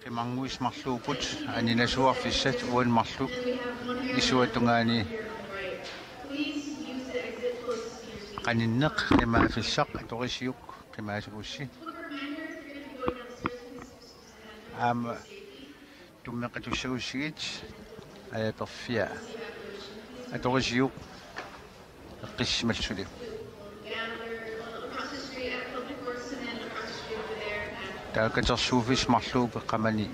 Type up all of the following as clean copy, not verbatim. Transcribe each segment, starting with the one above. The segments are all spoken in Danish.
Qimangguis marluuput aninasuarfissat uan marlup isuatungaani qaninneq qimaafissaq atorisiuk qimaasugussi aama tummeqatussagusigit ayaperfia atorisiuk eqqissimalluli taakatersuufis marluupe qamani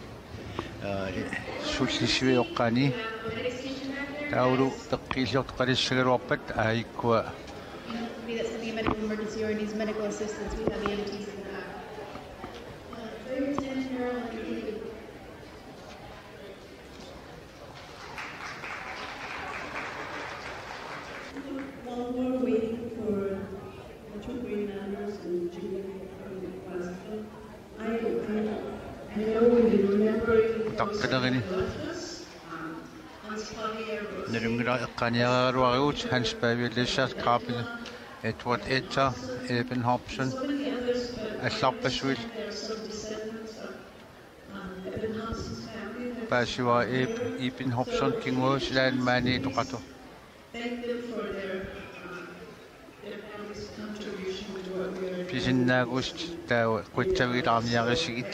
sullissuioqqaani taulu peqqilliortoqalissaгаluarpat aayikkua That's the medical emergency or needs medical assistance. We have EMTs in the back. While we're waiting for the two green members and Julie from the question, I know we've been remembering taqqilerini nirungila eqqaniararuariut Hans Pavilissaat Karpin Edward Etter Eben Hobson allarpassuil Pasiwa Eben Hobson kinguusilaan maani toqatu thank them for their family's contribution to what we are doing. pisinnaagust taa quittavilaarniarisigit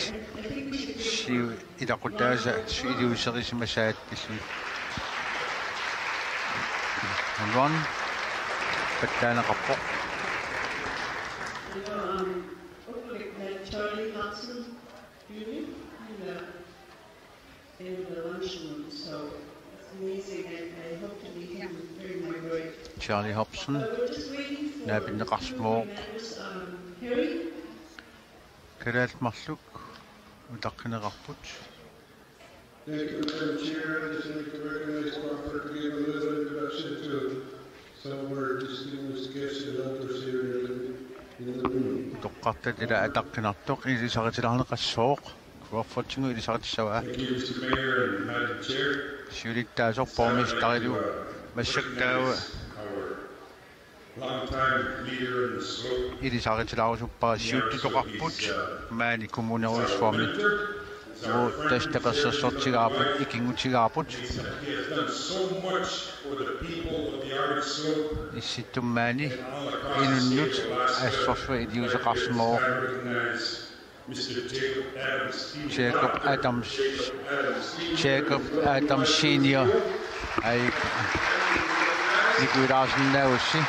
siu ilaqutaasa suiliusserisimmasaat pissui Ron pattaanaqarpoq Charlie Hudson Jr. in the lunchroom, so it's amazing, and I hope to meet him during my break. Charlie Hobson We're just waiting for naapinneqarsmoo Harry. kalaat marluk utaqqinеqarput Thank you, Madam Chair. I'd just like to recognize Crawford to give a little introduction to some of our distinguished guests and elders here in the room. toqqartat ila ataqqinartoq ilisaritilarneqassooq Crawfordtingu ilisartissavaa Thank you, Mr. Mayor and Madam Chair. siulittaasorpormistarilu massaktaawa Our longtime leader in the slope. ilisaritilarusuppara siuttutoqarput maani kommuneruusformi tastaqassassortigaarput ikingutigaarput He has done so much for the people of the Arctic Slope. issittummaani And all across the inunnut state of Alaska. assorsua I iliuseqarsimoo recognize Mr. Jacob Adams Senior ai nikuilaasinnaavussi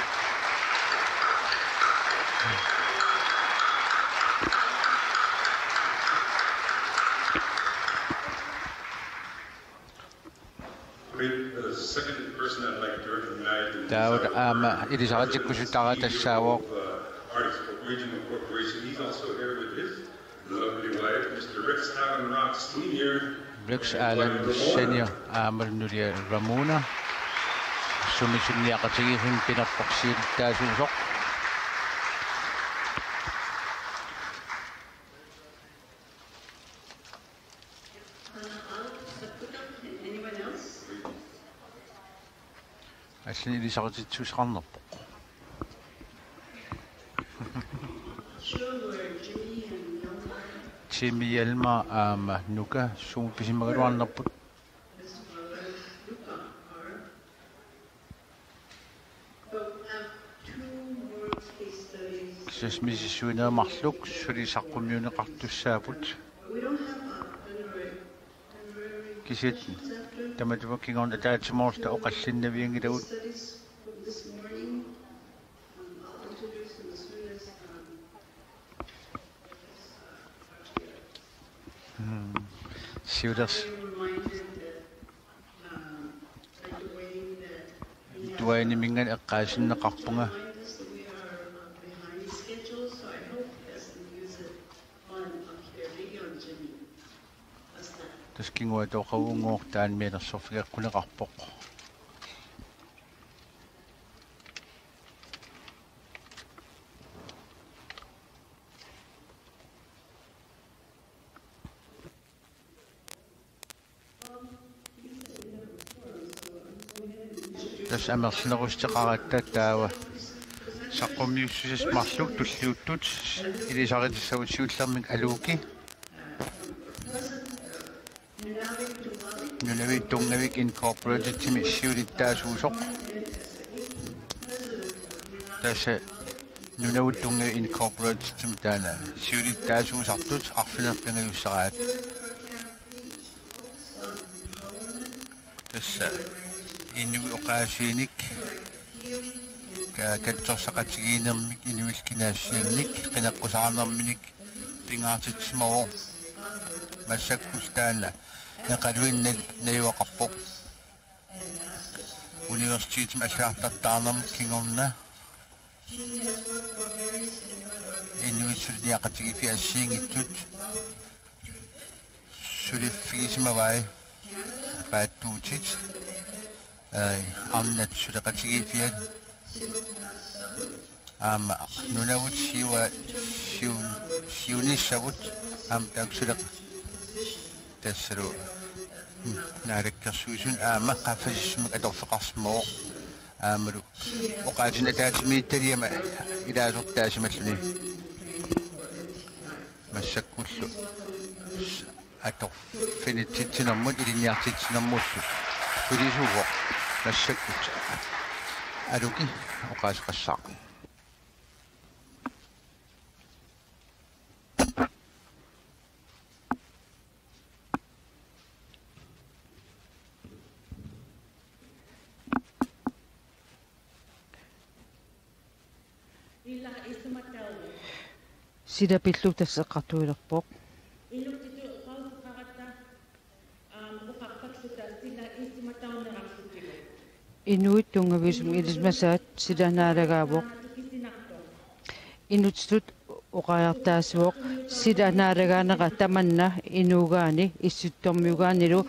The second person I'd like to recognize is taud aama ilisaratikkusutaratassaavoq Arctic Slope Regional Corporation. He's also here with his lovely wife, Mr. Rex Allen Rock Sr. Rex Allen Senior aamarnulia Ramona sumisunniaqatigirin pinerporsiilittaasuusoq Anyone else? аллани илисаратитсусеқарнерпоқ Sure, where Jimmy and Yelma, Timmy Elma aama nuka suuppisimagaluarnerput his brother Luca are. But we have two more case studies. сасмисиссуинеэмарлук сулисаққумиунеқартуссаапут We don't have honorary кисит таматуваккигорна таатсимоорта оқаллиннавиангилавут studies from this morning. I'll introduce them as soon as сиулерс we're reminded that like the way that we have туаиниминган эққаасиннеқарпунга remind us that we are behind schedule, so I hope he doesn't use it on up here, maybe on Jimmy. How's that? таскингуа тоқавунгоор таанмиалерсорфигаққунеқарпоқ тас амерсинерустеқараттаа таава саққумиуссусас марлук туллиуттут илисаритиссавутсиуллермик алууки Nunavik Tungnavik Incorporated timi siulittaasuusoq tassa Nunavik Tungnavik Incorporated timi taana siulittaasuusartut arfinerpingajussaraat tassa Inuit oqaasiinik katsorsaqatigiinermik inuiskinaasiannik qinaqqusaanerminik pingaartitsimao массаккус таана нақалуиннак наивақарпоқ университетим аллаартартаарнерм кингорна инуиссулниақатиги фиассиингитсут сулиффигисимавай пааттуутит амнат сулеқатиги фиат ама нунавут сиуниссавут ам таксулеқ тассару нариккерсуисун аама qaffasissumik atorfeqarsmoo aamalu oqaatina taatimiittaliama ilaasortaasimaluni массаккуллу аторфинитситсинэрмут илинниартитсинэрмуссу пулисууго массаккут алуки оqaасеқассаа sida pillu tasseqqartuilerpoq Inuit tungavisum ilismasaat sidanaalagaavoq inutsut oqajartaasuoq sidanaalagaanaqa tamanna inuugaani issuttormiugaanilu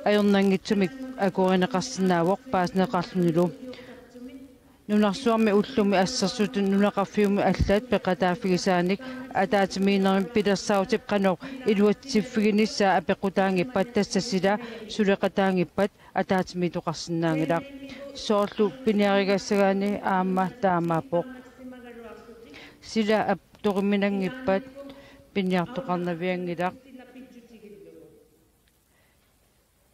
ajornangitsumik akurinneqarsinnaavoq paasneqarlunilu нунарсуарми уллуми ассерсутун нунақарфиуми аллаат пеқатааффигисааник атаатимиинерим пилерсаутип қаноо илуатсиффигиниссаа апеқутаангиппат тассасила сулеқатаангиппат атаатими тоқарсинаангила соорлу пиниаригассагаани аама таамаапоқ сила ап тоқиминангиппат пиниартоқарнавиангила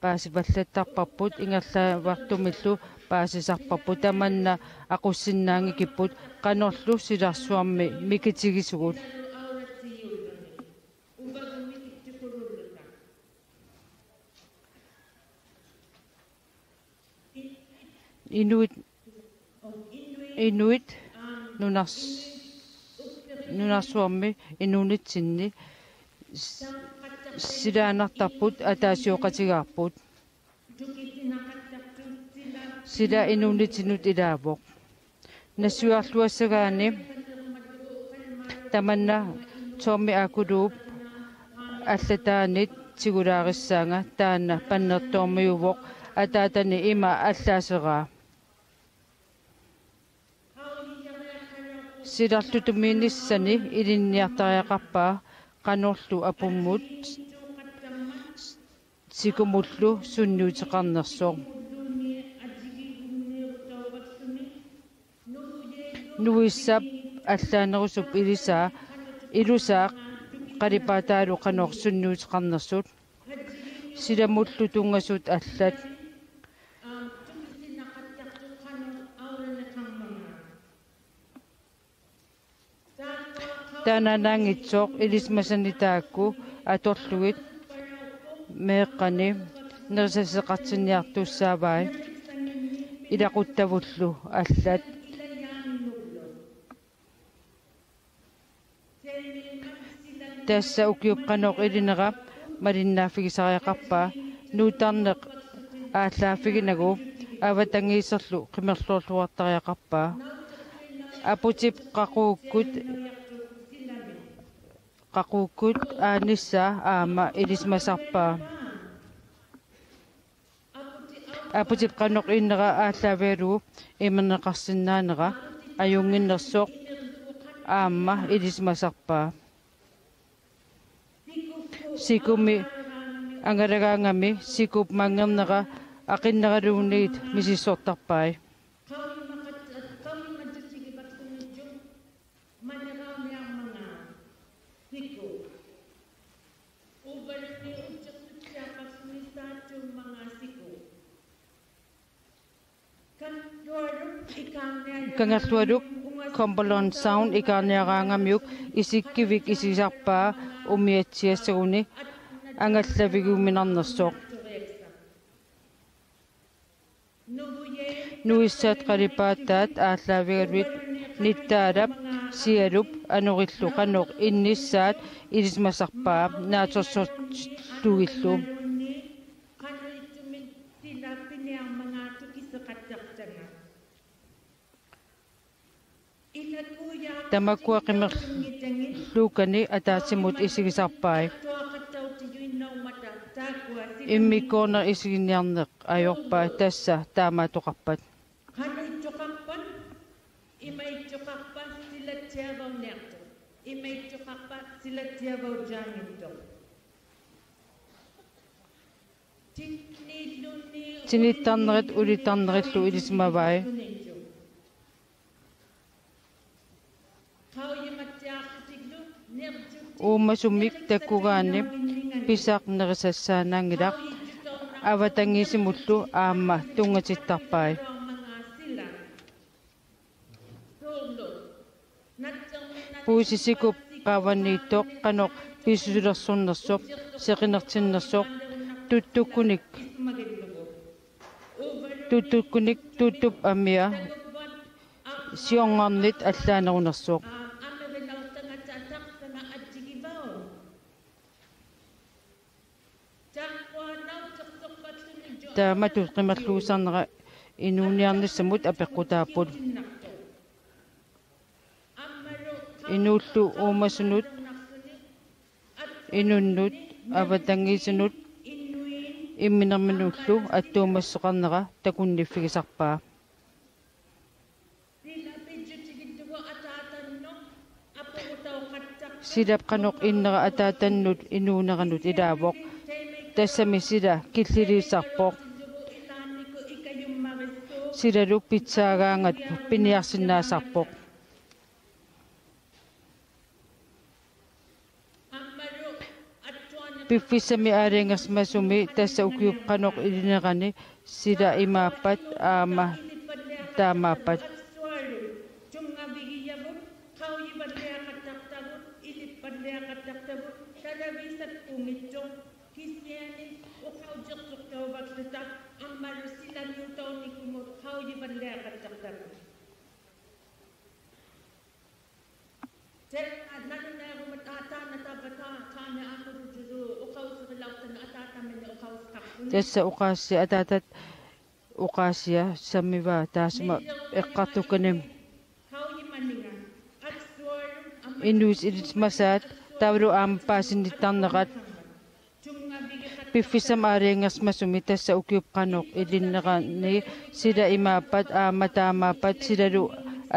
паасипаллаттарпарпут ингерлаавартумиллу паасисарпарпу таманна aqussinnaangikipпут qanorlu silarsuarmi mikitigisugут Inuit nunarsuarmi inunitsinni silaanartarput ataasiоqatigaarput sila inunitinut ilaavoq nasuarluassagaani tamanna toommi akuluup allataanit sigulaarissaanga taanna pannertoormiuvoq ataatani ima allaaseraa silarlutumiinissani ilinniartariaqarpaa qanorlu apummut sikumullu sunnuutiqarnersoq nuissap allaanerusup ilusaaq qalipaataalu qanoq sunnuutiqarnersut silamullu tungasut allat taananaangitsoq ilismasanitaakku atorlugit meeqqani nersaseqartinniartussaavai ilaquttavullu allat tassa ukiuqqanoq ilinera malinnaaffigisariaqarpaa nuutarneq ааllaafфигинагу аватангиисерлу қимерлуорлуартариақарпаа апутип қақууккут ааниссаа аама илисмасарпаа апутип қанеқ иннера ааллаавиалу имернеқарсинаанера аюнгиннерсоқ аама илисмасарпаа sikumi angaragaangami sikup mangernera aqinneralunniit misissortarpai kangerluaduk Cumberland Sound ikarniaraangamiuk isikkivik isisarpaa umiatsiassaguni angallавигууминарнерсоқ nuissaat qalipaataat aallaavigaluit nittaalap sialup anurillu qanoq innissaat ilismasarpaa naatorsortugillu tamakua qimerluukani ataasimut isigisarpaai immikkoorner isiginiarneq ajorpaa tassa taamaatoqarpat tinittarnerit ulitarnerillu ilismavai uummasumik takkugaani pisaqnerisassaanaangilaq avatangisimullu aamma tungatittarpai puusisikup qaavaniittoq qanoq pisulersornersoq seqinertinnersoq tuttukkunik tuttup amia siongarnit allaanerunersoq taamatut qimerluusarnera inuuniarnissamut apeqqutaaput inuullu uumasunut inunnut avatangiisunut imminerminullu attuumassoqarnera takunniffigisarpaa silap qanoq innera ataatannut inuuneranut ilaavoq tassami sila killiliissarpoq silalu pitsaagaangat piniarsinnaasarpoq piffissami aaliangersmasumi tassa ukiuqqanoq ilinerani sila imaappat aama taamaappat tassa uqaassi ataatat uqaassia sammiva taasma eqqartukkanim inuis ilismasaat tavlu aama paasinittarnerat piffissam aaliangersmasumi tassa ukiuqqanoq ilinnerani sila imaappat aama taamaappat silalu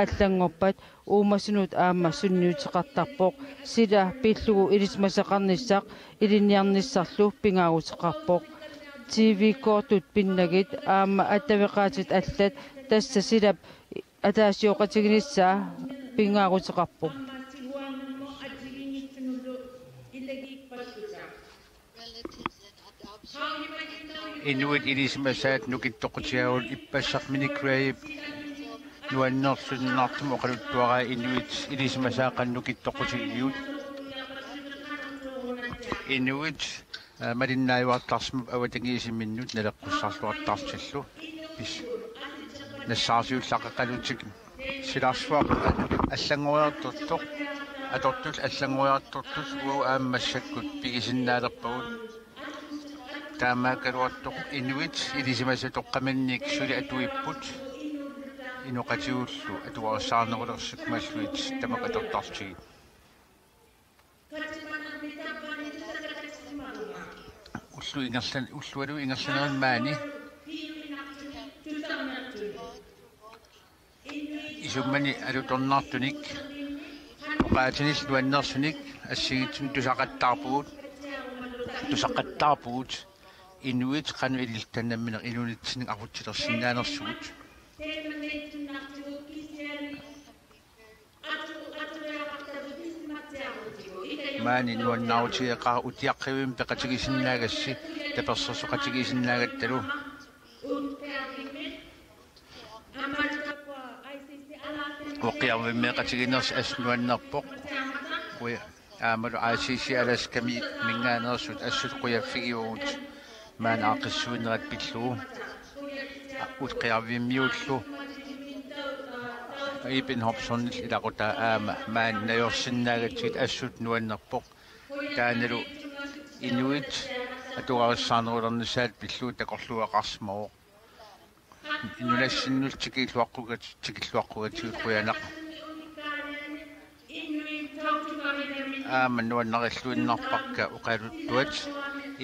аллангорпат уумасунут аама сунниутеқартарпоқ сила пиллугу илисмасақарниссақ илинниарниссарлу пингаагутеқарпоқ TV-кортут пиннагит аама аттавеқаатит аллат тасса силап атаасиоқатигиниссаа пингаагутеқарпоқ Inuit ilismasaat nukittoqutiaul ippassarminikruayip nuannersunnaartumu qaluttuaraa inuit ilismasaaqannukittoqutigiut inuit малиннааюартарсмуп аватангиисимминнут налеққуссарлуартарсаллу пис нассаарсиуллақақалутик силаарсуақ аллангуяартортоқ атортул аллангуяартортус уу ааммассаккут пигисиннаалерпагут таамаакалуартоқ инуит илисимаса тоққаманник сули атуиппут инуқатиуллу атуарсаарнерулерсик маллуит тамакатортартигит уллуалу ингерланеран маани исуммани алуторнаартуник оqaатинис нуаннерсуник ассигитсун тусаққаттаарпугут инуит қану илилтаннамминер илунитсинник арутсилерсиннаанерсугут маани нуаннаутиеқаа утиаққивим пеқатигисиннаагасси таперсерсоқатигисиннаагатталу uqiarvimmeqatiginers asnuannerpoq uya aamalu aasisi alaskami mingaanersut assut quyaffigиуут maana aqissuinerat pillugu uqiarvimmiullu Ibn Hobson ilaquta aama maan najorsinnaagatigit assut nuannerpoq taanalu inuit atuarissaanerulernissaat pilluut takorluaqarsmauq inunassinnull tikilluaqqugat quyanaq nuannaqilluinnarpakka uqaluttuat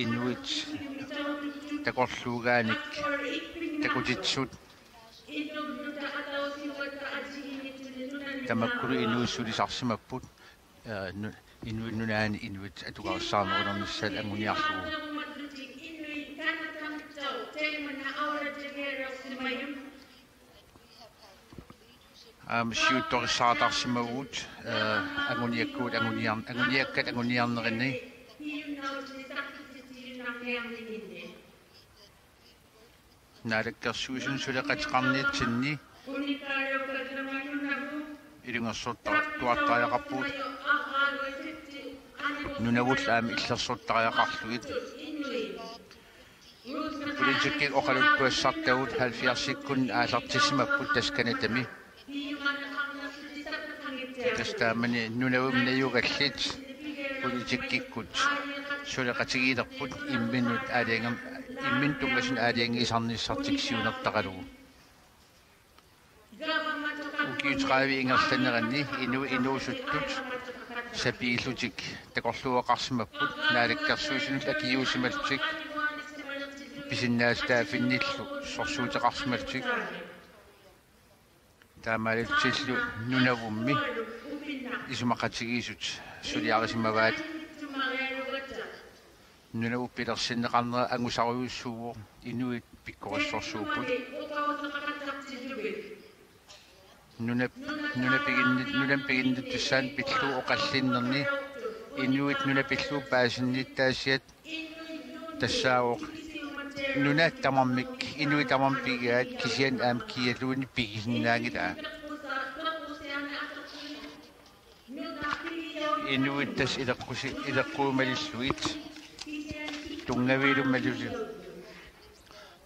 inuit takorluugaanik takutitsut tamakkulu inuissulisarsimapput inuinnunaani inuit atuqarsaanerulernissaat anguniarlugu siuttorissaatarsimaguut anguniakkuut anguniakkat anguniarnerini naalakkersuusun suleqatiqarniitsinni ilungersortuartariaqarpuut nunavull aami illersortariaqarlugit politikkik oqaluttuassartagut 70-sikkun aallartissimapput taskanatami tastaamani nunavumnayugallit politikkikkut suleqatigiilerput imminut aaliangam immintummasun aaliangiisarnissartiksiunertaqalugu ukiutraavi ingerlaneranni inuusuttut sapiillutik takorluaqarsimapput naalakkersuusunul akiusimaltik pisinnaastaafinnillu sorsuuteqarsimaltik taamaalutsillu nunavummi isumaqatigiisut suliarisimavaat nunavu pilersinneqarnera angusariussuugu inuit pikkorissorsuupput nunappiginnittussaan pillu oqallinnerni inuit nunapillu paasinnittaasiat tassaawoq nunat tamarmik inuit tamarmpigaat kisian aam kialluuni pigisinnaangila inuit tas ileqquumalilluit tungaviilummaluli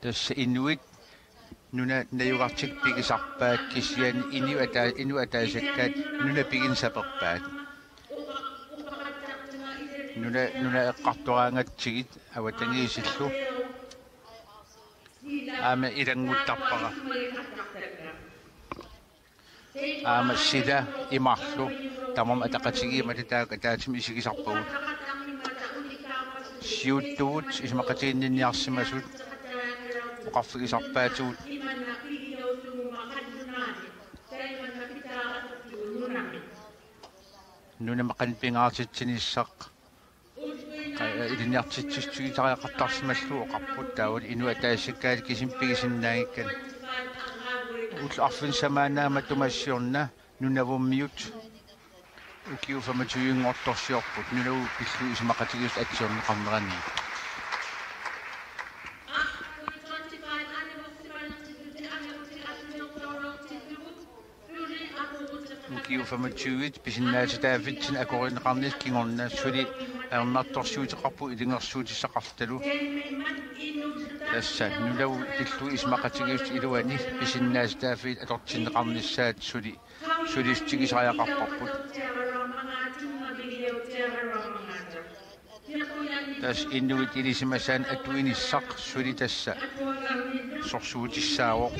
tassa inuit nuna nayugartik pigisarpaat kisian inu ataasakkaat nuna piginsaperpaat nuna eqqartoraangatsigit avatangiisillu aama ilanguttarpara aama sila imarlu tamam ataqatigiimata taatimi isigisarpagut siuttugut ismaqatiinninniarsimasut oqarfigisarpaatugut nunamaqan pingaartitsinissaq iliniartitsustugitariaqartarsimallu oqarput taawat inu ataasakkaat kisimpigisinnaangikkan ullu arfin samaanaama tumassiorna nunavummiut ukiufamatujuingortorsiorput nunavu pillu ismaqatigius atsiorneqarnerani ukiufamatujuit pisinnaasitaafitsin akorineqarnis kingornaassuli aernartorsuuteqarpu ilingersuutissaqartalu tassa nunavu pillu ismaqatigius iluani pisinnaasitaafiit atortinneqarnissaat sulistigisariaqarparput tas inuit ilisimasaan atuinissaq suli tassa sorsuutissaawoq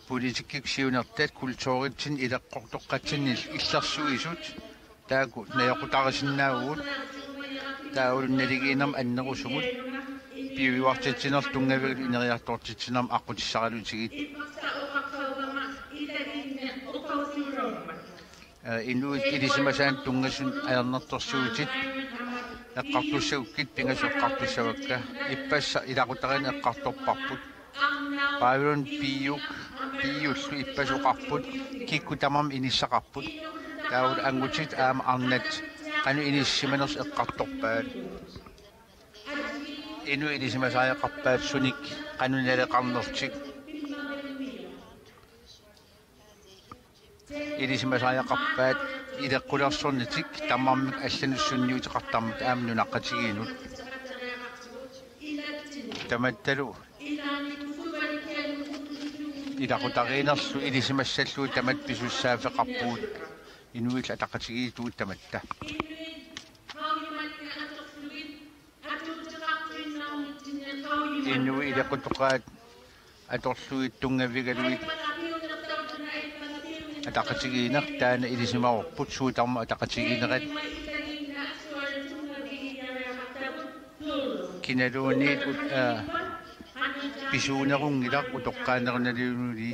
politikkik siunertaat kultuuritsin ileqqortoqqatsinni illersuisut taaku najoqutarisinnaaugut taulunaligiinam annerusumut piuiuartitsinerl tungavil ineriartortitsinam aqutissaralutigit inuit ilisimasaan tungasun aernertorsuutit eqqartussaukkit pingasoqqartussavakka ippassa ilaqutarin eqqartorparput Paavilon piiullu ippasuqarput kikkutamam inissaqarput taul angutit aama arnat qanu inissimaners eqqartorpaat inu ilisimasaajaqqarpaat sunik qanu naleqarnertik илисимасааяқарпаат илеққулерсорнитик таммармик аллануссунниутеқартармут аамнунаққатигиинут таматталу илақутаринерлу илисимассаллуу тамат писуссаафеқарпуут инуил атақатигиитуут таматта инуи илеқутоқаат аторлуит тунгавигалуит атақатигиинер таана илисимаорпут суутарма атақатигиинерат киналуунит писуунерунгилар утоққаанерналиунули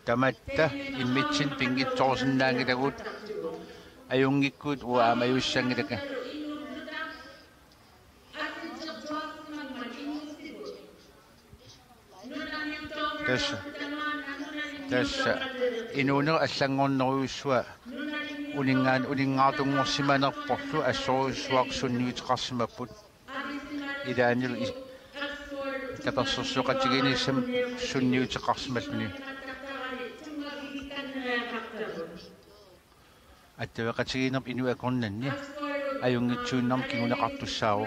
таматта иммитсин пингитсоорсиннаангилагут аюнгиккут уаама юссангилака tässä inunер аллангорнеруйуссуа улингаартунгорсиманерпорлу ассоруйуссуарсунниутеқарсимаппут илаанил таперсерсуқатигиниссам сунниутеқарсималлуни аттавеқатигинерп инуакорнанни аюнгитсууннарм кигунеқартуссааву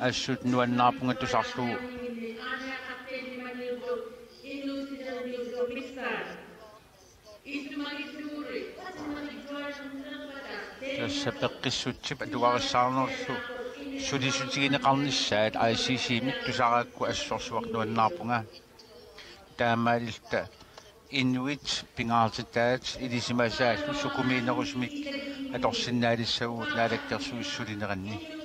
ассут нуаннаарпунга тусарлугу тасса пеққиссутсип атуариссаарнерлу сулисутигинеқарниссаат ICC-мик тусараакку ассорсуақ нуаннаарпунга таамаалилта инуит пингаартитаат илисимасааллу сукумиинерусмик аторсиннаалиссагуут наалаккерсуиссулинеранни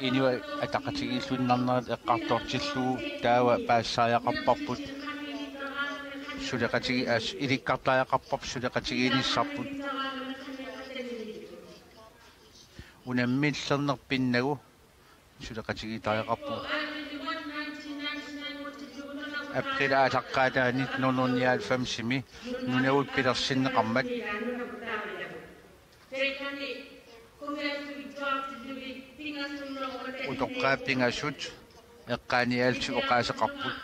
инуа атақатигииллуннарнерат эққартортиллуу таава паассааяқарпарпут сулеқатиги ас иликкартааяқарпарп сулеқатигииниссарпут унаммиллернерпиннагу сулеқатигитааяқарпут априла атаққаатаанит нонорниалфамсими нунавут пилерсиннеқармат утоққааппингасут эққааниаалти оқаасеқарпут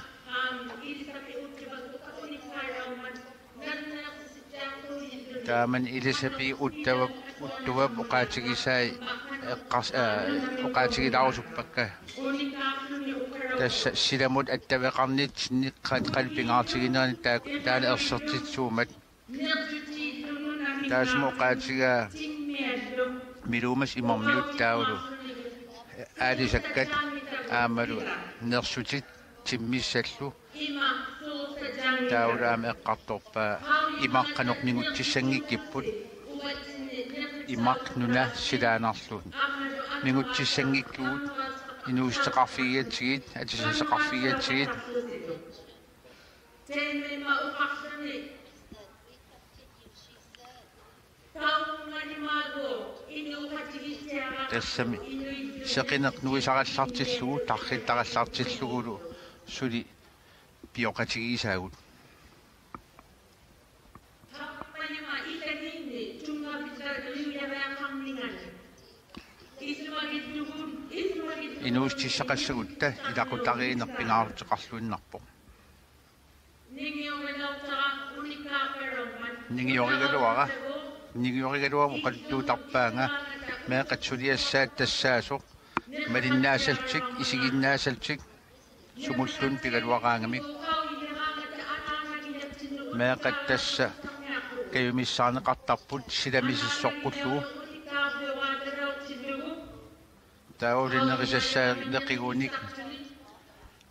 тааман илисапи уттавап оқаатигисаи эққас оқаатигилаарусуппакка тасса силамут аттавеқарнит синниққат қалпингаартигинерани таана ерсертитсуумат таасмо оқаатига милумас имаммиут таулу аалисаккат аамалу нерсутит тиммиссаллу таулаама эққарторпаа имаққанорнингутсиссангиккиппут имақ нуна силаанарлут мингутсиссангиккуут инуустеқарфигиатсигит атисасеқарфигиатсигит тассами сеқинеқ нуисараллартиллугу тархиттараллартиллугулу сули пиоқатигисаагут инуустиссақассагутта илақутариинерпингаартеқарлуиннарпо нигиоригалуара оқаттуутарпаанга меэқатсулиассаат тассаасоқ малиннаасалтик исигиннаасалтик сумуллун пигалуараангамик меэқаттасса каюмиссаарнеқартарпут силамисиссоққуллугу таулиннерисассаа неқигуник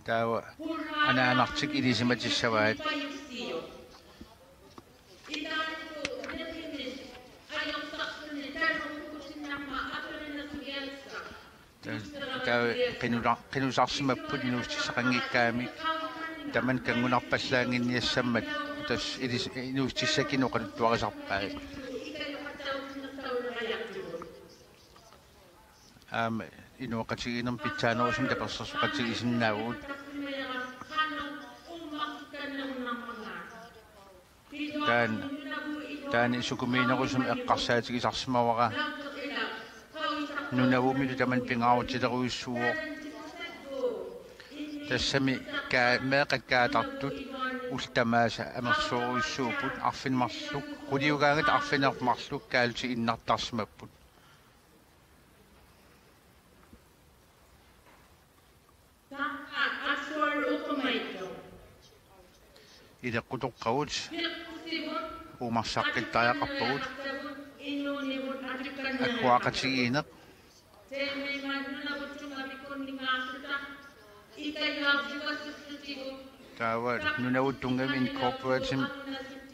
таава анаанартик илисиматиссаваат таа қинусарсимаппут инуустиссақангиккаамик таман кангунарпаллаангинниассаммат тас инуустиссакинеқалуттуарисарпаа инуақатигинерм питсаанерусум таперсерсуқатигисиннаагуут таан исукумиинерусум эққарсаатигисарсимавара nunavumi taman pingautileruissuuq тассами меэккаатартут ултамааса амерсооруйссуупут арфинмарлук qulиугаагат арфинермарлук каалти иннартарсимаппут илеққутоққавут уумарсаққиттариақарпагут аккуақатигиинеқ таава нунауттунгами инкорпорейтим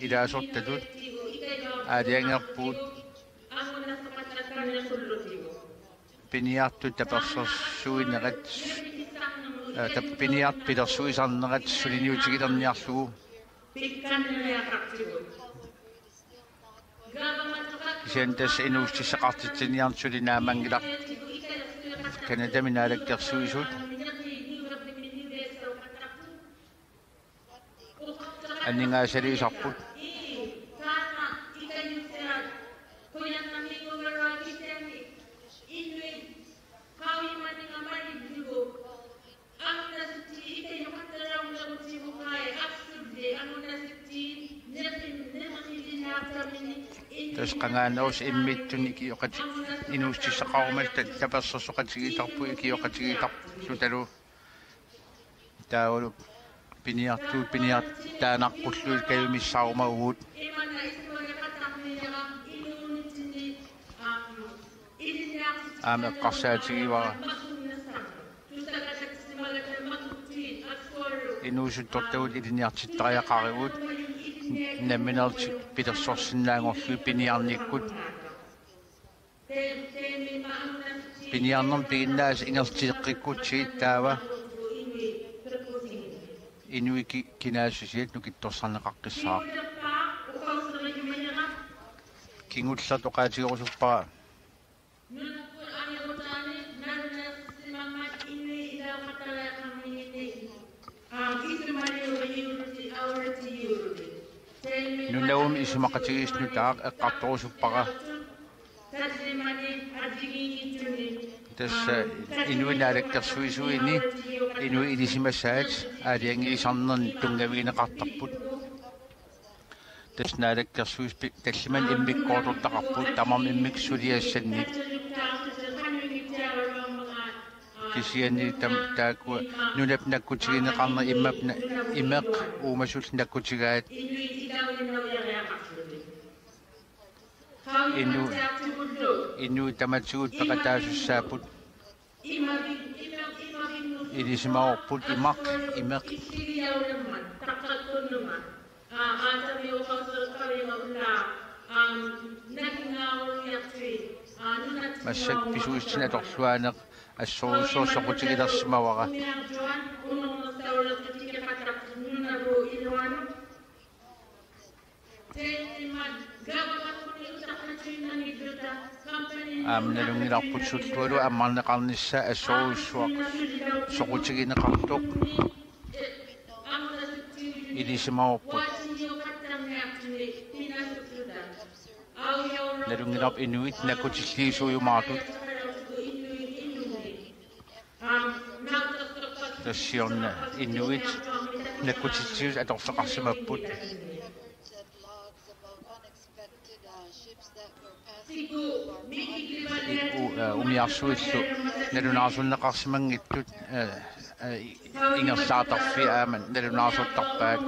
илаасортатут аалиангерпуут пиниартут таперсерсуинерат пиниарт пилерсуисарнерат сулиниутигилерниарлугу сентас инуустиссақартитсиниарсулинаамангилар канадаминаалаккерсуисут аннингаасалиисарпут тас канаанаус иммиттуни киоқати инуустиссақарумал таперсерсоқатигитарпу киоқатигитарлу таавалу пиниартуут пиниарт таанарпуллуит каюмиссаарумагуут аамеққарсаатигивара инуусуттортагут илиниартиттариақаривут намминертик пилерсорсиннаангорлу пиниарниккут пиниарнерм пигиннаас ингертиеққиккут сииттаава инуики кинаасусиат нукитторсарнеқаққиссаа кингуллат оқаатигорусуппара нунавум исумақатигиснутаа эққарторусуппара тасса инуинаалаккерсуисуини инуи илисимассаат аалиангиисарнерни тунгавигинеқартарпут таснаалаккерсуис таллиман иммиккоортортақарпут тамам иммиксулиассанник кисианни таакуа нунап наккутигинеқарна иммапна имеқ уумасул наккутигаат ину таматсуут пекатаасуссаапут илисимаорпут имақ имеқ массак писуистина торлуанеқ ассоруссоорсоқутигилерсимавара амналунгиларпутсуллуалу аммарнеқарнisса ассоруссуақ соқутигинеқартоқ илисимаорпут налунгиларп инуит накутиллиисуйумаартут тассиорна инуит накутиллиус аторфеқарсимаппут умиарсуиллу налунаарсуннеқарсимангиттут ингерлаатарфи ааман налунаарсуттарпаат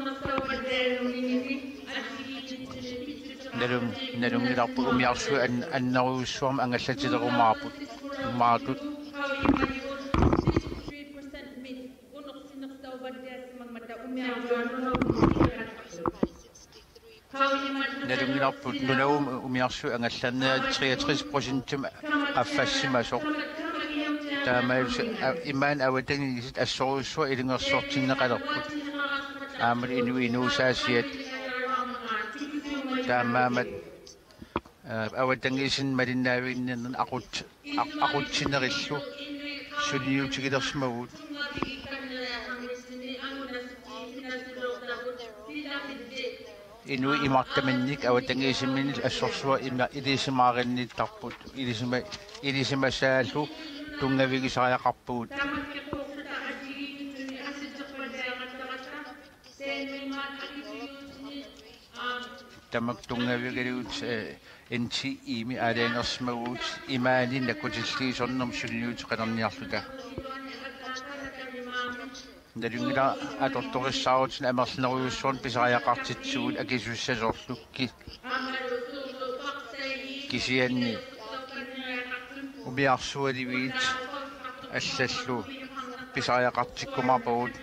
налунгиларпу умиарсу аннеруйуссуарма ангаллатилерумаарпут маатут налунгиларпут нунавум умиарсу ангалланнеа 63% аффассимасоқ таамаалус имаан аватангисит ассоруссуа илингерсортиннеқалерпут аамал инуусаасиат таамаамат аватангисин малиннаавииннернен aqutsinериллу сулиутигилерсимагут Inui imartamannik awatangisiminil assorsua ilisimaarinnittarput ilisimasaallu tungavigisariaqarpugut tamak tungavigaluut inti imi aleengersmaguut imaani nakutilliisornum sulliut qanerniarluta Nalungila atortorissaarutin amerlineruussuun pisariaqartitsugut akisussaasorlukki kisianni umiarsualiviit аллаллу писариақартиккумарпагут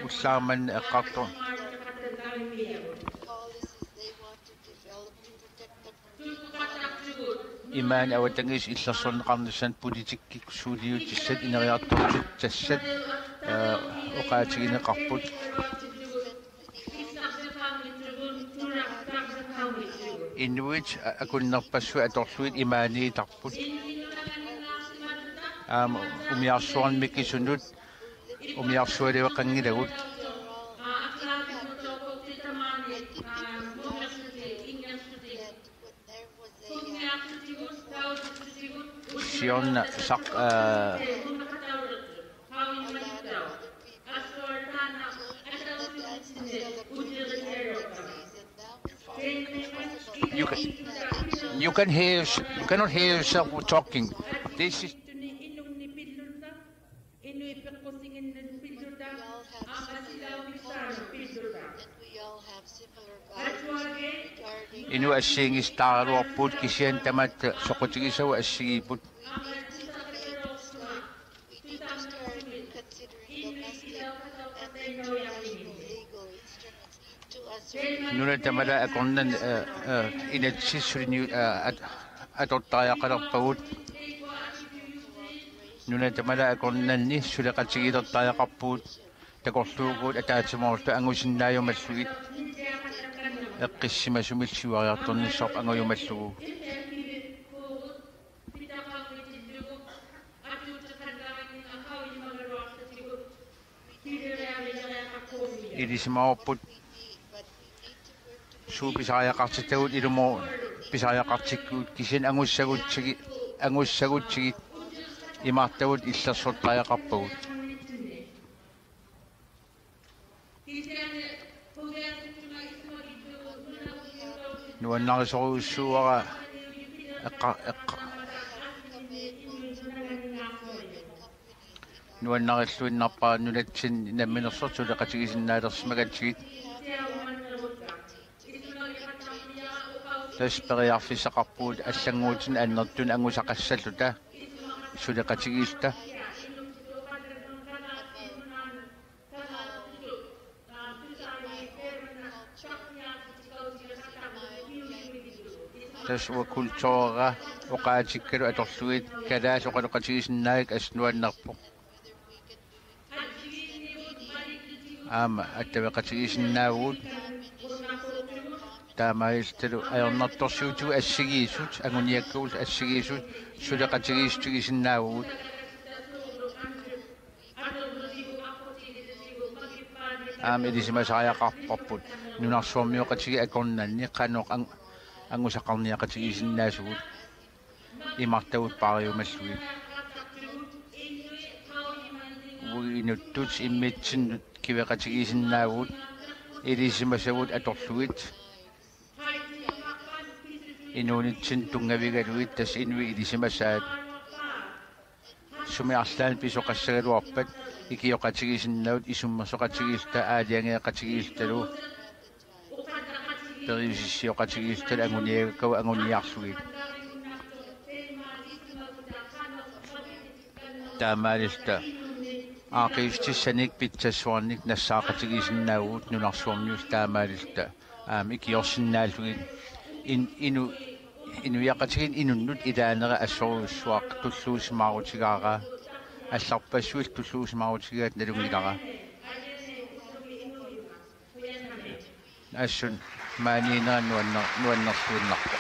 уллаарманна эққартор имаан аватангис иллерсорнеқарнуссан политиккик суулиутиссат инериарторсут тассат оқаатигинеқарпут инуит акуннерпассу аторлуит имааниитарпут умиарсуармиккисунут умиарсуалевеқангилагут сиорна сақ You cannot hear yourself talking. This is Inu asing istaruaput kisian tamat sokotigisaw asigiput. Nuna tamada akonan inatsisrinu atotaya qaraput. Nuna tamada akonan ni sulaqatigidotaya qapput. Takorluugut ataatsimortu angusinnayo malluit. Eqqissimasumitsuariartornissorp anguyumallugu. Ilisimaorput suupisariaqartitagut ilumo pisariaqartikkuut kisin angussagutsigit imartagut illersortariaqarpagut. Nuannarisoruussuara nuannarilluinnarpaa nulatsin namminersortuleqatigisinnaalersmagatigit tasperiarfissaqarpuut аллангууtin аннертун ангусақассаллута сулеқатигиилта taswa kultuura oqaatikkalu atorluit kalaas oqaloqatigisinnaagik asnuannarpoq aama attaveqatigisinnaavut taamailtalu ajornartorsuutugu assigiisut anguniakkuul assigiisut suleqatigiistigisinnaavut aama ilisimasariaqarparput nunarsuarmioqatigi akornanni qanoq angusaqarniaqatigisinnaasugut imartagut paariumalluit uinuttut immitsinnut kiveqatigisinnaavut ilisimasavut atorluit inuunitsin tungavigaluit tas inui ilisimasaat sumiarlaan pisoqassagaluarpat ikioqatigisinnaut isummersoqatigilta aaliangeeqatigiiltalu periusissioqatigiiltal anguniagakkau anguniarluit taamaalilta aaqiustissanik pitsassuarnik nassaaqatigisinnaavut nunarsuarmius taamaalilta ikiorsinnaalluit inuiaqatigin inunnut ilaanera assoruussuaq tulluusimaarutigaara алларпассуил туллуусмаарутигаат налунгилара ассун маанинаа нуаннерлуиннарпо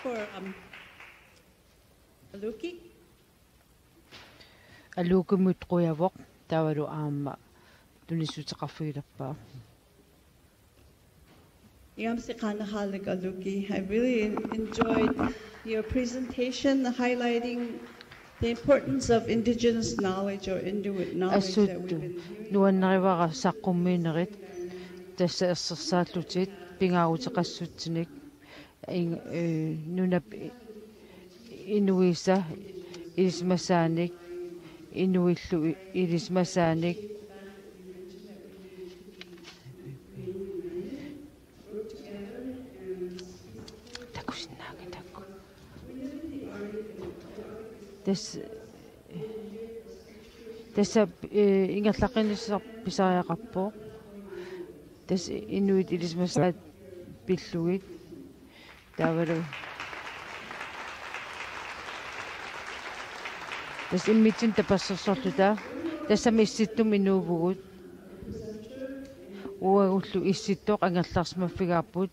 For Aluki. алуукумут қуявоқ тавалу аама тунисутеқарфигилаппаа. I really enjoyed your presentation highlighting the importance of indigenous knowledge or Inuit knowledge that we've been hearing. Nuannaривара саққуммиинерит тасса ерсерсааллутит пингаарутеқассутсиник нунап инуиса илисмасааник инуиллу илисмасааник tässä ingallaqinissar pisariaqarpo tässä inuit ilismassa pillugit taavalu tässä immitsin tapassersorluta tässä missittum inuuvugut uagullu issittoq angallarsmaffigaarput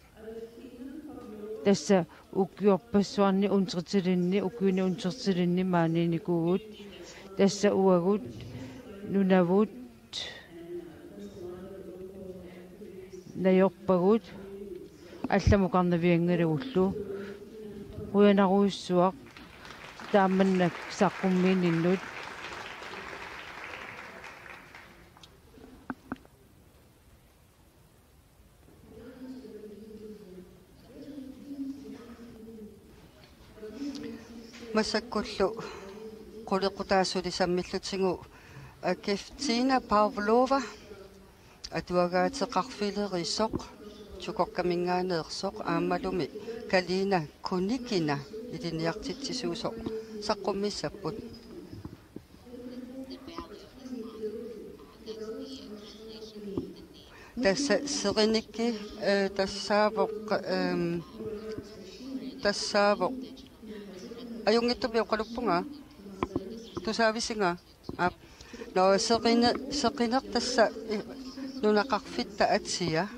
tässä ukiorpassuarni untertilinni ukiuni untertilinni maaniinikuugut tässä uagut nunavut najorpagut алламукарнавиангалугуллу уянаруйссуақ тааманнак саққуммиининнут масаккуллу qullequtaasulisamмиллутингу Кефтина Павлова атуагаатеқарфилерисоқ чукоркамингаанеерсоқ аамалуми Калина Куникина илиниартитсисуусоқ саққуммиссаппут тасса сериникки тассаавоқ аюнгиттуми оқалуппунга тусаависинга но сеқинертасса нунақарфитта атсия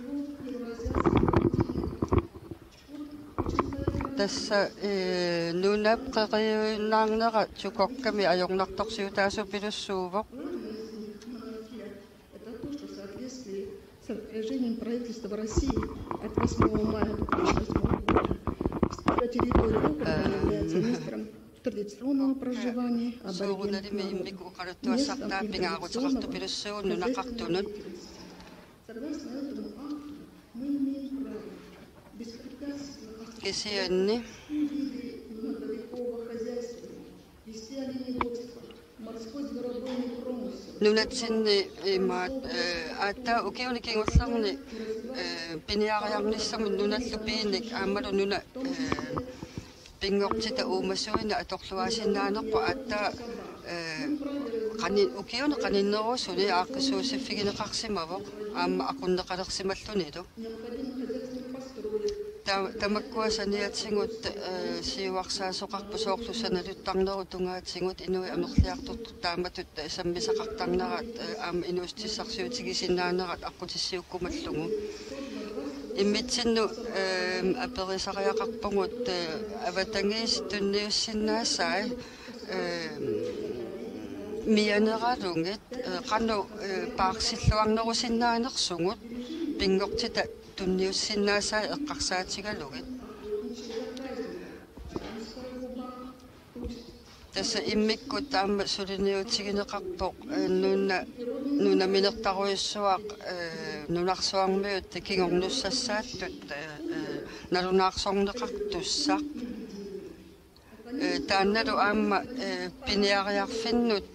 тасса нунап қериунаарнера чукокками ajornartorsiutaasu pilussuuvoq С распоряжением правительства России от 8 мая 2008 года вступила территория округа является местом традиционного проживания аборигенов народов. Согласно этому акту, мы имеем право беспрепятственно лодовикового хозяйства, вести оленеводство, морской зверобойный промысел. Нунатсинни имаат аатта укиуникингулларни пиниариарниссами нуналлупиинник аамалу нуна пингортита уумассуина аторлуасиннаанерпа аатта qani ukiuna qaninnerusuni aaqqisuusiffigинеқарсимавоқ аама ақуннеқалерсималлуниду тамаккуасаниатсигут сиуарсаасоқарпу соорлуссаналуттарнеру тунгаатсигут инуи амерлиартут тааматут саммисақартарнерат аама инуустиссарсуутигисиннаанерат аққутиссиуккумаллугу иммитсинну аперисариақарпугут аватангиис тунниуссиннаассаа мианералунгит qannu paarsilluarnerusиннаанерсугут пингортита тунниуссиннаассаа эққарсаатигалугит тасса иммиккут таама сулиниутигинеқарпоқ нуна минертаруйссуақ нунарсуармиут кигорнуссассааттут налунаарсорнеқартуссақ таанналу аама пиниариарфиннут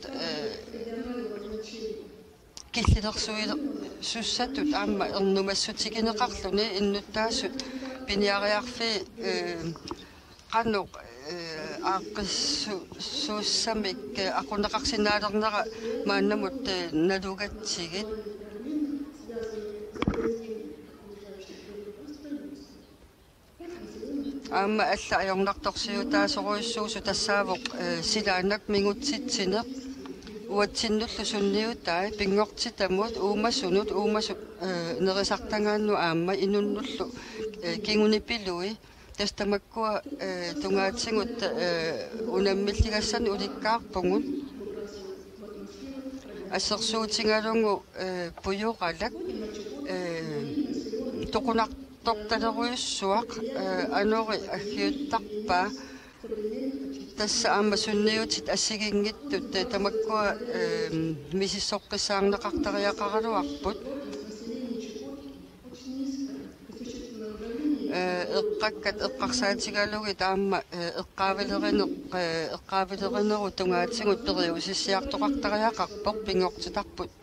киллилерсуилер суссатут аама ернумассутигинеқарлуни иннуттаасут пиниариарфи qannu aaqqissuussamik aquneqarsinaalernera maannamut nalugatsigit аама алла ajornartorsiutaasoruissuusu тассаавоқ силаанак мигутситсинеқ уатсиннуллу сунниутаа пингортитамут уумасунут уумасу нерисартангаанну аама инуннуллу кингунипилуи тастамаккуа тунгаатсигут унаммиллигассан уликкаарпугут ассерсуутингалунгу пуйоqalak тоqunartortaleruissuaq анори аггиуттарпа тасса аама сунниутит ассигингиттут тамаккуа мисиссоққисаарнеқартариақаралуарпут эққаккат эққарсаатигалуги таама эққаавилеринеру тунгаатсигут периусиссиартоқартариақарпоқ пингортитарпут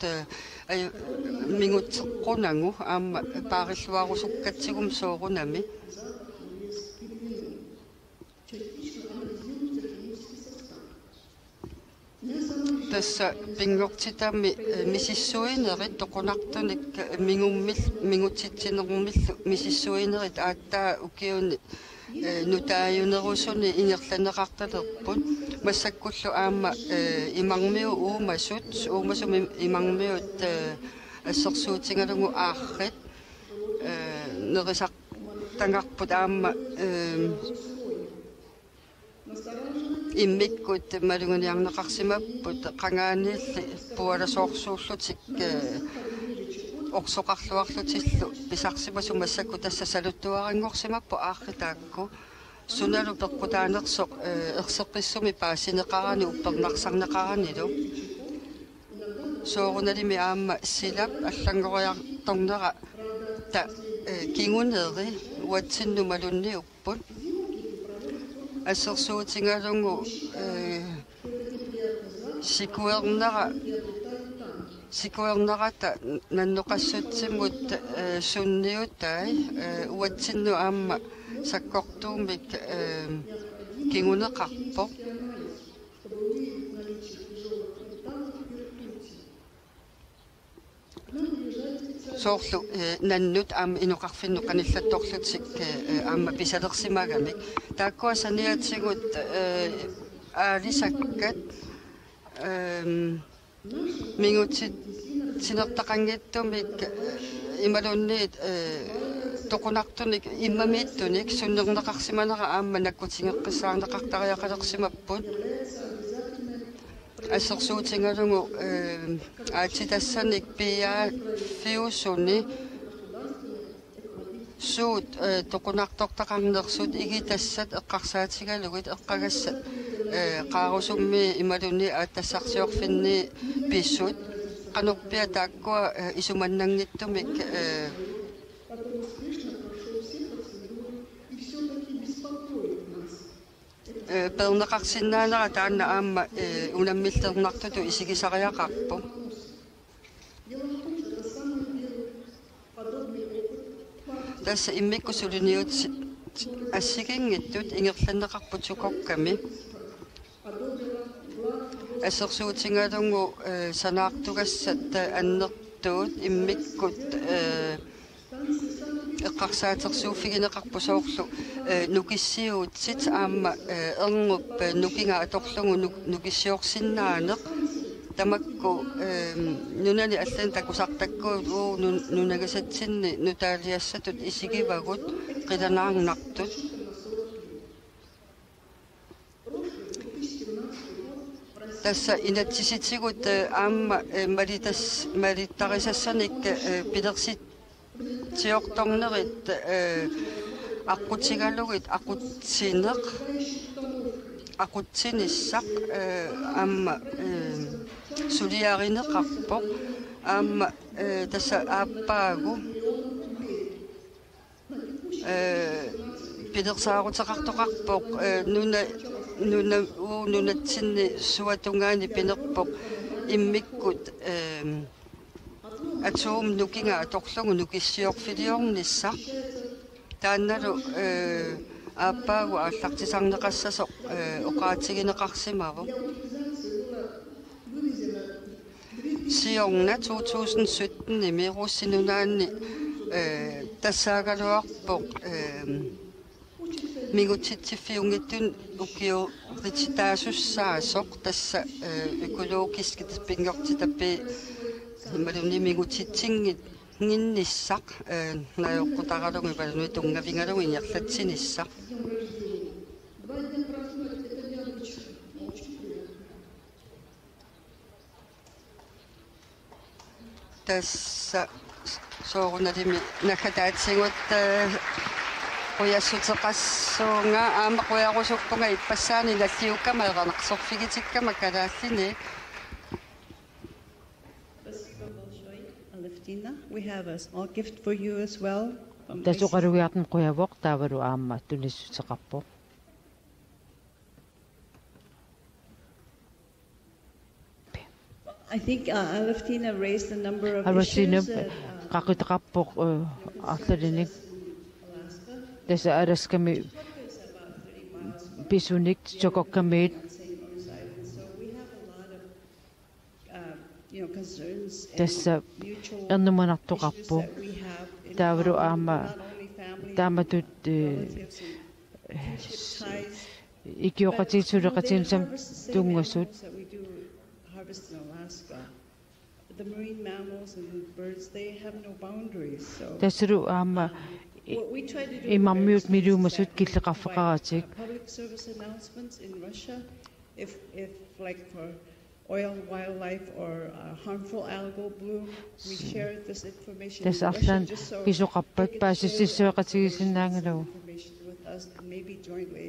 мингутеққунангу аама паариллуарусуккатсигум соорунами тасса пингортитами мисиссуинерит тоқунартуник мингутитсинермиллу мисиссуинерит ааттаа укиуни нутааюнерусуни ингерланеқарталерпут массаккуллу аама имармиу уумасут имармиут ассерсуутингалугу ааррит нерисартангарпут аама иммиккут малунгуниарнеқарсимаппут қангаанилли пуаласоорсууллутик орсоқарлуарлутиллу писарсимасу массакку тасса салуттуарингорсимаппу аарритаакку суналу пеққутаанерсоқ ерсеққиссуми паасинеқарани уппернарсарнеқаранилу сооруналими аама силап аллангориарторнера та кингунери уатсинну малунни уппут ассерсуутингалунгу сикуернерата нанноқассутсиммут сунниутай уатсинну аама саккортуумик кингунеқарпо соорлу наннут аама инуқарфинну қаниллатторлутик аама писалерсимагамик тааккуа саниатсигут аалисаккат мингутит синертақангиттумик ималунниит тоқунартуник иммамииттуник суннернеқарсиманера аама наккутингеққиссаарнеқартариақалерсимаппут ассерсуутингалугу аатитассаник пиа фиусуни суут тоқунартортақарнерсут игитассат эққарсаатигалугит эққагассат қаарусумми ималуни ааттассарсиорфинни писсут қанорпиа тааккуа исуманнангиттумик пернеқарсинаанера таанна аама унаммиллернартуту исигисариақарпу тасса иммиккусулуниут ассигингиттут ингерланнеқарпутукокками ассерсуутингалунгу санаартугассат аннертуут иммиккут эққарсаатерсууффигинеқарпу соорлу нукиссиуутсит аама эрнуп нукинга аторлугу нукиссиорсиннаанеқ тамакку нунани аллан такусартаккуут уу нунагасатсинни нутаалиассатут исигивагут қиланаарнартут тасса инатсиситигут аама малиттарисассаник пилерсит тиорторнерит аққутигалугит ақутсиниссақ аама сулиаринеқарпоқ аама тасса ааппаагу пилерсаарутеқартоқарпоқ нунатсинни суатунгаани пинерпоқ иммиккут атуум нукинга аторлугу нукиссиорфилиорниссақ таанналу ааппаагу ааллартисарнеқассасоқ оқаатигинеқарсимаву сиорна 2017 имируссинунаанни тассаагалуарпоқ мигутитсиффиунгиттун укиу рититаасуссаасоқ тасса экологискит пингортитаппи ималуни мигутитсингит нginнissaq наёққутаралугу палунуи тунгавингалугу иниарлатсиниссақ тасса соорунalimi накатаатсигут quyassutеqassuunga aama quyarusuqpunga ippasaani наллиуккама eqaneqsorfigitikkama kalaallini Aleftina, we have a small gift for you as well. тасоqarugiartun quyavoq taavaru aamma tunissutеqarpo I think Aleftina raised a number of Aleftina issues that qaqiteqarpoq arlalinik tasa araskami pisunik chokokkamiit so we have a lot of concerns tassa and mutual issues ernumanartoqarpo that we have in taavaru common, aamma not only family, taamatut relatives and kinship ties. ikioqatiisuleqatinsam tungassut That we do harvest in Alaska. The marine mammals and the birds, they have no boundaries. So tassuru aamma what we try to do imammiut is miluumasut that killeqarfeqaratik provide, public service announcements in Russia, if like for oil, wildlife, or harmful algal bloom, we share this information in tas Russia arlan just so pisuqarpat they can share paasississuaqatigisinnaangalu this information with us and maybe jointly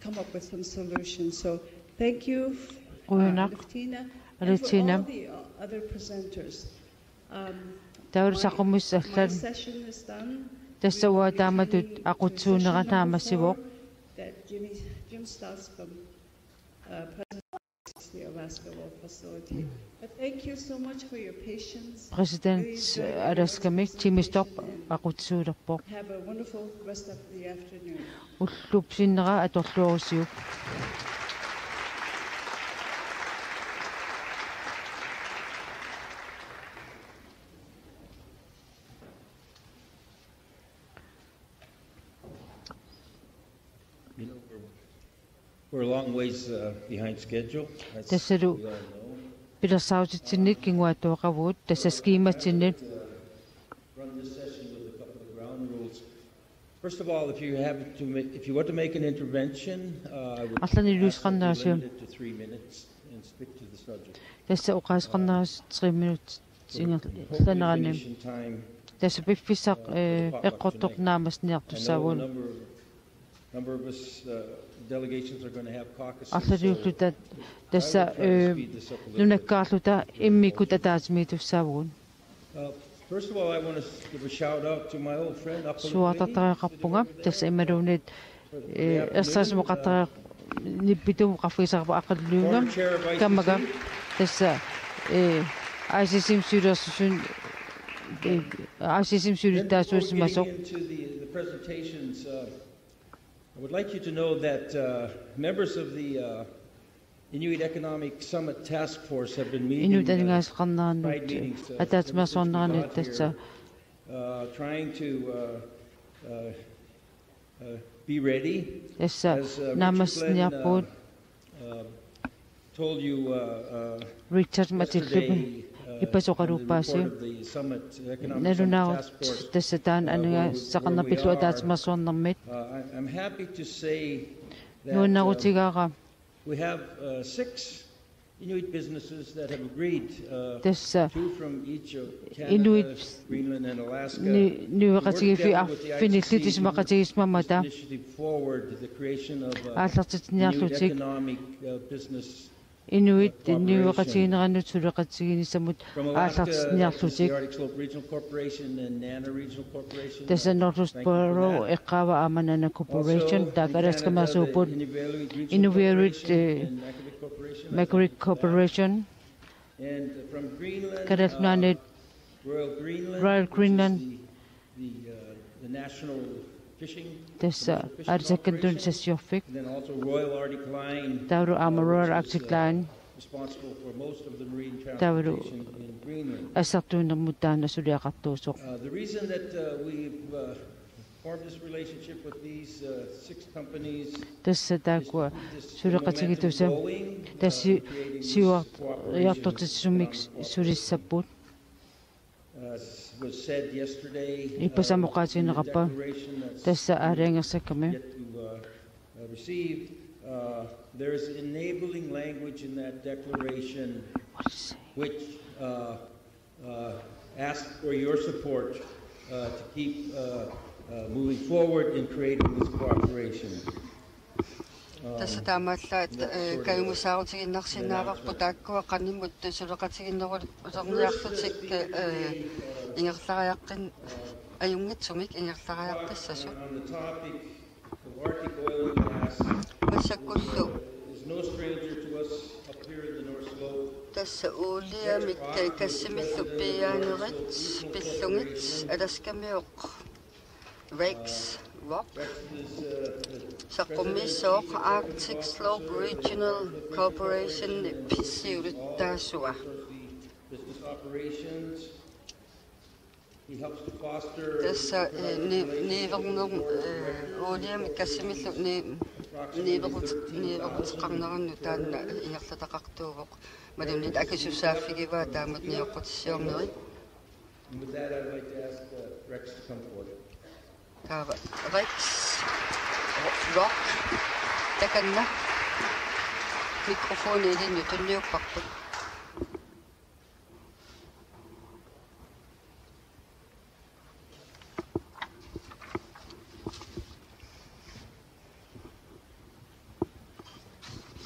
come up with some solutions. So thank you, Quyunaq, Aleftina, and for Aleftina. all the other presenters. taur My saqummis allan session is done. tassawaa We taamatut continue to aqutsuuneqa session number taamassivoq 4 that Jim Stotts from President of the Alaska Wolf Facility. But thank you so much for your patience. president alaskamik timistop aqutsuulerpoq Have a wonderful rest of the afternoon. уллупсиннера аторлуорусиук We're a long ways behind schedule. as Tasselu we all know. пилерсаутитсинник кингуатуақавуут тассаскииматсиннит Run this session with a couple of ground rules. First of all, if you want to make an intervention, I would Арлани ask that you илуисқарнаасиу limit it to 3 minutes and stick to the subject. тасса уқаасқарнерас 3 минут Hopefully ингерланерани finish in time. тасса пиффисақ эққортоқ I know a наамаснниартуссаавун number of us delegations are going to have caucuses. арлалиуллута so тасса I will try to speed this up a little bit. нунаккаарлута иммикут атаатимитуссаавун First of all, I want to give a shout out to my old friend суатартариақарпунга тасса ималуунит ерсаасмоқартариақ ниппитум qaffisarpa aqalluunga kammaga tassa ICSM syrassun ICSM syritaasuusmasoq Into the presentations, I would like you to know that members of the Inuit Economic Summit Task Force have been meeting inut angaasqarnaarnut ataatmasornerani tassa trying to be ready. tassa As Richard naamasniarpuut Glenn told you Richard matillupi yesterday, иппасоқалуппааси on the report of the Summit Economic Summit налунаарут Task Force, тасса таан ануга сақарнерпиллу атаатимасуарнэрмит I'm happy to say that нууннарутигаара we have 6 Inuit businesses that have agreed, тасса 2 from each of Inuit Canada, Greenland, and Alaska. нуеқатигифи аффиниллитисмақатигисмамата Initiative forward the creation of Inuit ааллартитниарлутик economic business инуит нуеқатигинеранут сулеқатигинисамут from Alaska. This is the ааллартитниарлутик Arctic Slope Regional Corporation and Nana Regional Corporation. тасса Northwest Thank you for Borough that. эққава аманана corporation Also, таакаласкамаасуупут in Canada, the Inuviarit, Corporation and Macquarie Corporation. Macquarie Corporation And from Greenland, Karalnanit Royal Greenland the national fishing. тасса Commercial Fishing арсаккантун Corporation, сассиорфик and then also Royal Arctic Line, тауру Royal which Arctic is, Line responsible for most of the marine Tauru. transportation in Greenland. ассартуунэрмут таана сулиақартуусоқ The reason that we've formed this relationship with these 6 companies тасса is to таакуа keep this сулеқатигитуса momentum going, тасси creating this сиуар cooperation, яартортитсумик economic сулиссаппут As was said yesterday, иппасамоқаатигинеқарпа the declaration that's тасса аалиангерсакками yet to receive, there is enabling language in that declaration which ask for your support to keep moving forward in creating this cooperation. Tässä taamalla kaimusaarutigиннарсинааvarpu тааккуа qannimut sulaqatiginnerulерниарлутик ингерлариаққин аюнгитсумик ингерлариаққиссасу On the topic of Arctic oil and gas, массаккуллу is no stranger to us up here in the North Slope. tässä uliamik kassимиллу пиаанерит пиллугит аласкамиоқ Rex Rock Saqqumissoq Arctic Slope Regional Corporation pissiulittaasua Business operations. He helps to foster tässä niiverner uliamik kassimillu niiverutqarnerannu taanna ingerlataqartuuvoq malunit akisussaaffigivaa taamut niоqqutissiorneri. And with that, I'd like to ask Rex to come forward. Rex Rock takanna mikrofoni ilinnu tunniupparput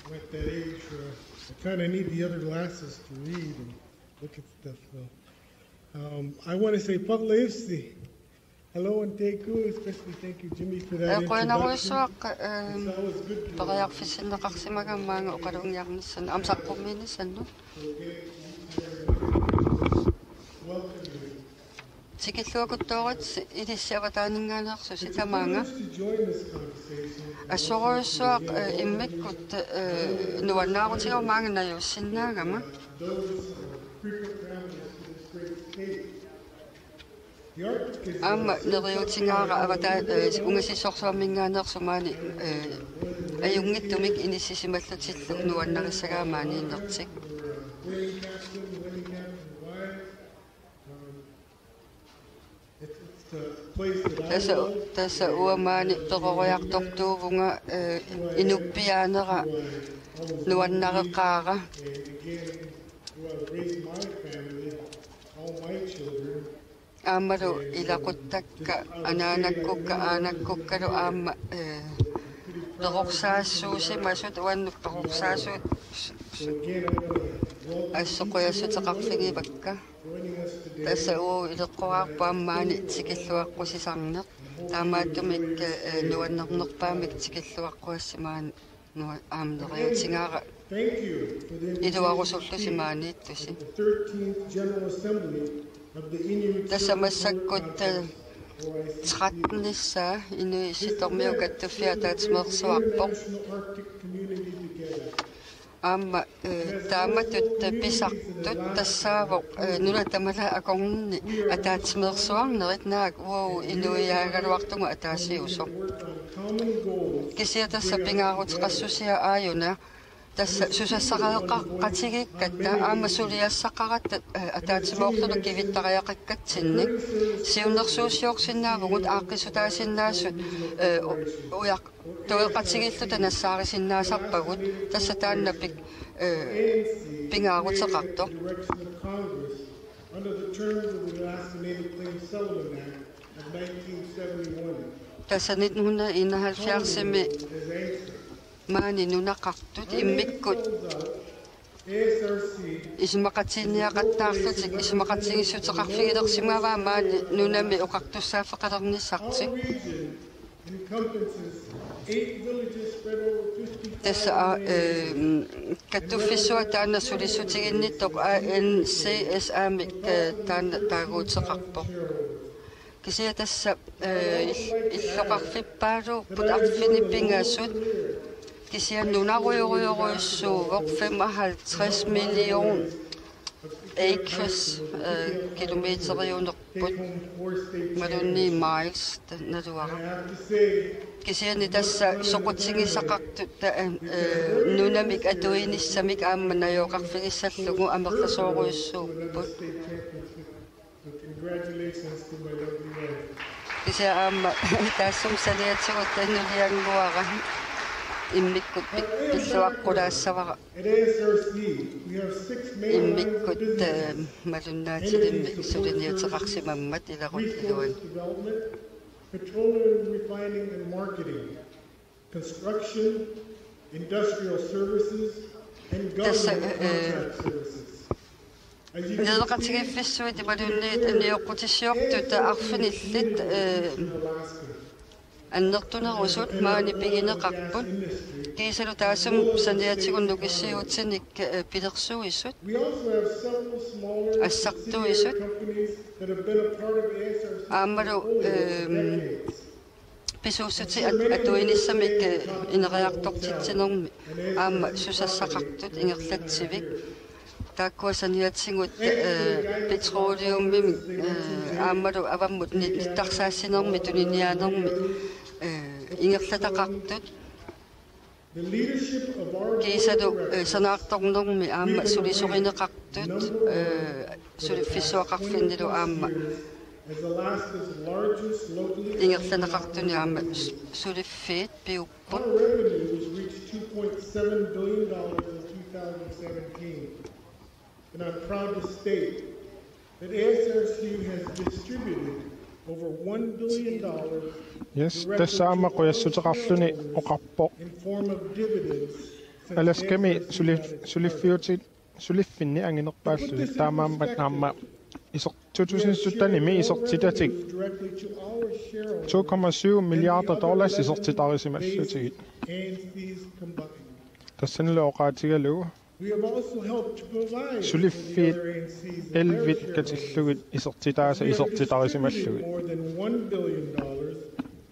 I'm at that age where I kind of need the other glasses to read and look at stuff. So, I want to say Pavlevsi. Hello and Teku, especially thank you, Jimmy, for that introduction. qoinaruissuaq It's always good to pariarfissinneqarsimagaamaanga uqalungiarnissan amsaqquminissannu welcome you. tikilluakuttorit ilissiavataaningaaneersu sitamaanga To join this conversation. assoruissuaq immikkut nuannaarutigaamaanga najuussinnaagama Those frequent travelers to this great state. The Arctic is Amma neriutingaara avata ungasissorsuarmingaanersumaani ajungittumik inissisimallutillu nuannarissagaamaani innertik winning captain wife. It's the place that I love. Tässä uamaani peroriartortuuvunga inuppiaanera nuannareqaara And again, who I raised my family, all my children. aammalu ilaquttakka anaanakkukka aanakkukkalu aamma perorsaassuusimasut uannuk perorsaasuut So again, I want to welcome assoquyassuteqarfigivakka joining us today. tässä uu ileqqoraarpu ammaani tikilluaqqusisarneq taamaattumik nuannernerpaamik tikilluaqquassimaan aamneriutingaara Thank you for the invitation iluarusullusimaaniittusi to the 13th General Assembly of the Inuit tässä Circle massakkut Conference, OICP. 13-nissa inuisitormiukattufiataatsmersuarpoq International Arctic Community together. aamma taamatut pisartut tassaavoq nula tamala akornni ataatsmersuarnerit naak uau inuiaagaluartunga ataasiusoq Work on common goals kisia tässä pingaaruteqassusia aayuna tässä susassaqaeqqatigikkatta aamma suliassaqarat ataatimoorlulu kivittariaqakkatsinnik siunersuusiorsinnaavugut aaqqisutaasinnaassut uyaq toeqatigilluta nassaarisinnaasarpagut tässä taannapik pingaaruteqartoq direction of Congress under the terms of the Alaska Native Claims Settlement Act of 1971. tässä 1971 As answer. maani nunaqartut immikkut ASRC ismaqatinniaqattaarlutik ismaqatingissuteqarfigilersimavaa maani nunami uqartussaafeqalernisartik Our region encompasses 8 villages spread over 50 tässä kattuffissua taanna sulissutiginnittoq ANCSAmik taanna taaguuteqarpoq kisia tässä illoqarfippaaluupput arfinipingassut kisia nunaruyoruyoruissuuvoq 55 million acres kilometeriunerput home forest state malunni miles naluara I have to say, kisiani tässä soqutsingisaqartut nunamik atuinissamik aammannajoqarfigissallugu amerlasoruissuupput state championship. So congratulations to my lovely wife. kisia aamma taassum saliatsigut tannulianguara иммиккут пиллуаққулаассавара At ASRC, we have 6 main lines of иммиккут business. малуннаатилимми сулиниутеқарсимаммат иларут илуан Resource development, petroleum refining and marketing, construction, industrial services, and government contract services. As you can see, нелеқатигиффиссуит малунниит аниоққутиссиортута арфиниллит Alaska, аннертунерусут маани пигинеқарпут кисалу таасум саниатигуннукиссиутсиник пилерсуисут we also have several smaller ассартуисут subsidiary companies that have been a part of ASRC аамалу for decades. писууссути атуиниссамик инериартортитсинерми аама сусассақартут ингерлатсивик тааккуасаниатсигут петролиумми аамалу аваммут ниттарсаассинерми туниниаанерми ингерлатақартут The leadership of our board of кисалу directors санаарторнерми аама сулисоринеқартут сулиффиссуақарфиннилу аама as Alaska's largest locally owned ингерланеқартуни аама сулиффиит пиуппут Our revenues reached $2.7 billion in 2017. And I'm proud to state that ASRC has distributed over $1 billion Yes, tässä amma qoyassutaqarluni oqarpo in form of dividends. since alaskami ASRC suliffiutit suliffinni anginerpaallu taamaammat naamma isor 2017 isortitatik directly to our shareholders 2,7 milliarder dollars isortitarisimallutigut and fees combined. tassanlu oqaatigalu We have also helped to provide Suliffiit for the other ANCs and elvit their katillugit isortitaasa We have isortitarisimallugit distributed more than $1 billion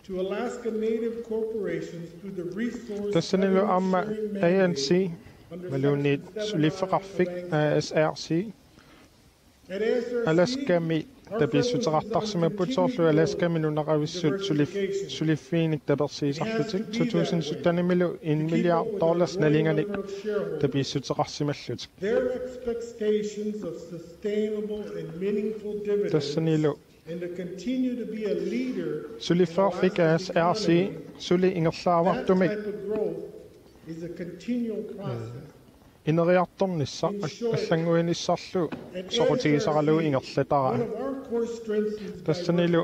to Alaska Native corporations through the resource tassanlu amma sharing mandate ANC under malunit Section 7 suliffaqarfik ASRC At ASRC, alaskami tapissuteqartarsimapputorlu alaskami nunaqavissut suliffiinik tapersiisarlutik 2017 1 milliard dollars nalinganik tapissuteqarsimallutik their expectations of sustainable and meaningful dividends tassanilu and to continue to be a leader suliffarfik ASRC suli that ingerlaavartumik type of growth is a continual process. ineriartornissa аллангуинissarlu soqutigisaralu One ingerlatara of our core strengths is tassanilu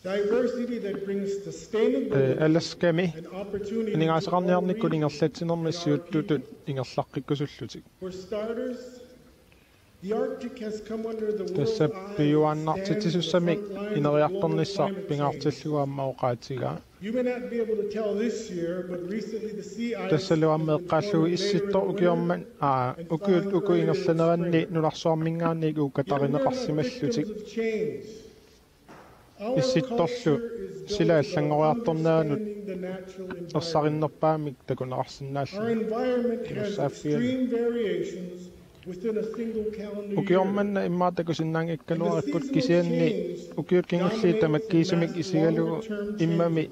diversity that brings sustainability alaskami and opportunity to all ningaasaqarniarnikkun regions. ingerlatsinermissiuttutut ingerlaqqikkusullutik For starters, the Arctic has come under the world's tässä eye and piyuannartitisussami stands at the front line of ineriartornissa global climate change. pingaartilluammaoqaatigaa You may not be able to tell this year, but recently the sea ice tässä luammeeqqallu issittor ukiorman ukiut uku ingerlaneranni nularsuarmingaannik uukatarineqarsimallutik issittorlu sila allangoriartornaanut ersarinnерpaamik Our takunaqarsinnaallu environment has Safia. extreme variations within a single calendar year. ukiormanna immaatakusinnaangikkalorakkut kisianni ukiut kingulliitamakkiisimik isigalugu immami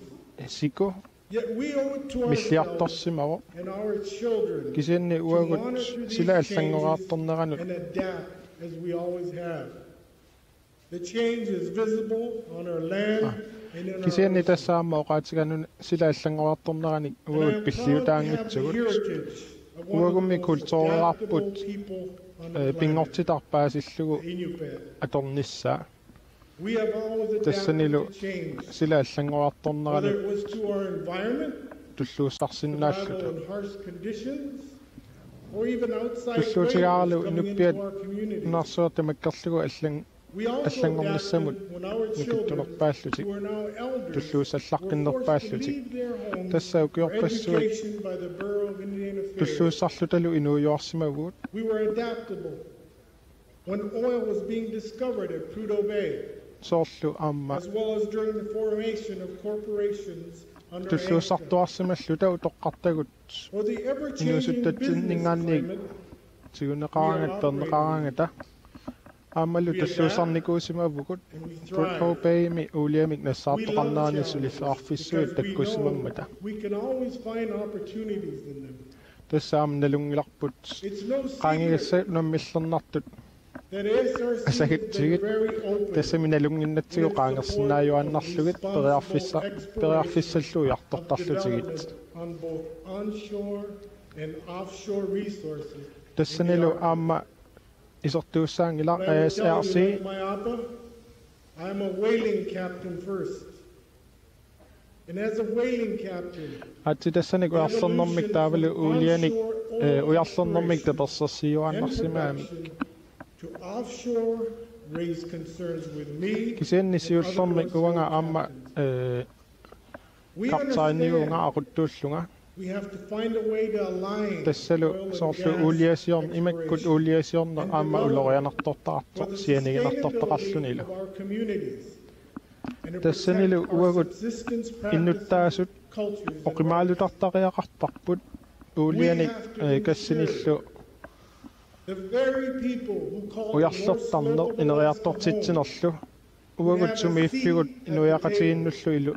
siku Yet we owe it to ourselves milliartorsimavo and our children kisianni to uagut monitor these sila changes allangoriartorneranut and adapt as we always have. The change is visible on our land and in our kisianni ocean. tassaammaoqaatiganun sila allangoriartorneranik And uagut I'm proud to have the pilliutaangitsugut heritage of one of the uagummi most kultuurerarput adaptable people on the planet, pingortitarpaasillugu Inupiat. atornissaa We have always adapted tassanilu to change, sila whether allangoriartorneranut it was to our environment, tulluussarsinnaallutu survival in harsh conditions, or even outside tulluutigaarlu waves coming inuppiat into our communities. unarsuartamakkerlugu allang We also allangornissamut adapted when our children, nikittunerpaallutik who are now elders, were forced to tulluusallaqqinnerpaallutik leave their homes tassa for ukiorpassuit education by the Bureau of Indian Affairs. tulluussarlutalu inuujuarsimaguut We were adaptable when oil was being discovered at Prudhoe Bay, soorlu aamma as well as during the formation of corporations under ANCTAD, tulluussartuarsimalluta utoqqartagut or the ever-changing inuusuttatsinningaanniik business climate, tiguneqarangattorneqarangata aammalu tulluusarnikuusimavugut and we Prudhoe thrive. Baymi uliamik We love nassaartoqarnaani challenges suliffaarfissuut because we takkusimammata know we can always find opportunities in them. tassaam nalungilarput It's no secret qaangigassa unammillernertut that SRC has been very open tässä minä lunginnatsigu qaangersinnaayuannarlugit periarfissalluiartortarlutigit on both onshore and offshore resources. tässä nilu aamma isortuussaangila ASRC I'm a whaling captain first. And as a whaling captain, ati tässä niku arsornermik taavalu uulianik ujarsornermik tapersersiuannarsimaami to offshore raise concerns with me. Kisiannisiullermik uanga aamma kaptaaniuunga aquttuullunga We have to find a way to align tassalu soorlu uuliasiorn imakkut uuliasiorner aamma ulorianartortartor sianiginartortaqarlunilu tassanilu uagut innuttaasut oqimaalutartariaqartarput uulianik kassinillu ujarlortarner ineriartortitsinerlu uagut sumiiffigut inuiaqatiginnullu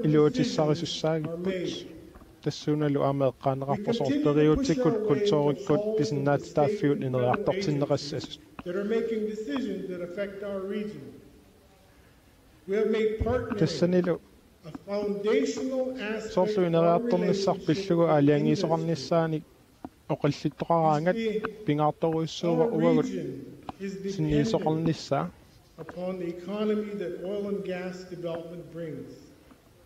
iluutissarisussaagipput tassuunalu aameeqqaaneqarporsorperiutikut kultuurikkut pisinnaatitaaffigut ineriartortinneqassasut that are making decisions that affect our region. We have made partnering tassanilu a foundational aspect soorlu of our ineriartornissarpillugu aaliangiisoqarnissaanik oqallittoqaraangat pingaartoruissuuva uagut sinniisoqarnissaa upon the economy that oil and gas development brings.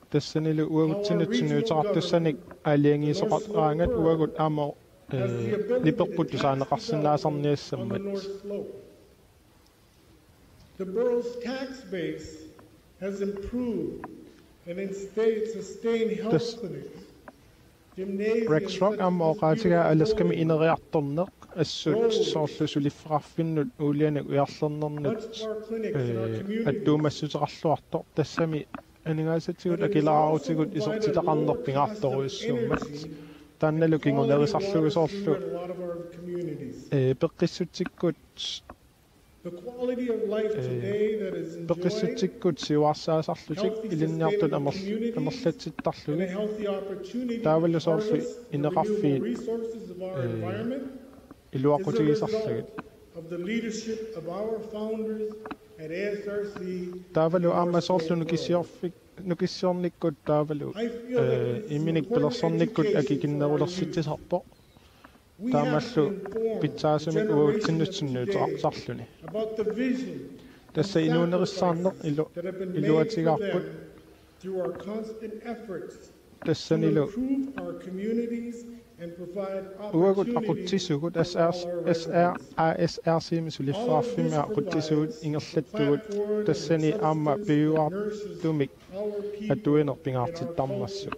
тассанилу уагутсинутсинуутеқартуссаник аалиангиисоқартаанgat уагут аама липерпуттусаанеқарсинаасарниассаммат The borough's tax base has improved and instead sustained health clinics, gymnasiums. Rex Rock aama oqaatiga alaskami ineriartorneq assut soorlu sulifferarfinnut uulianak ujarlernernet attuumassutеқарлуарtor тассами анигаасатигут акилаарутигут исертитақарнерпингаарторуиссууммат таанналу кингунерисарлугу соорлу пеққиссутиккут пеққиссутиккут сиуарсаасарлутик илинниартут амерлатситтарлуги таавалу соорлу инеқарфиит илуақутигисарлугит таавалу аама соорлу нукиссиорниккут таавалу иминик пелерсорниккут акикиннерулерситсисарпо таамаллу питсаасумик уутсиннутсиннуутеқарсарлуни тасса инуунериссаарнеқ илуатигаарпут тассанилу уагут aqutsisugut ASRC мисулиффаарфимиа aqutsisugut ингерлаттугут тассани аама пиуартумик атуинерпингаартиттармассу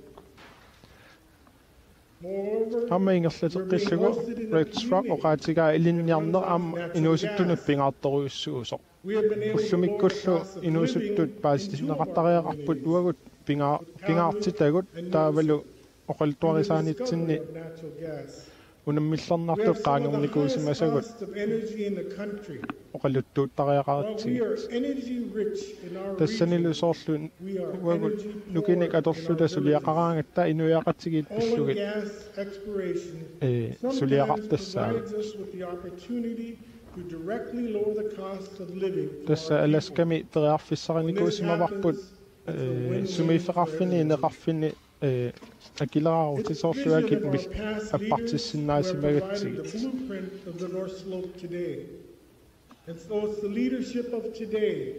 аама ингерлатеққиллугу Rex Rock оqaatigaa илинниарнер аама инуусуттунут пингаарторуйуссуусо уллумиккуллу инуусуттут пааситинеқартариақарпут уагут пингаартитагут таавалу оқалтуарисаанитсинни унаммиллернарту qaangerникуусимасагут оқалуттууттариақаратсигит тассанилу соорлу уагут нукиник аторлута сулиақараангатта инуяақатсигит пиллугит сулиақартассаагут тасса аласками периарфиссариникуусимаварпут сумифеқарфини инеқарфини акилаарутисоорлуакит мил аппартиссиннаасимагатсигит And so it's the leadership of today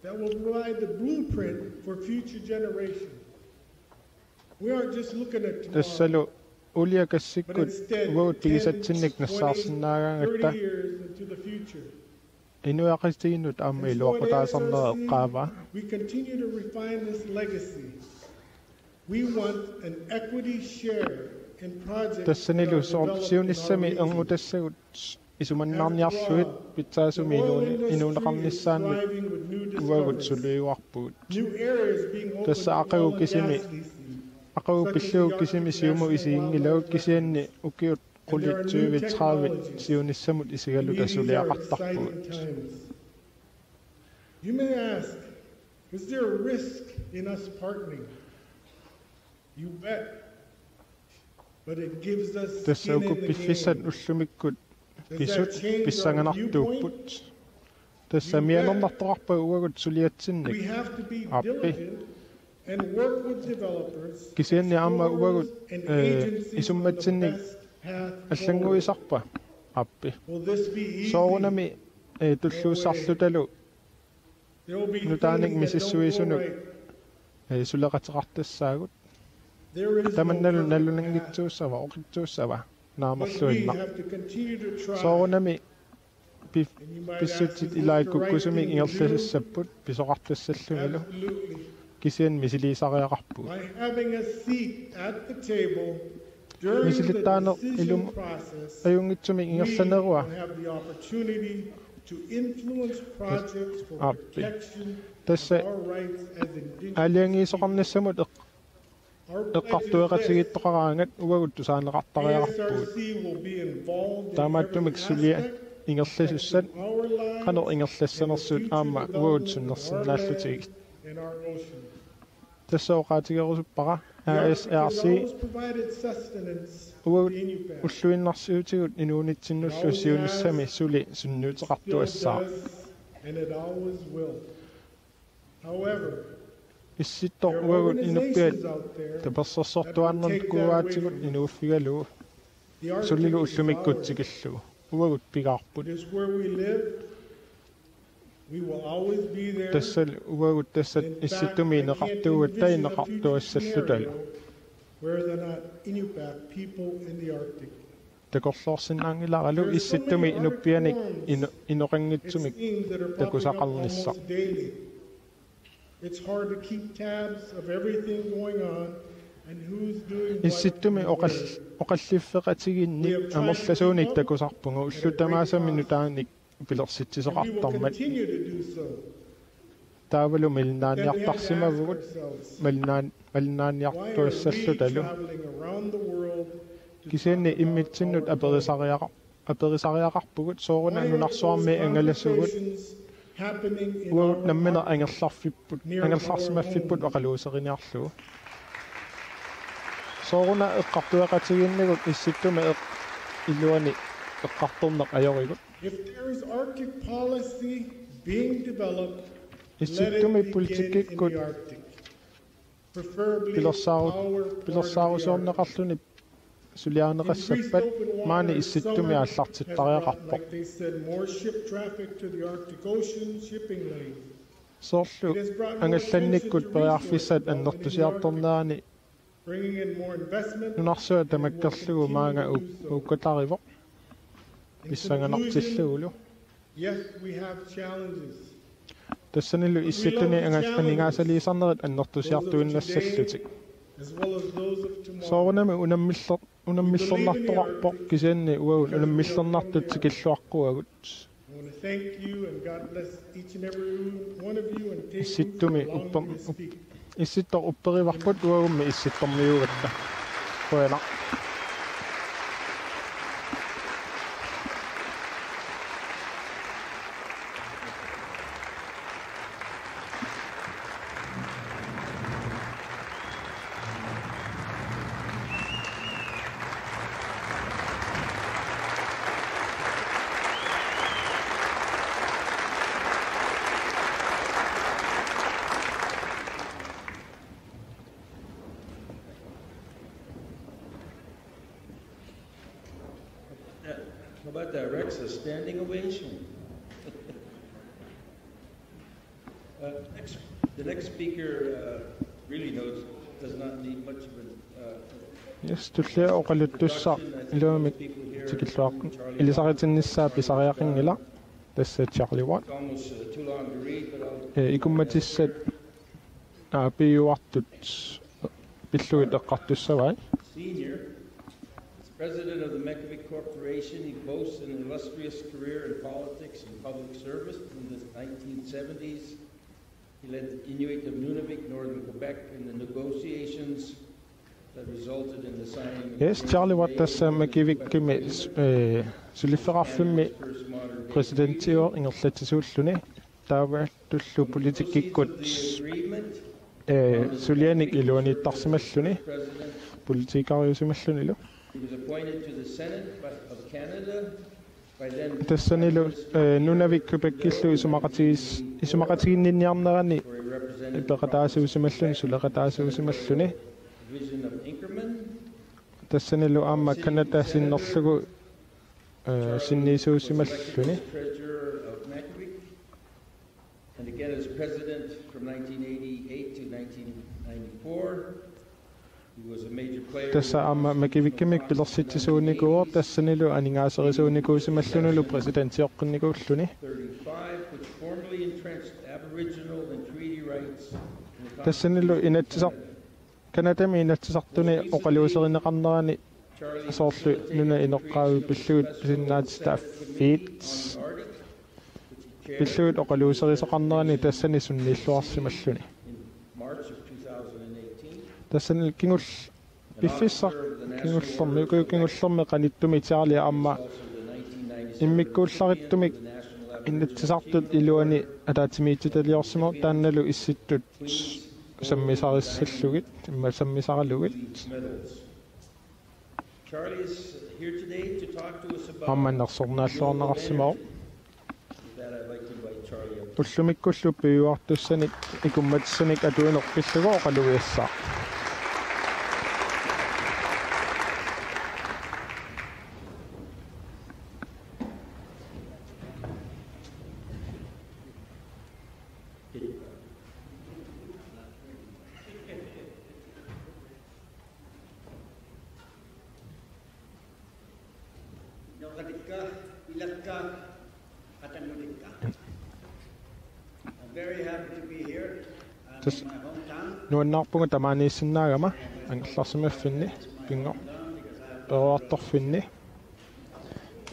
that will provide the blueprint for future generations. We aren't just looking at tomorrow, тассалу улиакассиккут уут пигисатсинник нассаарсинаагаангатта 30 years into the future. инуақистигиннут аама илуақутаасарнерэ эққаава We continue to refine this legacy. We want an equity share in projects. тассанилу сиунissami ангутассагут исуманнаарниарлуит питсаасуми инуунеқарниссаанни уагут сулуиуарпуут тасса ақагуккисими ақагуппиллугуккисими сиуму исиингилаугккисианни укиут qulitsuivit 30 siunissamut isigalu tassuliaqartarpuut. You may ask, is there a risk in us partnering? You bet. But it gives us skin in the game. Tassaukuppiffisan ullumikkut pisut pissanganartuupput тассамианернартоқарпа уагут сулиатсинник We have to be аппи diligent and work with developers кисианни аама уагут and agencies on the исумматсинник best path forward. аллангуисарпа аппи Will this be easy? соорунами туллууссарлуталу There will be нутааник things that don't go мисиссуисунук right. сулеқатеқартассаагут There is no таманналу perfect path. налунангитсууссава оқитсууссава But we наамерлуинна have to continue to try. соорунами And you might ask, писсутит is this the right илаиккуккусумик thing to do? ингерласассаппут писоқартассаллугилу Absolutely. кисиан мисилисариақарпу By having a seat at the table during the мисилиттаанер decision илум process, аюнгитсумик we ингерланеруа will have the opportunity to influence projects for Аппи. protection тасса of our rights as indigenous. алиангиисоқарнассамут Our pledge is this. эққартуэқатигиттоқараангат уагут тусаанеқартариақарпут ASRC will be involved in every таамааттумик сулиа aspect ингерласуссат of our lives канер and the ингерлассанерсуут future аама development уагут of our суннерсинааллутигит land and our ocean. тассаоқаатигерусуппара The Arctic has ASRC always provided sustenance уагут to Inupiaq. уллуиннарсиутигут инуунитсиннуллу сули Still суннуутеқартуассаа does, and it always will. However, исситтор there are уагут инуппиат organizations out there таперсерсортуарнерт кууаатигут инууффигалуу the Arctic сулилу is ours. уллумиккутсигиллу уагут пигаарпут It is where we live. We will always be there. тассал уагут тассат In fact, исситтуми I can't инеқартуугат envision a future таинеқартуассаллуталу scenario where there are not Inupiaq people in the Arctic. такорлоорсин аангиларалу исситтуми инуппианик It инорангитсумик seems that are popping up такусақарнisса almost daily. It's hard to keep tabs of everything going on and who's doing what. исситтуми and where. оқаллиффеқатигинни амерласууник такусарпугу уллутамаасаммину тааник And we will пилерситсисоқартармат continue to do so. таавалу Then we have to ask милнааниартарсимавгут ourselves, малнaan why are we малнааниартуассаллуталу traveling around the world to кисианни talk about иммитсиннут our rights? аперисариақарпугут сооруна Why are нунарсуарми those ангаласугут conversations happening in уагут our наммина heart? ангерларфиппут ангерларсимаффиппут оқалуусериниарлугу сооруна эққартуақатигиннагут исситтума илуани эққарторнеқ аёригут If there is Arctic policy being developed, let it исситтуми begin in политикиккут the Arctic. Preferably пилерсаару our part of the Arctic. пилерсаарусуорнеқарлуни сулиаанеқассаппат маани исситтуми ааллартиттариақарпоқ Like they said, more ship traffic to the Arctic Ocean shipping lane. соорлу ангалланниккут периарфиссат аннертусиарторнаани Bringing in more investment. нунарсуа тамаккерлугу маага уккатаривоқ In писсанганартиллугулу conclusion, yes, we have challenges. тассанилу исситтуни анингаасалиисарнерит аннертусиартуиннассаллутик As well as those of tomorrow. соорунами унаммиллернарторарпоқ кисианни уагут унаммиллернартутсикиллуаққуагут I want to thank you and God bless each and every one of you and take you for исситтуми allowing me to speak. исситтор уппериварпут уагумми исситторниугатта кояна How about that, Rex? A standing ovation. The next speaker really does not need much of a Yes, tullia oqaluttussaq iluamik tikilluaqqun ilisaritinnissaa pisariaqingila tassa Charlie Watt It's almost too long to read, but I'll ikummatissat piuartut pilluit eqqartussavai Senior is president of the Mekavik Corporation. He boasts an illustrious career in politics and public service. In the 1970s, he led the Inuit of Nunavik, northern Quebec, in the negotiations that resulted in the signing of Yes, Charlie Watt tassa makivikkimi sulifferarfimmi first modern presidentior ingerlatisuulluni taavattullu politikikkut agreement. sulianik iluaniittarsimalluni President. politikariusimallunilu He was appointed to the Senate of Canada by then тассанилу нунавиккупаккиллу исумақатигинниарнерани for a representative ипеқатаасуусималлуни сулеқатаасуусималлуни division of Inkerman, тассанилу аама каната синнерлугу синниисуусималлуни treasurer of Maccabi, and again as president from 1988 to 1994. He was a major player. тасса аама макивиккимик пилерситсуунникуор тассанилу анигаасерисуунникуусималлунулу президентиоққинникууллуни 35, which formally entrenched Aboriginal and treaty rights in the тассанилу инатсисар канатами инатсисартуни оқалуусеринеқарнерани Charlie асоорлу нуна инеққааву пиллуут писиннаатиста аффиит пиллуут оқалуусерисеқарнерани тассани суннииллуарсималлуни in March of 2018. тассанил кингул пиффиссар кингуллерми кингуллерми қаниттуми тиарли аама Also the 1996 иммиккууллариттумик иннатсисартут илуани атаатимиититалиорсимо таанналу исситтут саммисариссаллугит имма саммисаралугит medals. Charlie is here today to talk to us about. амманнерсорнааллуарнеқарсимаа With that, I'd like to invite Charlie up. уллумиккуллу пиуартуссаник икумматсаник атуинерпиллугоо оқалуиассаа I'm very happy to be here. I'm Just- in my hometown. нуаннаарпунга тамаанииссиннаагама ангерларсимаффинни пингор перуарторфинни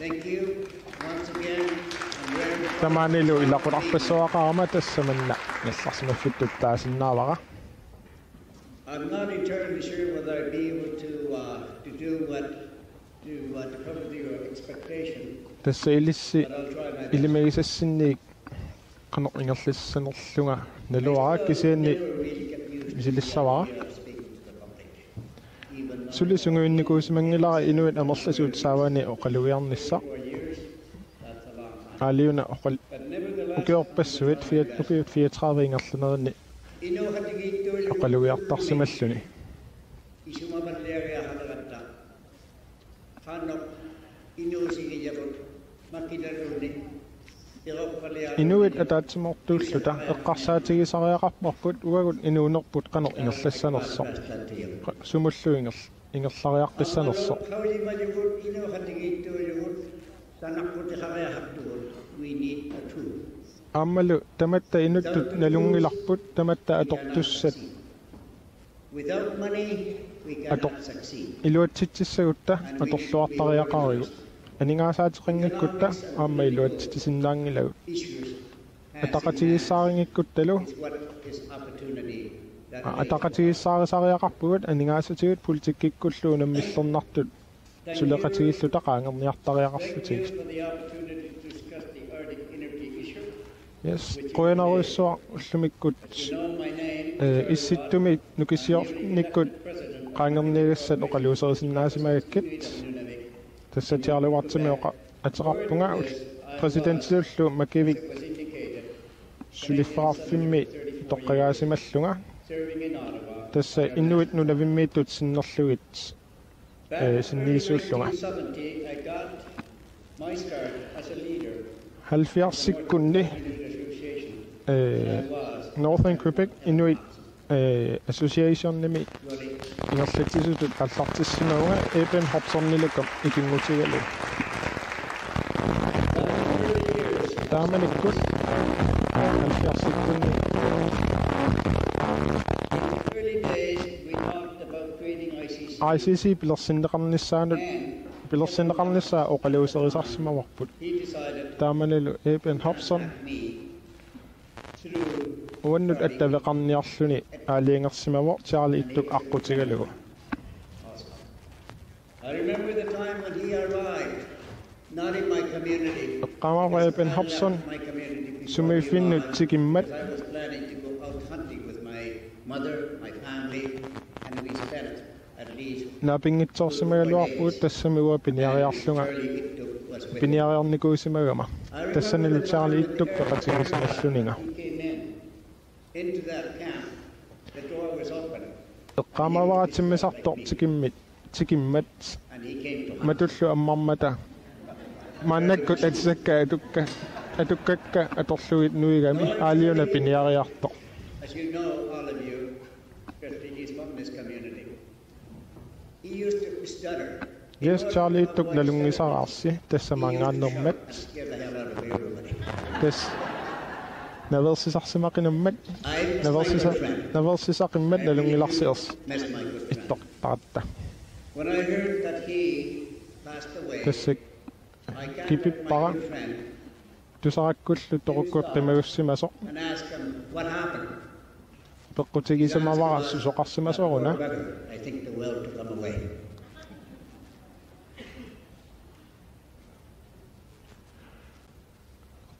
Thank you once again. I'm very тамаанилу илақуларпассуақарама тассаманна ангерларсимаффиттут таасиннаавара I'm not entirely sure whether I'd be able to do what to cover your expectation, тасса илисси but I'll try my best. илимагисассинниик qanor ingerlissanerlunga naluara kisianni Never really get used to visilissavara speaking to the public, even though sulisunguinnikuusimangilari inuit amerlasuut saavani oqaluiarnissa 4 years, that's a long time. aaliuna oqal But nevertheless, ukiorpassuit fiat 34 ingerlunerni inuhatigiittuullu oqaluiartarsimalluni isumamalleeria halagatta qannoq inuusigiyavut makilalunni inuit ataatsimortuulluta eqqarsaatigisariaqarparput uagut inuunerput qanor ingerlassanerso sumullu ingerlariaqqissanerso we need a truth. aammalu tamatta inuttut nalungilarput tamatta atortussat Without money, we cannot succeed. iluatsitsissagutta atorluartariaqarigu aningaasaateqangikkutta aamma iluatsitisinnaangilagu Issues ataqatigissaariнгиккутталу is what is opportunity that may ataqatigissaarisaariaqarpugut aningaasatigut politikikkullu nammillornartut suleqatigilluta qaangerniartariaqarlutig Thank you for the opportunity to discuss the Arctic energy issue. yes qoyanaruissuar ullumikkut You know my name. issittumi nukisiornikkut qaangerniagassat oqaluuserisinnaasimagikkit тассатиарлуартими оqa атеқарпунга президентилуллу макивик Was indicated сулиффаарфимми тоққагаасималлунга serving in Ottawa. тасса иннуит нунавиммииттут синнерлугит Back in синниисууллунга 1970, I got my start as a leader халфиарсиккунни association. Northern Quebec Inuit Association nimi Really, ingerlatisutut аллартиссинауга эпен хопсорнилукам икингутигалу тааманиккут халфиарсиккунни early days, we talked about creating ICC. ICC пилерсиннеқарнissaanут пилерсиннеқарнissaa оқалуусерисарсимаварпут He decided тааманалу эпен хопсон me through. уаннут аттавеқарниарлуни аалиингерсимавор Чарли иттук аққутигалугу I remember the time when he arrived, not in my community. эққамава эпен хопсон My community before сумифиннут тикиммат I was planning to go out hunting with my mother, my family, and we spent at least naapingitsoorsimaгаluarpuut тассамиуа пиниариарлунга пиниариарникуусимагама тассанилу Charlie иттук пеқатигисималлунинга into that camp. The door was open эққамаваратиммисартортикиммит тикиммат and he came to матуллу аммармата маннаккут атисакка атуккакка аторлугит нуигами аалиуна пиниариарто. As you know, all of you, especially these from this community, he used to stutter. Yes, Charlie took nalungisararsi tassamangaannermat Scare the hell out of everybody. tas naversisarsimaqinammat naversisaqimmat nalungilarsiers That's my good friend. ittortaratta When I heard that he passed away, tassak I gathered my kipippara good friend tusarakkуллу torukkuttimagussimaso and asked him what happened. peqqutigisamavara susoqarsimasoruna I think the will to come away.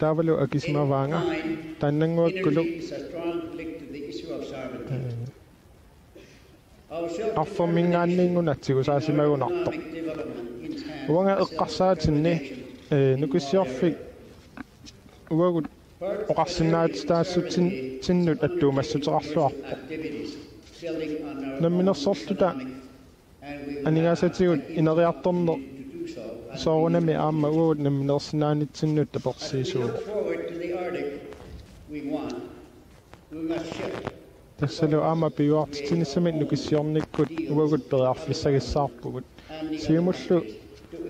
taavalu akismavaanga tannanguakkulu Energy is a strong link to the issue of sovereignty. Our shelter arformingaanningunatsigusaasimagunarto economic development in hands uanga eqqarsaatinni nukissiorfik uagut oqarsinnaatitaassutsin tinnut attuumassutеқарлуарpo activities building on our namminersorluta aningaasatigut ineriartorner to do so. soorunami aamma uagut namminersinaanitsinnuut tapersiisuugu Look forward to the Arctic we want. We must shift tassalu aamma piuartitinnissamit nukissiornikkut uagut periarfissagissaarpugut siimullu to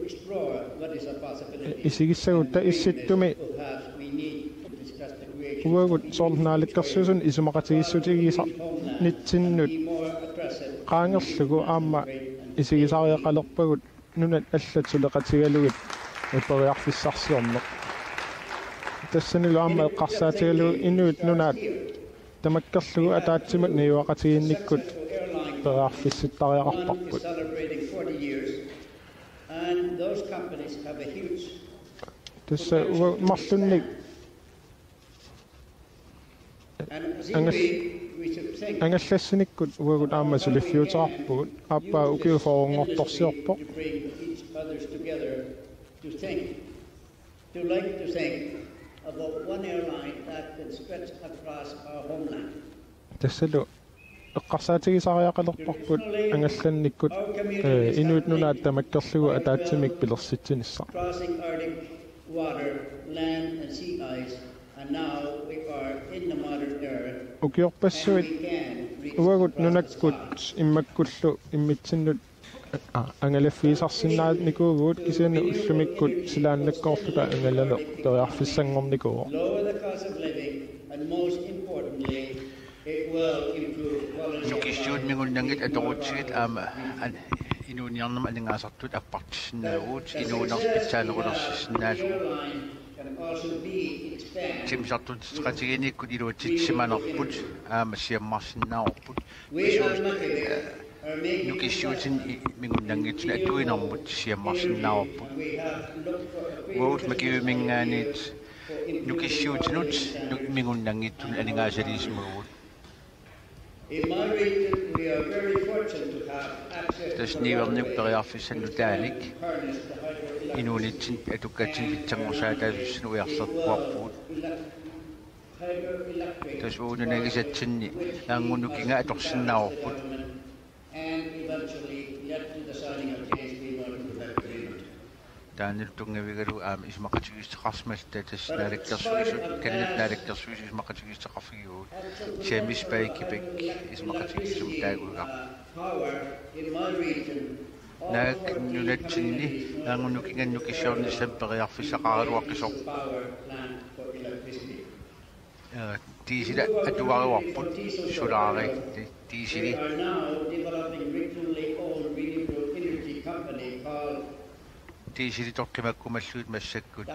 explore what is a possibility. isigissagut ta'issittumi Perhaps we need to discuss the creation uagut soornaalikkersuusun isumaqatigissutigisa nitsinnut be more aggressive qaangerlugu aamma isigisariaqalerpagut nunat аллатулеqatigalugit iperiarfissarsiorneq тассанилу аама эққарсаатигалугу инуит нунаат тамаккерлугу атаатсимут ниуақатигинниккут периарфисситтариақарпарпут celebrating 40 years, and those companies have a huge тасса марлунник and Angas- we should think ангаллассиниккут уагут аама сулиффиутеқарпугут ааппаа укиуфорунгорторсиорпоқ to bring each others together to think, to like to think about one airline that can stretch across our homeland. тассалу эққарсаатигисариақалерпарпут ангалланниккут инуит нунаат тамаккерлугу атаатсимик пилерситсинисса Crossing Arctic water, land and sea ice, and now we are in the modern era, and укиорпассуит we can reach уагут across the нунаккут stars. иммаккуллу иммитсиннут ангалаффиисарсинаатникуугуут кисиана уллумиккут силааннаккоорлута ангалале периарфиссангорникуу Lower the cost of living, and most importantly, it will improve quality of life. нукиссуут мигуннангит аторутсигит аама инуниарнама анингаасартут аппартиссинаагуут инуунерспитсаалерулерсиссинаасу Airline can also be expanded. тимсартут стратегиниккут илуутитсиманерпут аама сиаммарсинаарпут We are lucky are making нукиссуутин мигуннангитсуна атуинармут сиаммарсинаарпут we have looked for a уут макиумингаанит нукиссуутинут мигуннангиттун анингаасалиисмагуут In my region, we are very fortunate to have access to тасниверник периарфиссаллу таалик harness the hydroelectric инуунитсин атуккатсин питсангорсаатаасуссину уярсерпуарпуут тасуунунагисатсинни аангунукинга аторсиннаарпут and eventually led to the signing of James B. Martin Quebec Agreement. таанилтунгавигалу аама исмақатигистеқарсмалта тасснаалаккерсуисут каннатнаалаккерсуис исмақатигистеқарфигуут James B. Quebec исмақатигисум таагуга Power in my region. наак нунатсинни аангунукинганнукиссуарниссам периарфиссақаралуаққисор Power plant for electricity. тисила атуаруарпут сулаари тисили We are now developing regionally owned renewable energy company called тисили торкимаккумаллуут массаккут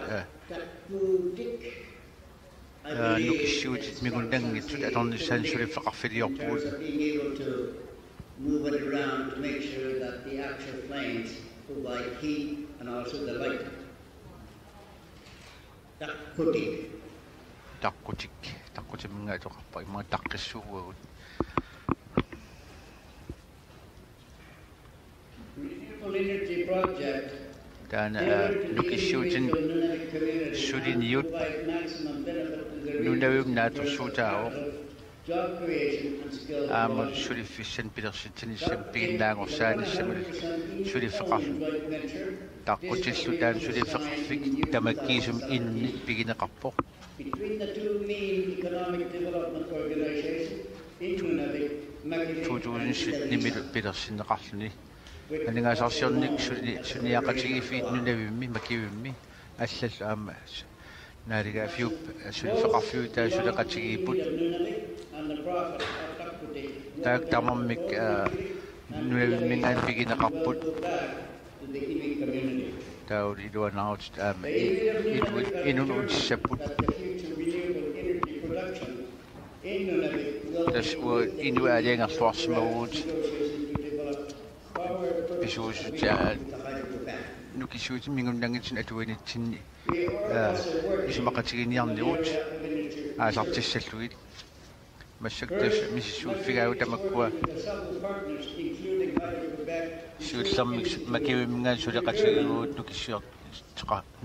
Takutik. нукиссуутит мигуннангитсут аторниссаан сулиффеқарфилиорпуут Being able to move it around to make sure that the actual flames provide heat and also the light. Takutik. таққутимнга атоқарпа имма таққиссуугуут project taana tailored to the nukissuutin individual Nunavik community and suliniut provide maximum benefit to the nunavim region naatorsuutaao job creation and skill aamut development. sulifissan pilersitsinissam piginnaangorsaanissam sulifeqarlu taqqutillu taan sulifeqarfik tamakkiisum inni pigineqarpoq Between the two main economic development organizations in Nunavik, Makivik and 2017 pilersinneqarluni aningaasarsiornik suniaqatigifiit nunavimmi makivimmi аллаллу аама наалигафиуп сулифеқарфиута сулеқатигииппут таак тамаммик нунавиммингаан пигинеқарпут таури илуанаут аама инунуутиссаппут тас уа инуаалиангарлуарсимагуут писуусутаа нукисуути мингуннангитсин атуинитсинни исмақатигиниарниут аасартиссаллугит массактас миссуут фигау тамаккуа сууллэрмик макивимнгаан сулеқатигиуут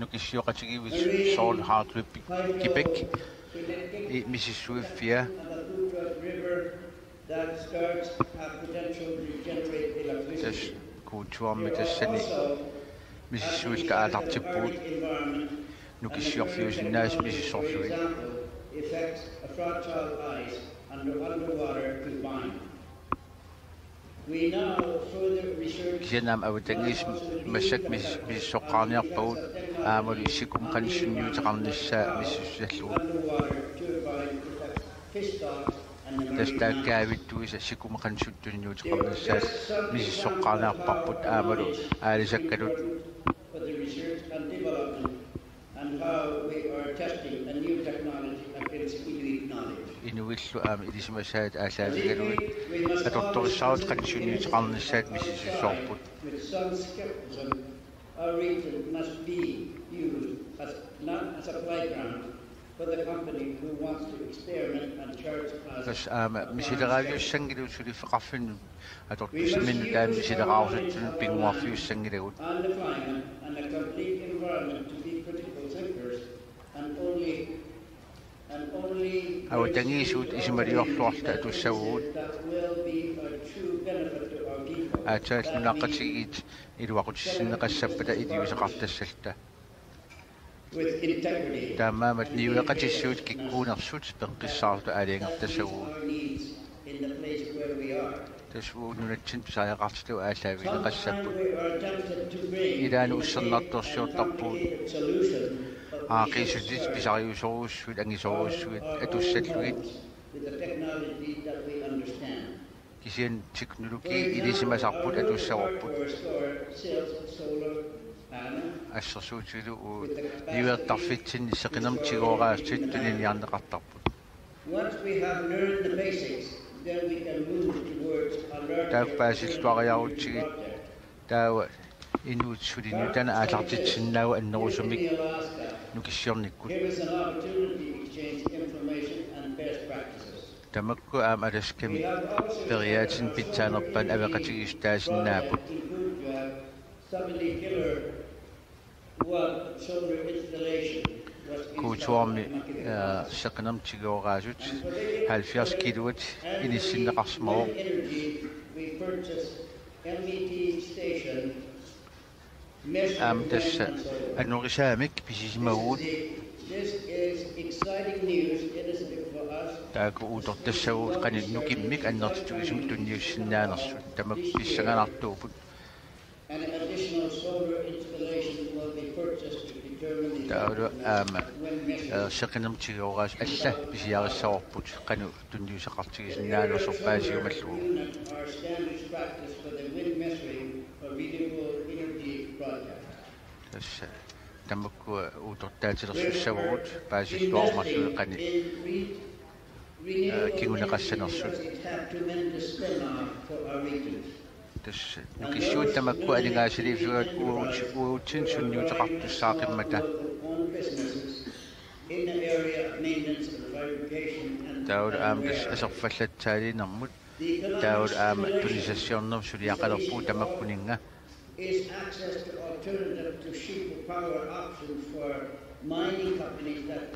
нукиссиоқатигивит соол хардрip кипек миссуиффиа тас куутуарми тассани миссуилка аалартиппуут нукиссиорфиусиннаас миссорсуит кисинаам авутангис массак миссоққарниарпагут аамали исикум каниссунниутеқарниссаа миссуссаллугут тастааккаавиттуиса сикумақансуттунниутеқарниссаа миссоққарниарпарпут аамалу аалисаккалут инуиллу аама илисимасаат аалаавигалуит аторториссаарут каниссунниутеқарниссаат миссуссоорпут Our region must be used not as a playground for the company who wants to experiment and charge us. Тас аама мисилерааviussангилуусулиффеқарфинну аторписминну таам мисилераарусутсун пингуарфиуссангилагут On the climate and a complete environment to be critical thinkers and only авутангиисуут исималиорлуарта атуссагуут that will be a true benefit to our people. аатааллунаққатигиит илуақутиссиннеқассаппата илиусеқартассалта With integrity. таамаамат ниуеқатиссуут киккуунерсут пеққиссаарту аалиангертассагуут Our needs in the place where we are. тасвуу нунатсин писааяқартулу аалаавилеқассаппут We are tempted to bring илаanu уссернарторсиортарпуут solution аақисутит писариусоруussуит ангисоруussуит атуссаллугит with the technology that we understand. кисиан технологи илисимасарпут атуссаорпут Solar panel ассерсуутилу ниуертарфитсин исеқинерм тигоораастит туниниарнеқартарпут Once we have learned the basics, then we can move towards a larger тааппаасиллуариарутсигит таава инуутсулинутана аалартитсиннаава аннерусумик нукиссиорниккут Here is an opportunity to exchange information and best practices. тамакку аама аласками периаатин питсаанерпаан авеқатигистаасиннаапут Include 70 kilowatt solar installation was куутуарми сеқинерм тигоораасут 70 киловатт иниссиннеқарсмоо energy. We purchased MET station тасса аннорисаамик писисимагуут This is exciting news, innocent for us. тааку уутортассагуут каниннукиммик аннертитугисум тунниуссиннаанерсут тамак писсаганартуупут An additional solar installation will be purchased to determine the таалу аама wind measure. сеқинерм тигоораас алла писиариссаорпут кану тунниусеқартигисиннаанерсорпаасиумаллугу Unit are standard practice for the wind measuring for renewable energy projects. тасса тамакку уутортаатилерсуссагуут паасиллуармарлуи қани кигунеқассанерсут Have tremendous spin-off for our regions. тасса нукиссуут тамакку алингаасилифигат уутсин сунниутеқартуссаақиммата Own businesses in the area of maintenance and fabrication and таул аамас асерфаллатсаалинэрмут таул аама тунисассиорнер сулиақалерпуу тамаккунинга is access to alternative to cheaper power options for mining companies that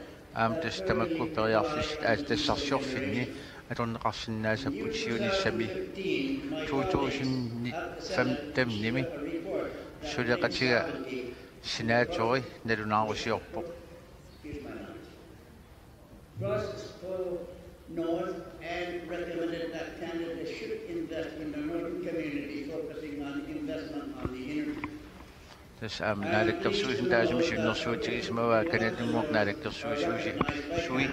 Testamako periarfis tassarsiorfinni atorneqarsinnaasaput siunissami 2005 suleqatiga senatori nalunaarusiorpoq North and recommended that Canada should invest in the northern community, focusing on investment on the energy. Tas naalakkersuusin taasumisiunnersuutigismava kanadunngor naalakkersuusuusi sui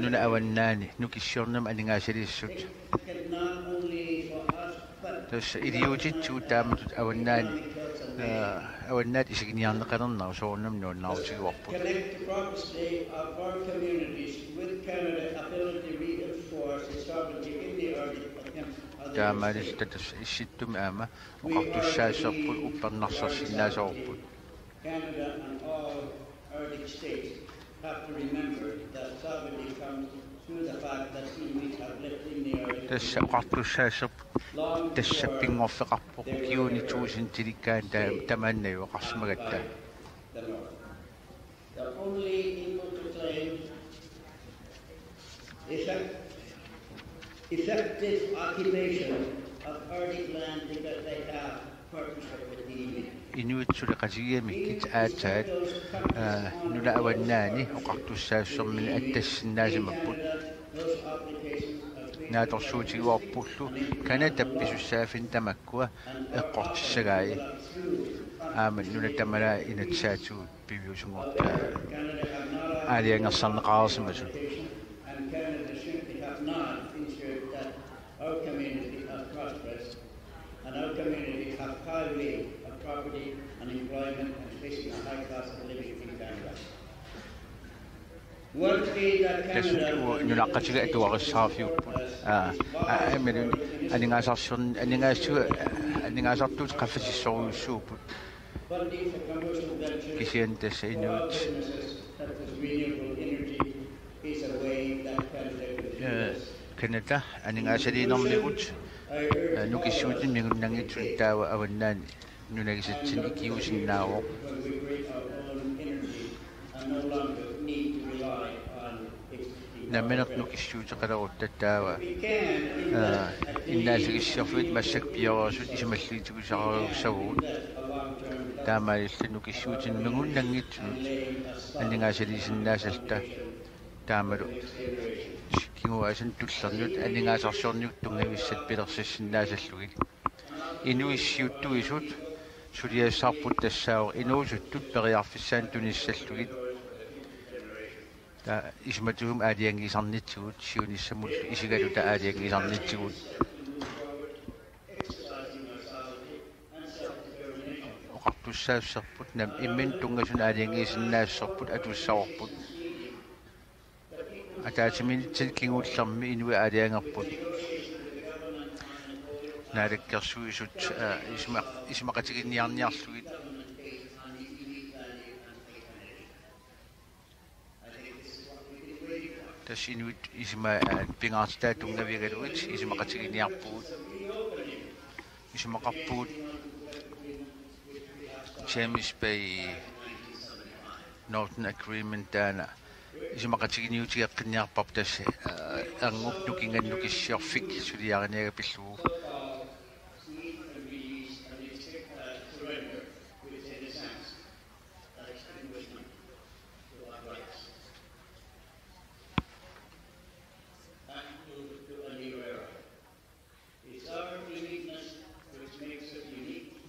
nuna awannaani nukissuornam aningaasaliissut tas idiutitsuut taamatut awannaani awannaat isigniarneqalernar soornam nuunnaarutiguarput Connect the property of our communities with Canada's ability to reinforce its sovereignty in the Arctic against other taamaalis tatas issittum aama oqartussaasserput upparnarsarsinnaasoorupput Canada and all Arctic states have to remember that sovereignty comes through the fact that Inuit have lived in the Arctic tassa oqartussaasserput tassappingorfeqarpoq kiunituusin tilikkaan tamaannayu qarsmagatta the North. The only able to claim effective occupation of Arctic land because they have partnership with the Inuit. Inuit suleqatigami kit aataat nula awannaani oqartussaassormini attassinnaasimapput Those applications are naatorsuutiguarpullu kana tappisussaafin tamakkua eqqortissagaai aama nuna tamalaa inatsaatuut piviusungorta aaliangersarneqaarsimasut and Canada simply have not ensured that our community are prosperous and our community have high rate of property and employment and facing a high cost of living in Canada. One way that Canada nunaqatiga atuarissaarfiupput amirun aningaasartuut qaffasissoruussuuput funding for commercial ventures kisiantassa inuit such as renewable energy is a way that Canada could use. Canada aningaasaliinermigut nukissuutin mingunnangitsun taawa awannaani nunagisatsin ikiusinnaaroq When we create our own energy and no longer need to rely on external nameneq nukissuuteqalerutta taawa we can innaasigissiorluit massak piorasut isimalliitigusaruussaguut a long-term taamaalillu nukissuutin mingunnangitsun aningaasaliisinnaasallta taamalu kinguasan tullerniut aningaasarsiorniut tungavissat pilersassinnaasallugi inuissiuttuisut suliassarput tassaaor inuusuttut periarfissaan tunissallugit ta ismatugum aaliangiisarnitsugut siunissamullu isigaluta aaliangiisarnitsugut oqartussaassarput nam immin tungasun aaliangiisinnaassarput atussaorput ataatiminitsit kingullermi inui aaliangerput naalakkersuisut ismaqatiginniarniarlugit tas inuit isma pingaartaa tungavigaluit ismaqatiginniarpugut ismaqarpugut James Bay Northern Agreement taana ismaqatiginniutigaqqinniarpap tas angup nukingannukissiorfik suliariniaga pillugu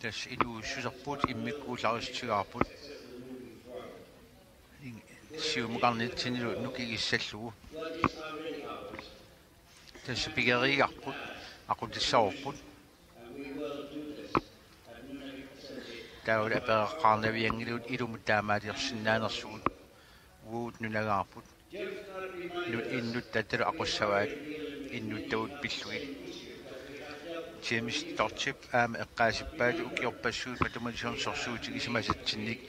tas iluussuserput immikkuularistigaarput siumuqarnitsinilu nukigissallugu tas pigeriigarput aqutissaorput taul apereqqaarnaviangilut ilumut taamaaliorsinnaanersugut uut nunagaarput nut innut tatalu aqussavaat innuttavut pillugit James Torchip eqqaasippaat ukiorpassuut matumalisuun sorsuutik isimasatsinnik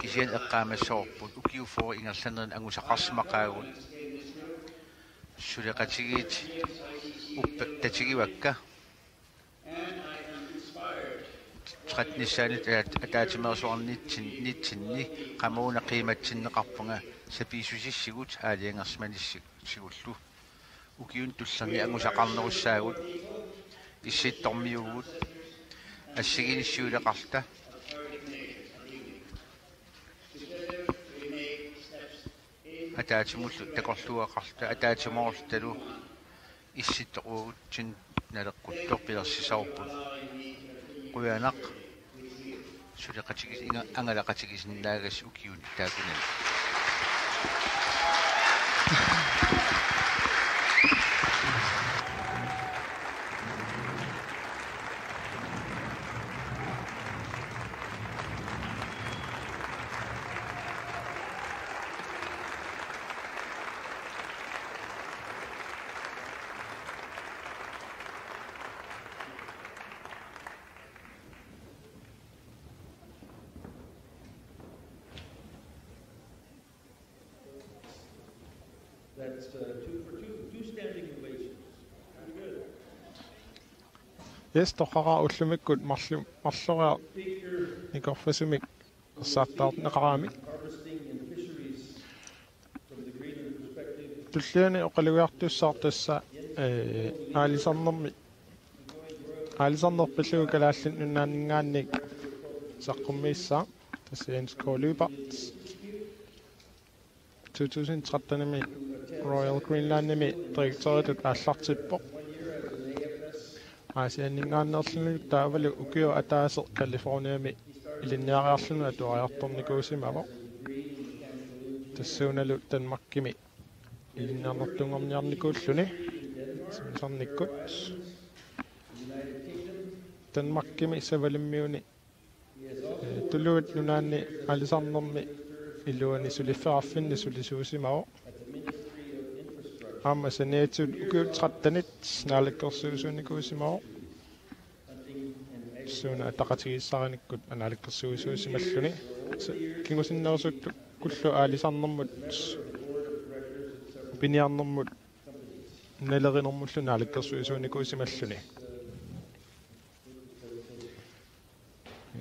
kisian eqqaamassoorput ukiufor ingerlanern angusaqarsmaqaagut suleqatigiit uppa tatigivakka qatnissaanit ataatimersuarnitsinni qamuuna qiimatsinneqarpunga sapiisusissigut aaliangersmanisssigullu ukiun tullerni angusaqarnerussaagut issittormiugut ассигиниссуулеқарта атаатимуллу такорлуақарта атаатимоорлталу исситтоқугутсин налеққуттор пилерсисарпут қуянақ сулеқатигис инга ангалақатигисиннаагас укиун таакунан That's two for two standing ovations. Very good. Yes, toqara ullumikut marlurea nikorfasumik ersaartaarneqaraamik Harvesting and fisheries from the Greenland perspective. tulliani oqalugiartussaartassa аалисарнерпиллугу калааллин нуннаанингаанник саққуммиисса тассианс колубарт 2013-ми Royal Greenland-ми директоритут ааллартиппоқ аасианнингааннерлунук таавалу укиу атаасеқ Калифорниами илинниариарлуну атуариарторникуусимаво тассууналу Данмаркими илинниарнертунгорниарникууллуни сарниккут Данмаркими савалиммиуни тулуут нунаанни алисарнерми илуани сулиффеарфинни сулисуусимаво амма саниатсут укиуттратtanit наалеккерсуусуникуусимаво суна атақатигиссараниккут анаалеккерсуусуусималлуни кингусиннерсутту куллу аалисарнермут пиниарнермут налеринермуллу наалеккерсуусуникуусималлуни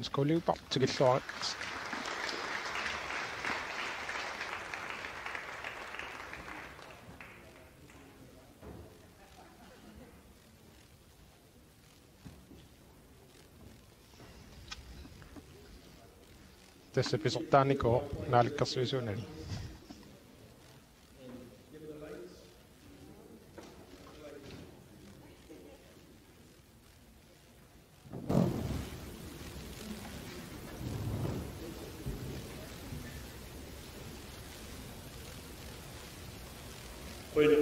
сколиупар тигиллуарат tässä pisortaaniko naalikkersuisuunani Bueno,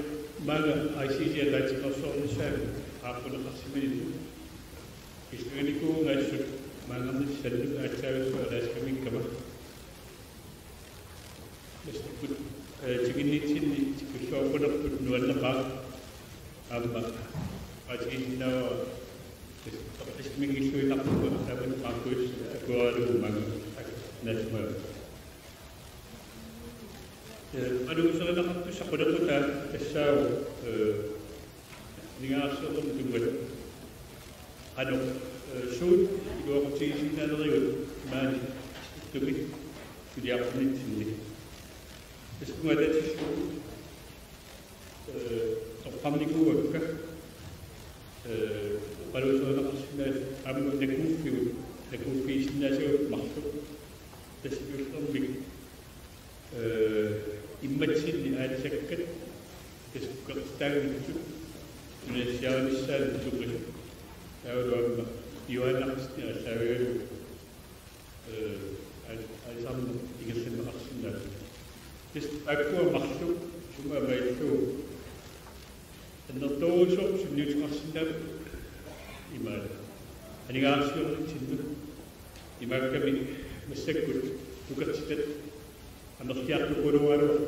maga ICC laitikosornissaag aapuneqarsimanitu kisuunikuungaissut maangamit salluk aatsaavissu alaaskamikkama mastiput tiginnitsinni tikulluapunerput nuanneqaa aamma atiginnaawa ismingilluinarpuga aamaneqaarkuis akuaalugu maanga nasmaa Aluguserenaqartu saqulaqquta tassaavu ningaarseertum tugat anu suut iluaqutigisinnaanerigut maani tumik kuliaqnitsinni iskungatatissuu torqarnikuuakka aluguserenaqarsimaat ammu nakuuffiisinnaasugut marlu tassiullermik имматсинни аалисаккат кэскуккертаагнитсут нунасиаанissaалуттуқи таулуамма юаннарсни аллаагалу алисарну игерлимеқарсинаа тис аккуа марлу сума маиллу аннертоусоо сунниутеқарсинаа имаа анигаарсиорнитсинну имаакками массаккут тукертитат аннертиартукулуару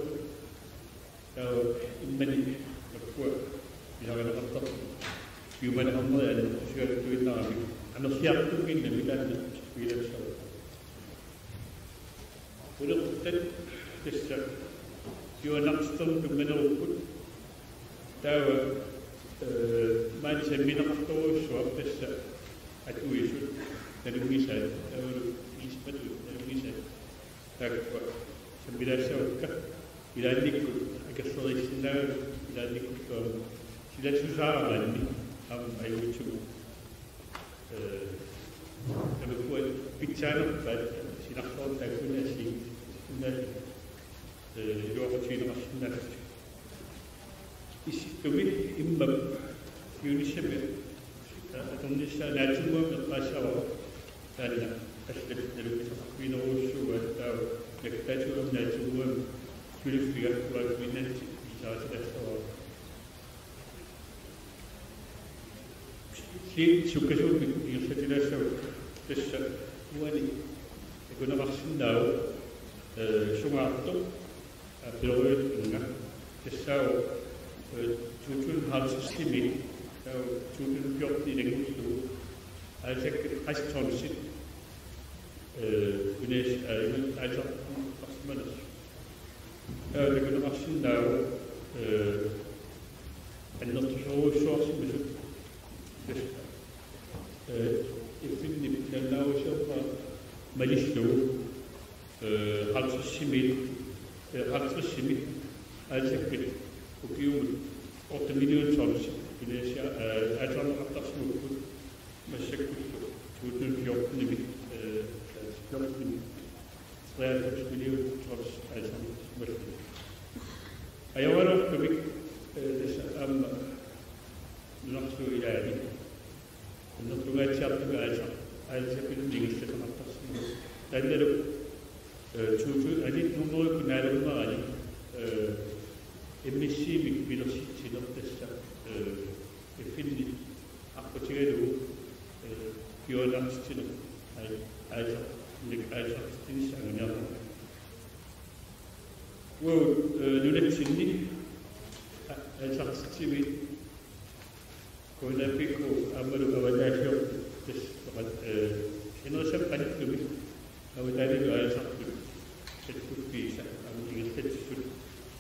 таа иммани аккуа илаганеқартар юманеқарнериан сигалуттуиннарами аннертиартуккинна милаанна вилассаа улертат тасса юанарстер тумманеруккут таава маани самминеқарторуссуа тасса атуисут налугиса таулу испату налугиса таква самбилассаукка илаанникку акерсерисинаа илаанникку тоо силатсусаараанни ам аюутсугу табекуа питсаанерпаат синарторун таккунаси уна юортиинерсинаа иситтуми имма юнисэбэ атонниса наатсугуам пассава таана аслэт налугисақарпинеруссуга таа нактаатуам наатсугуам кулиффигаккуа виннат исаасилассава си суккасуут иерсатилаассава тасса уани экономарсиннаау сунгаарту пилоруйутнга тассаау тутун халсистими тау тутун пиортилангутту алсак астонсит гунеш алсак парсманас экономарсиннаау аннертусоруссуарсимасут iffinni nallauusappa malislu halsissimi alsakkit ukiumut 8 million tons Indonesia atarnaqartarsimukku massakkuttu 2014 3 million tons alsakkut ayawaraqtumik tässä amma naqsu ilaali нутугаатсиартуга аалсапилулигиссатамартарсима тааллалу чуучу алит нумерку наалуммарани эммиссиимик пилерситсилертасса эффинни арпатигалу киоларстилу аалсартинис агниарна уу нулатсинни аалсартитсими Kuna piku amaru kawadasyo tes inosap kanitumi kawadari do ay saktu setku pisa am ingset sut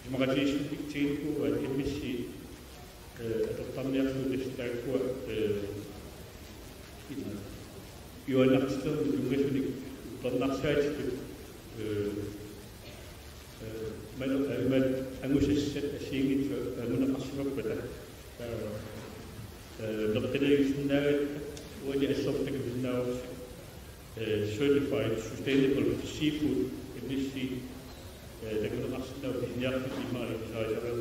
makati sikku wa emisi atau tamnya su destai ku yo naksto juga suni pernaksa itu mal angusis singit muna kasmak pada Naqtinagisnaat wani assortag bisnaw certified sustainable seafood industry takuna qasna bisniaq imari saajara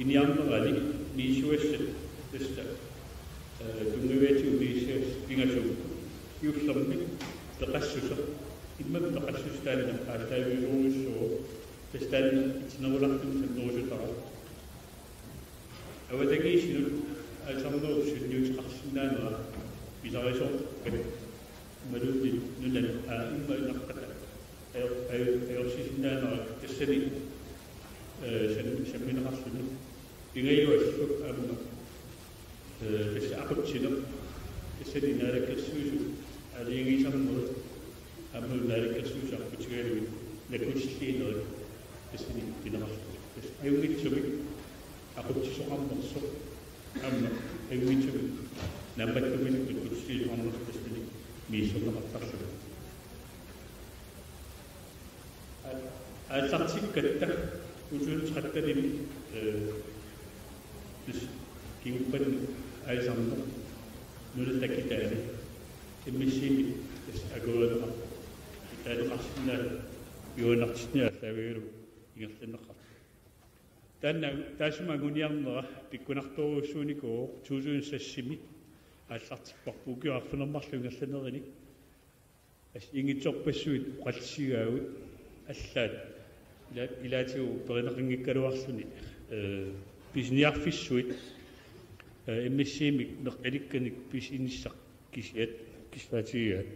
iniammarali niisuasset tasta tunnuati uniisias pingasum yuussammi taqassusa imma taqassustaanna qaataaviruussoo تستعمل تناولكم في النوجة ترى. أو تجيش الأمر شنيوش أحسننا بزاوية مدود نلنا إما نقطة أو شيءنا تسري شمينا حسنا يغير السوق أما بس أخذ شنو تسري نارك السوق على يغير سمر أما نارك السوق أخذ شغله لكل شيء نار تسني تناقش بس أيوة تسوي أخذ شو عم نصو أما أيوة تسوي نبات كمان كل شيء عم نصو تسني ميسو نبتة أساسي كتة وجود حتى دين بس كيمبن أيزامنا نقول تكيتاني المشي بس أقول لهم كتاني أحسننا يونقشني أثابيرو يغتنقر تانا تاسما غنيامنا بكوناختو سونيكو توزون سسيمي أساتي بقبوكي أخفنا مصر يغتنقرني أس ينجي توقبسويت قلسيغاوي أسلاد إلا تيو بغنقنجي كروارسوني بيزنياق في السويت إمسيمي نقليكنك بيس إنساق كيسيات كيسفاتيات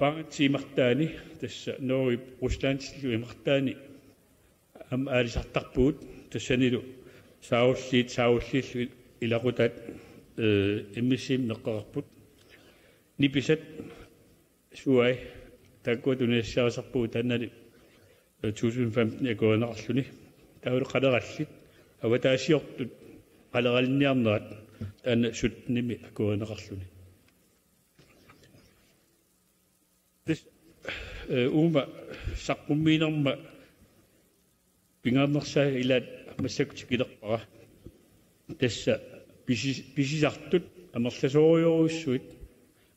بانتي مختاني تس نوي وستانتي مختاني أم أريس التقبود تسندو ساوسيت إلى قطات إمسيم نقربود نبيست شوي تقول إن الشخص قبود أن توزن فهمت يقول نقصني таул қалераллит аватаасиортут қалералниарнерат таана сутними акуанеқарлуни тис ума саққуммиинерма пингааннерсаа илаат массакутикилерпара тасса писисартут амерласоориоруссуит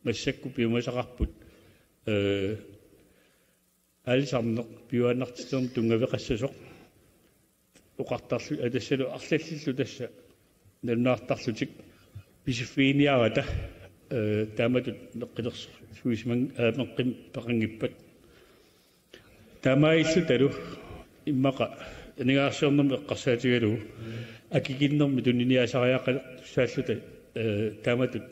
массакку пиумасақарпут алисарнеқ пиуаннартитерн тунгавеқассасоқ уқартарлу атассалу арлаллиллу тасса наннаартарлутик писиффииниарата тааматут неққилерс суисман меққим пақангиппат таамаиллу талу иммақа нигаарсиорнэрми эққарсаатигалу акикиннэрми туниниасариақалеқ сааллута тааматут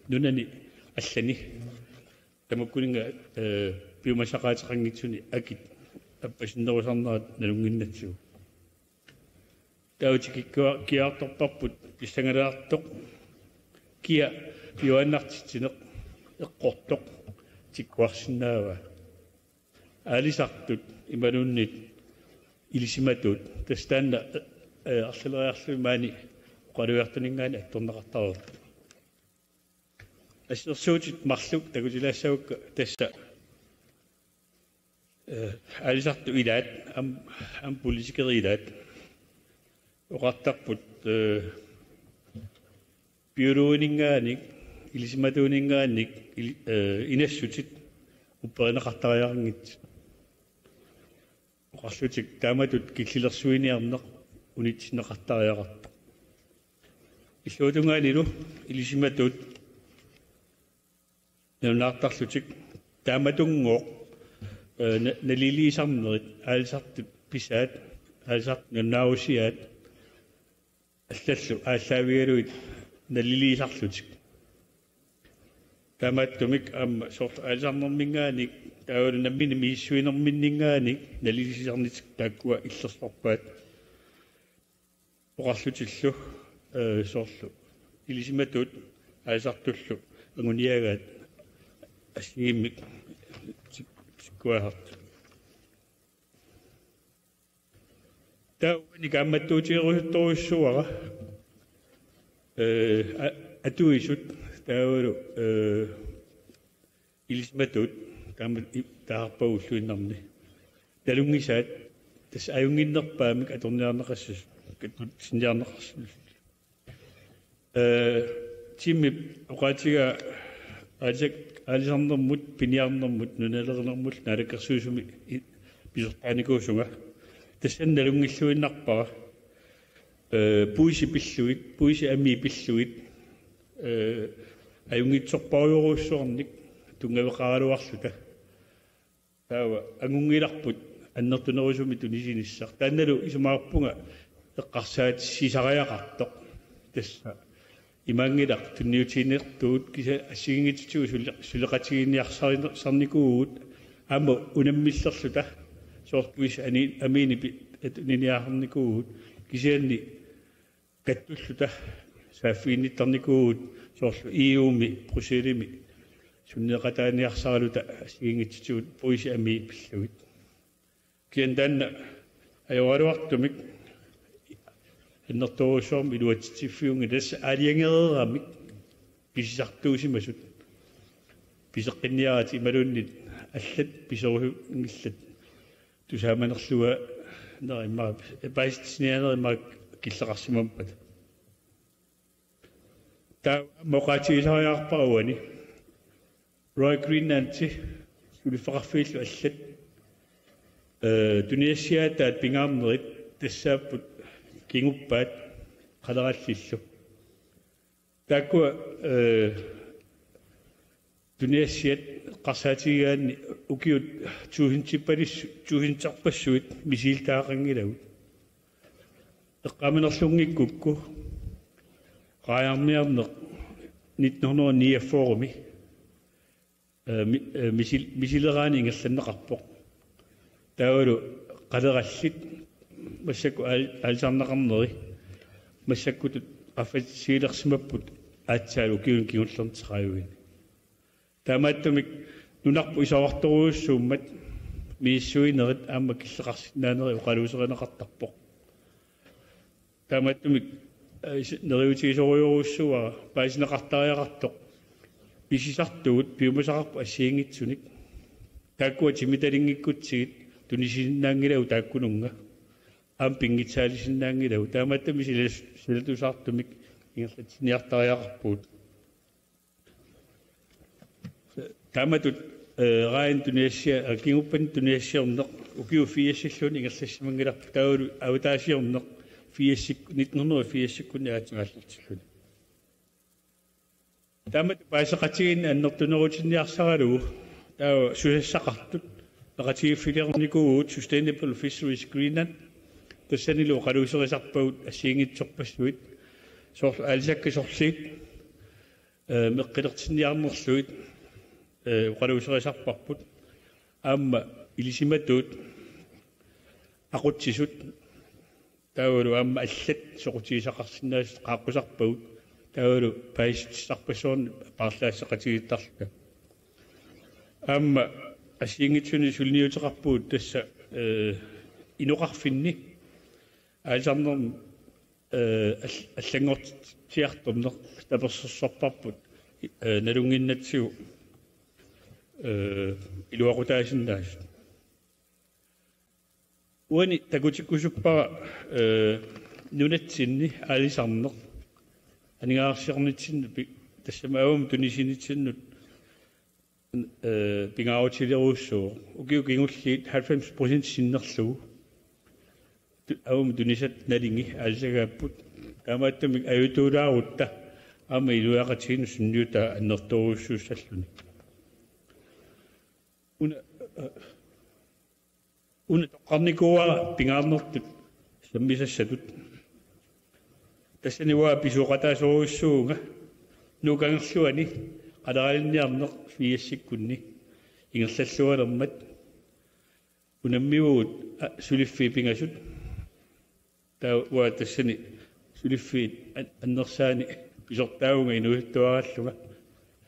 нунани аллани тамаккунинга пиумасақаатеқангитсуни акит аппасиннерусарнерат налунгиннатсуу таутикиккуа киаарторпарпут писсангалаартоқ киа пиуаннартитсинеқ эққортоқ тиккуарсинаава алисартут имануннит илисиматут тастаанна арлалериарлуимаани оқалуяртунингаани атторнеқартарер ассерсуутит марлук такутилаассавукка тасса алисарту илаат ам политикерилаат оқартарпут бюроининганик илисиматуунинганик инассутит упперинеқартариарнгит оқарлутик тааматут киллилерсуиниарнеқ унитсинеқартариақарта иллуутунгаанилу илисиматут нунаартарлутик тааматунгоо налилисарнерит аалсарту писаат аалсарт нуннаусиаат аллаллу ааллаавигалуит налилисарлутик таамааттумик аама сорт аалсарнэрмингааник таавалунаммини мииссуинэрминнингааник налилисарнитик тааккуа иллерсорпаат оқарлутиллу соорлу илисиматут аалсартуллу ангуниагаат асииммик сиккуахарт таа никамматтуутиерусутторуссуара атуисут таавалу илисматут таама таарпауллуиннарни талунгисаат тас аюнгиннерпаамик аторниарнеқассус каттут синниарнеқарсус тимми оqaatiga ажак алисарнэрмут пиниарнэрмут нуналернэрмут налаккерсуусуми писертааникуусунга тассан налунгиллуиннарпара пуиси пиллуит пуиси ами пиллуит аюнгитсорпаруйоруссуарник тунгавеқаралуарлута таава ангунгиларпут аннертунерусуми тунисиниссар таанналу исумаарпунга эққарсаат сисариақартоқ тасса имангилақ тунниутиинертуут киса ассигингитсуу сулеқатигинниарсарникуут аама унаммиллерлута соортуис ани амини ниниаарникуут кисианни каттуллута сааффиинниттарникуут соорлу иуми прусилими суннеқатааниарсаралута ассигингитсуут пуиси ами пиллуит кианданна аюаруартумик эннэрторуссуарм илуатсиффиунги тасса аалиангереерамик писисартуусимасут писеққинниарати ималууннит аллат писерунгиллат тусааманерлуа неримма эпаистиснианеримма киллеқарсимампат та моқатиисариарпаруани Roy Greenanti сулиффақарфииллу аллат туниассиаатаат пингаарнерит тассааппут кингуппаат қалераллиллу тааккуа туниассиат қарсаатигаанни укиут туухинтарпассуит мисилтаақангилагут эққаминерлунгиккукку qaayarniarneq 1949 мисилераани ингерланнеқарпоқ таавалу қалераллит массаку аалсарнеқарнери массаккутут аффатсиилерсимаппут аатсаалу киун киуллернтеқааюин таамааттумик нунарпу исаварторуussууммат мииссуинерит аама киллеқарсинаанери оқалуусеринеқартарпоқ тааматтумик нериутигисориоруссуа паисинеқартариақартоқ писисартугут пиумасақарпу ассиингитсуник тааккуа тимиталингиккутсигит тунисиннаангилау тааккунунга аам пингитсаалисиннаангилау тааматтами силатусаартумик ингерлатсиниартариақарпуут тааматут раин тунисиа кингуппан тунисиорнеқ укиу фиассиллун ингерлассимангиларпу таулу аватаасиорнеқ фиассик 1980-кунни аатингааллартиллуни таамат паасеқатигин аннертунерутинниарсаралуу таа сусассақартут неқатигиффилерникууут Sustainable Fisheries Greenland тассанилу қалуусерисарпагут ассиингитсорпассуит сор алисаккасорлиит меққилертинниарнерлуит қалуусерисарпарпут аама илисиматуут ақутсисут таулу аама аллат соқутигисақарсинаас қааққусарпагут таулу паиситсарпассуорни парлаассақатигиттарлука аама ассиингитсуни сулниутеқарпуут тасса инуқарфинни аасарнерм аллангортиарторнер таперсерсорпарпут налунгиннатсигу илуақутаасиннаас уани такутиккусуппара нунатсинни аалисарнер анигаарсиорнитсиннупи тассамаавум тунисинитсиннут пингааутилеруссуу укиу кингуллиит 90% синнерлугу аум тунисат налинги аалсагааппут таамааттамик аютуулаарутта аама илуақатигину сунниута аннерторуссууссаллуни уна тоқарникуа пингаарнертут саммисассатут тассаниваа писуқатаасоруссуунга нукангерлуани қалералинниарнеқ фиассиккунни ингерллаллуалермат унаммивуут сулиффи пингасут таа уа тассани сулиффи аннерсаани писортаунга инуиттуараллуга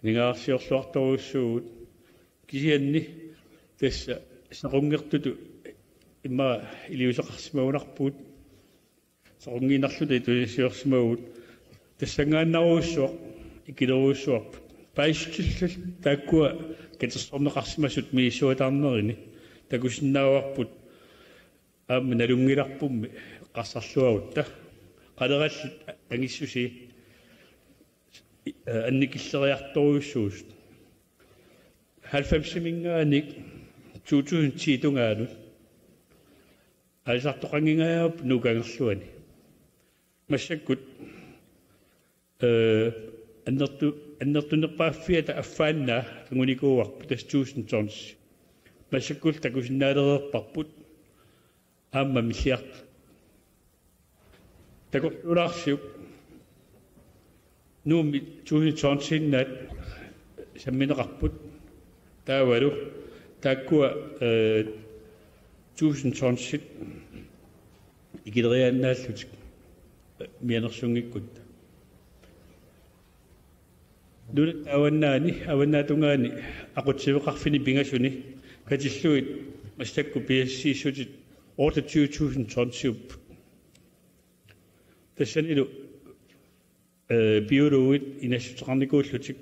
нигаарсиорлуарторуссуут кисианни тасса сақунгертуту имма илиусеқарсимаунарпуут сақунгинарлута тунисиорсимагут тассангааннаруссуақ икилеруссуарпу паисчиллал тааккуа катасторнеқарсимасут мииссуатаарнерини такусиннааварпут аама налунгиларпумми қарсарлуагутта қалераллит ангиссуси анникиллериарторуссуус 90-мингааник 2010 тунгаанут алисартоқангингаап нукангерлуани массаккут аннертунерпааффиата аффаанна ангуникууарпу тас 1000 тонс массаккул такусиннаалерерпарпут аама миллиард такорлаарсиук нууми 1000 тонсиннаат самминеқарпут таавалу тааккуа 1000 тонсит игилерианнааллутик мианерсунгиккут дуна аваннаатунгаани ақутсивеқарфини пингасуни катиллуит мастакку пиассииссутит 28,000 тонсиуп тассанилу биолуит инассутеқарникууллутик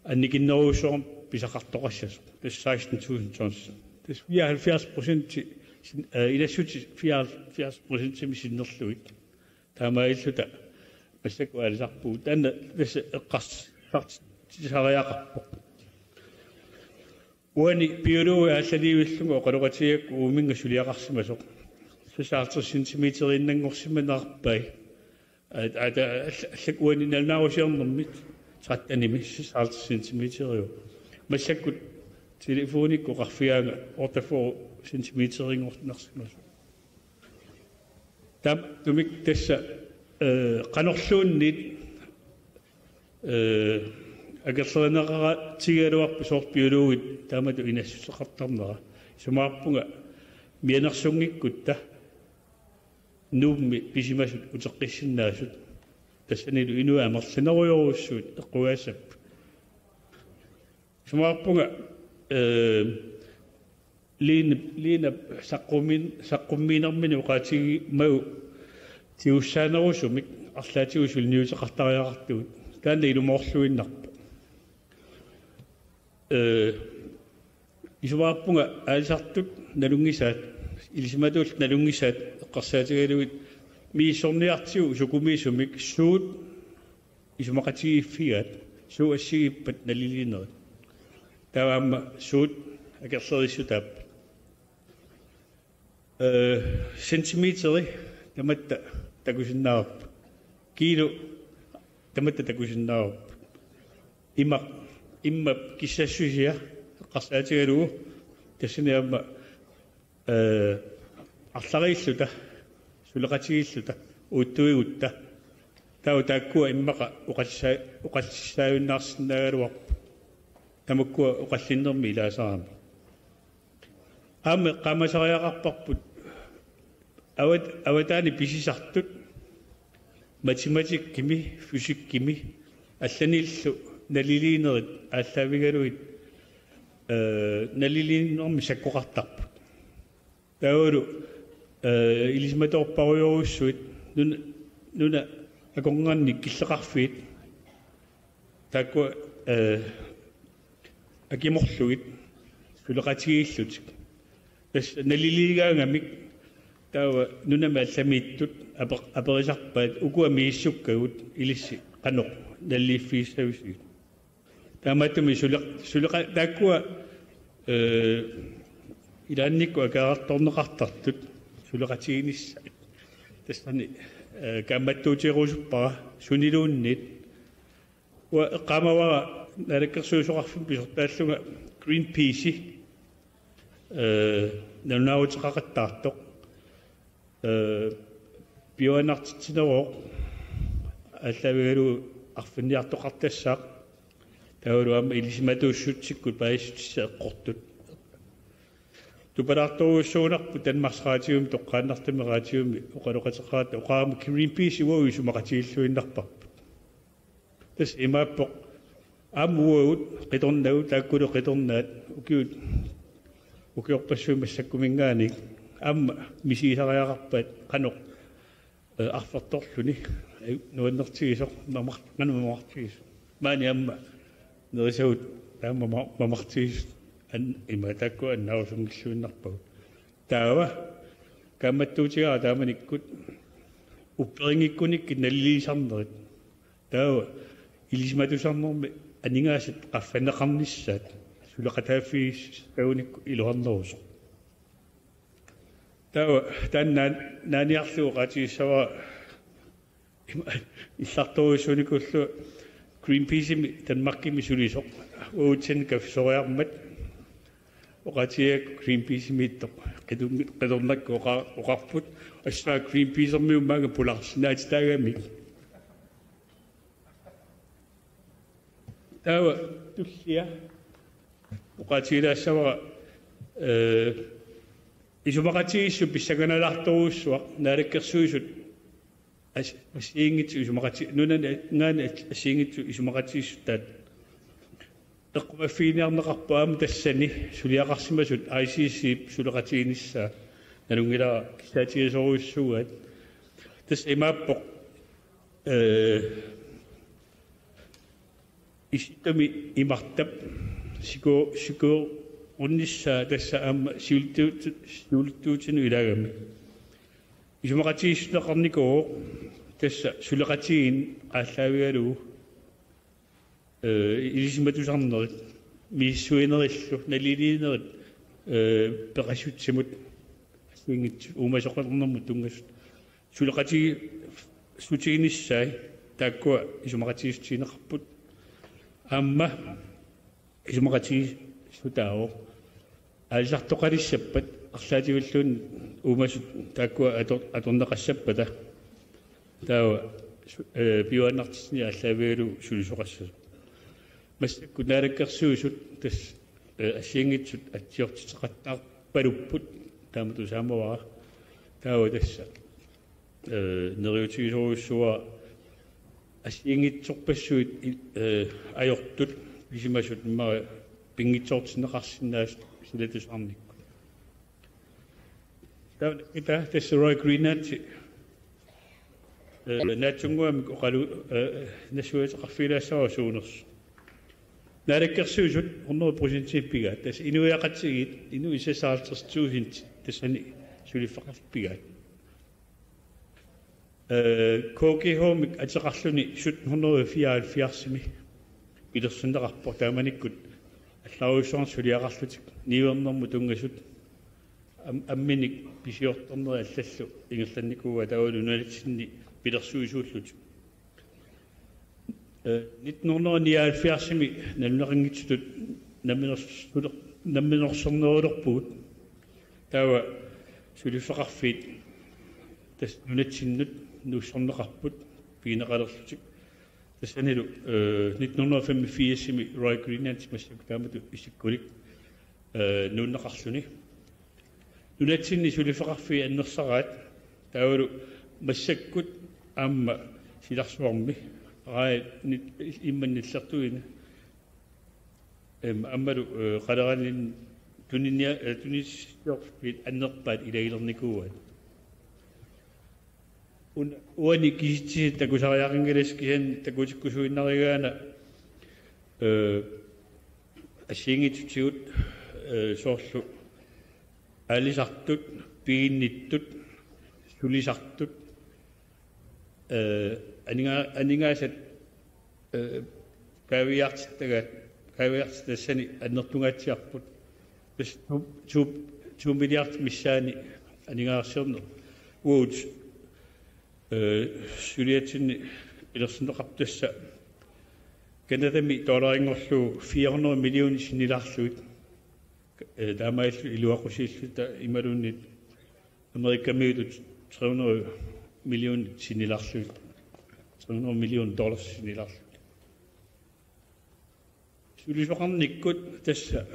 анникиннерусуорм писақартоқассас тас 16,000 тонс тас 74% инассути 74% мисиннерлуит таамаиллута массакку алисарпуу таана тас эққарс сариақарпоқ уани биолуи аллаливиллугу оқалоқатиакку ууминга сулиақарсимасоқ 40 сантиметериннангорсиманаарпай ата аллак уани налнаарусиорнэрмит траттаними 40 сантиметериу массаккут телефоникку қарфиаага ортафоо сантиметерингортнарсимасо там тумик тасса qanorluunnit агерлернерара тигалуарпу соорпиулуугит таамату инассусеқартарнера сумаарпунга мианерсунгиккутта нуумми писимасут утеққиссиннаасут тассанилу инуа амерлинеруйоруссуут эққугаасап сумаарпунга liina saqqummiinermini uqaatigi mau tiussaanerusumik арлаатигусул ниутеқартариақартугут таана илуморлуиннарпа исуарпунга аалисартут налунгисаат илисиматуулт налунгисаат эққарсаатигалугит мииссорниартигу сукумиисумик суут исумақатигиффигаат суу ассигиппат налилинерит таамма суут акерлериссутаап сентиметри таматта такусиннаарп кило таматта такусиннаарп имма киссассусиа эққарсаатигалугу тассиниамма арларииллута сулеқатигиллута уттуигутта тау тааккуа иммақа уқассааюннаарсинаагалуарп тамаккуа уқаллиннерми илаасарами ааме қамасариақарпарпут аватаани писисартут математик кими физик кими алланиллу налилинерит ааллаавигалуит налилинерми саккоқартарпут таулу илисматорпаруйоруссуит нуна аконганни киллеқарфиит таакку акиморлугит сулеқатигииллутик тас налилигаангамик таава нунама алламииттут аперисарпаат укуамииссуккагут илисси қаноқ наллиффииссависигит таамааттуми сулеқа тааккуа илаанникку акаартторнеқартартут сулеқатигинисса тассани камматтуутиерусуппара сунилууннит уа эққамавара налаккерсуусоқарфун писортааллунга Greenpeace нанауутеқақаттаартоқ биоанартитинероо аллавигалу арфинниартоқартассаақ таулуама илисиматууссутсиккут паиссутисса эққортут тупалаарторуссуунарпу танмарсраатигуми тоққааннартамераатигуми оқалоқатеқаата оқаама Greenpeace уисумақатигиллуиннарпарпу тас имааппоқ амуут қиторнау тааккулу қиторнаат укиорпассуумассаккумингаани амма мисисариақарпаат қаноқ арферторлуни нуаннертигисоқ мамартигис маани амма нерисаут таама мамартигис ан иматакку аннаусунгиллуиннарпагу таава камматтуутигаа тааманиккут упперингиккуникки наллиисарнерит таава илисматусарнерми анингаасат qaffанеқарниссаат сулеқатааффиис тауникку илуарнерусо таава таанна нааниарлуу qatiissava илларторуссуникуллу Greenpeace Danmarkimi sulisoq uutsen kafsoriarmat oqatia Greenpeace mittoq qidornakku oqarput assa Greenpeace ermiummaanga pularsinnaati taagami tawa tullia oqatiilaassava isumaqatiissu pissaganalaartoruussuaq naalakkersuisut асиингит исумақати нунан ngaana асиингит исумақатииссутаат эққумаффиниарнеқарпаама тассани сулиақарсимасут ICC сулеқатиинissaa налунгила кистаатигисоруиссугаат тас имааппоқ иситтами имартап сико унниссаа тасса аама сиултуутину илагами исумақатииссунеқарникоо тасса сулеқатигин ааллаавигалуу илисиматусарнерит мииссуинериллу налилиинерит пеқассутсимут асингит уумасоқарнэрмут тунгасут сулеқатиги сутигиниссаи тааккуа исумақатииссутиинеқарпут аама исумақатиги сутаао ааллартоқалиссаппат арлаативиллуун уумасут тааккуа аторнеқассаппата таава биоанартисни аллаавигалу сулисоқассасу массакку наалаккерсуусут тас ассиингитсут атсиортитеқаттаарпалуппут таамату саамавара таава тасса нериутигисоруссуа ассиингитсорпассуит ajortut isimasut maa pinngitsoortinneqarsinnaas silatusarnikku Kita tässä Roy Greenat natsunguam qalu nasuat qafilasaa suuners. Naalakkersuusut 100% pigaat. Tas inuiaqatsigit inu isasaalterstuuhint tassani suliffaqarpigaat. KGH atseqarluni 1774 pilersunneqarpo taamanikkut алларуусуарн сулиақарлутик ниуернэрму тунгасут амминик писиорторнери аллаллу ингерланникууа таулу налатсинни пилерсуисууллут 1979 налунеқингитсутут намминерсернерулерпугут таава сулиффеқарфиит тас нунатсиннут нуссорнеқарпут пигинеқалерлутик тассанилу 1985 Roy Greenat массак таамату исиккулик нуннеқарлуни нунатсинни сулиффеқарфи аннерсараат таавалу массаккут аама силарсуарми раа имманниллертуина аммалу қалеранин туниния тунисиорфит аннерпаат илагилерникууат уани кисти такусариақингиласкиан такутиккусуиннаригаана асингитсутигут соорлу алисартут пиинниттут сулисартут анингаасат кавиартассани аннертунгаатсиарпут тас тумилиарт миссаани анингаарсернер уут сулиатсинни илерсинеқартасса канадами $400 миллион синиларлуит таамаиллу илуақусииллута ималууннит америкамиутут $300 миллион синиларлуит $300 миллион синиларлуит сулисоқарниккут тасса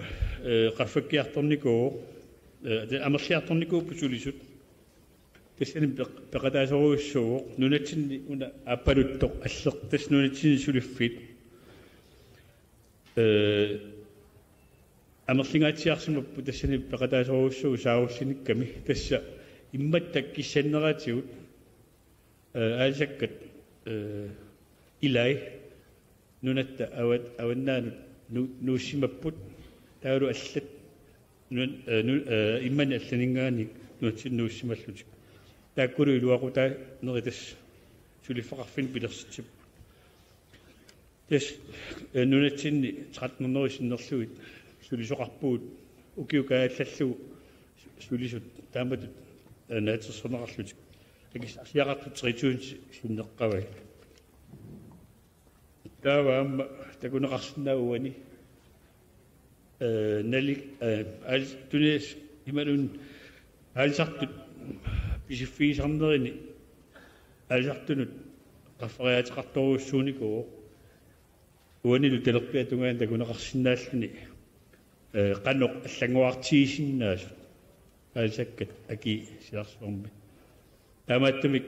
qaffakkiartornikuu амерлиарторникуу пусулисут тассани пеқатаасоруиссуу нунатсинни уна аппалуттоқ аллертас нунатсини сулиффит амерлингаатсиарсимаппу тассани пеқатаасоруиссуу сааруссиникками тасса имматтак киссаннераатигут аасаккат илай нунатта аваннаанут нууссимаппут таалу аллат иммани алланингаани нуатсиннууссималлутик тааккулу илуақута неритас сулиффеқарфин пилерситсип тас нунатсинни 1300 синнерлуит сулисоқарпуут укиукааллаллугу сулисут тааматут наатсерсонеқарлутик агис асиақартут 30 синнеққавай тааваама такунеқарсинаагуани налик тунес ималун алсартут писиффиисарнерини алсартунут qaffariateqartoruussuunikuu уанилу талерпиатунгаан такунеқарсинааллуни qanoq аллангуартиисиннаасут алсаккат аки сиарсуарми таамааттумик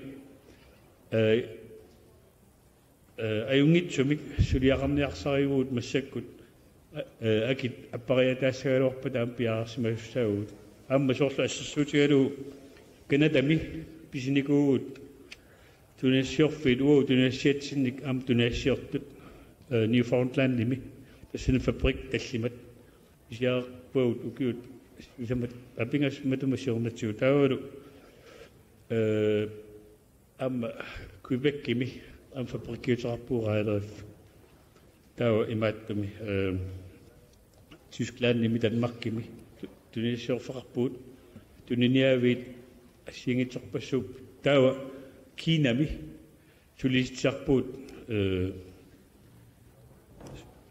аюнгитсумик сулиақарниарсаривуут массаккут акит аппариатаассагалуарпа таам пиаарсимассаагуут аама соорлу ассерсуутигалу канадами писиникуугут тунессиорфит уу тунессиатсинник аама тунессиортут Newfoundland ними тассин фабрик таллимат исиарпуут укиут исамат апингас матумассиорнатсуу таавалу аама Quebec кими аама фабрикиутерарпуураалериф таава имааттуми Tyskland ними Danmark кими тунессиорфеқарпуут туниниавит ассингитерпассууп таава Кинами сулиситсарпуут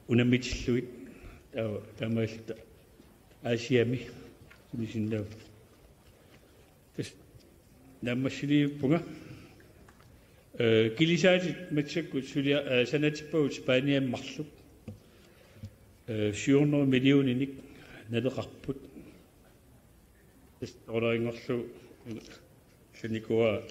унамитиллуит таава тамаалта Асиами сулисиннаа тас наммассилиуппунга килисаатит матсаккут сулиа санатиппагут Спаниаммарлук 700 миллиониник налеқарпут тас оралингорлу саникуа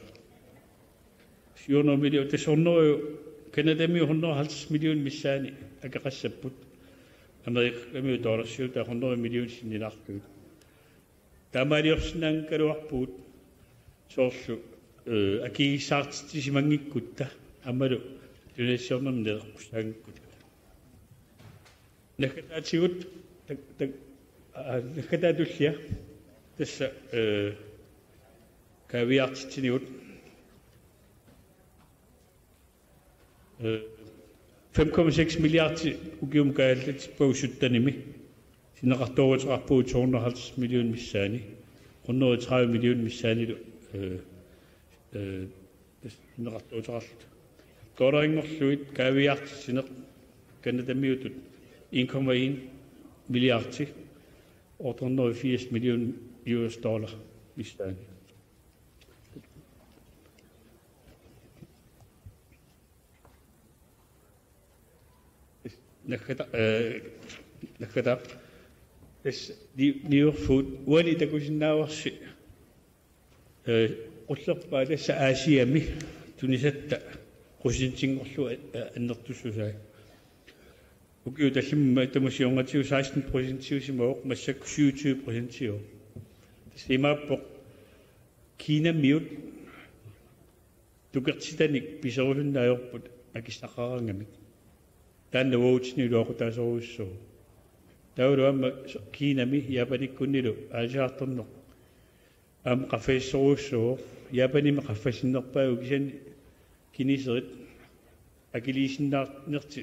700 миллион тасорнеру канадами 150 миллион миссаани акақассаппут америкками $100 100 миллион синниларлугут таамаалиорсинаан калуарпуут soorlu akigissaartittisimangikutta аммалу тунессиорнам нерпусаагиккут накатаатигут так накатаатуллиа тасса кавиартитинигут 5,6 milliarder ugium kaallat paussuttanimi sinneqartuuruteqarpuu 250 million missaani 130 million missaanilu sinneqartuuteqarlut Koraingorluit kaviartisineq kanatamiutut 1,1 milliarder og 380 million US dollar missaani nakata niur food wali takusinnaawassi qullerpaa tassa aasiami tunisatta qusintingorlu annertussusaa ukiu tallimma tamusiorgatiu 16% simooq massakku 27% simaappoq kiinammiut tukertitanik piserulunnaajorput akissaqarangamik taanna wuutiniluaqutaasoruussuu taulu amma kiinami yapanikkunnilu aasiartornoq am qafeissoruussuu yapanima qaffasinerpaa ukisani kiniserit akiliisinnaarnerti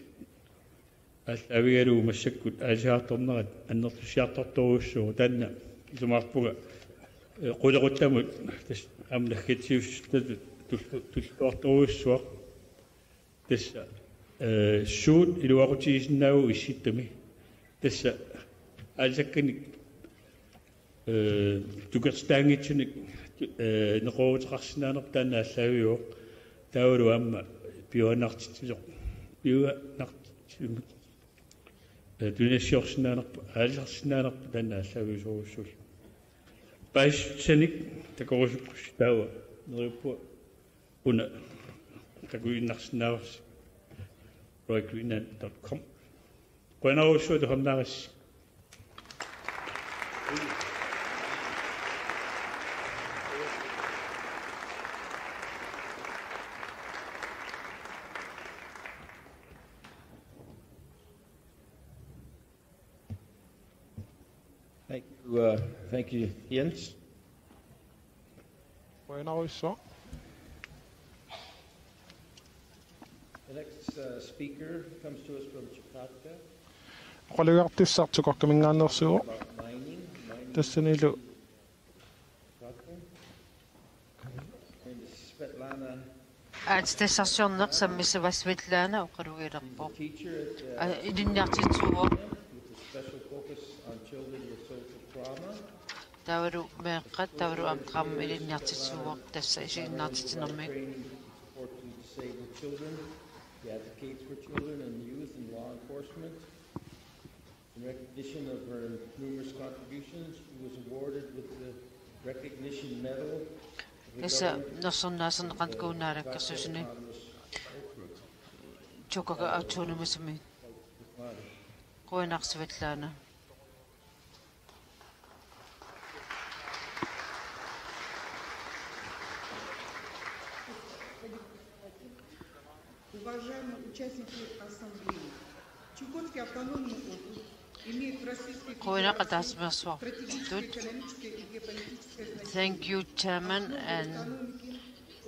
аавигалуу массаккут аасиарторнерат аннертуссиарторторуussuu таанна исумаарпуга qulеруттамут тас амнахкатсиуссутат туллуарторуussуа тасса суут илуақутигисиннаагу исситтами тасса аасакканик тукерстаангитсуник неқоруутеқарсинаанер таанна аллаагиуо таулу амма пиуанартитсисоқ пиуанартитсимик тунессиорсинаанерпа аалисарсинаанерпа таанна аллаагиусоруссул паиссаник такорусуккус таава нериппуа уна такуиннарсинаавас roygreenland.com Qanarussuu tuhornaaris Thank you, Jens. Qanarussuu The next speaker comes to us from Jakarta. qoluartissartukorkamingaannersuo tassanilu Svetlana Aatstessarsiorneq sammisava Svetlana uqalugilerpo ilinniartitsuo special focus on children with social trauma. Tavaru meeqqat tavaru amqam ilinniartitsuuq tassa isiinnaartitinermik Support to disabled children. He advocates for children and youth in law enforcement. In recognition of her numerous contributions, she was awarded with the Recognition Medal. Essa nersornaaserneqankuunaalakkersusuni Chukaga autonomousmi Qoinaq Svetlana Уважаемые участники ассамблеи, Чукотский автономный округ имеет в Российской Федерации стратегическое, экономическое и геополитическое значение. Thank you, Chairman and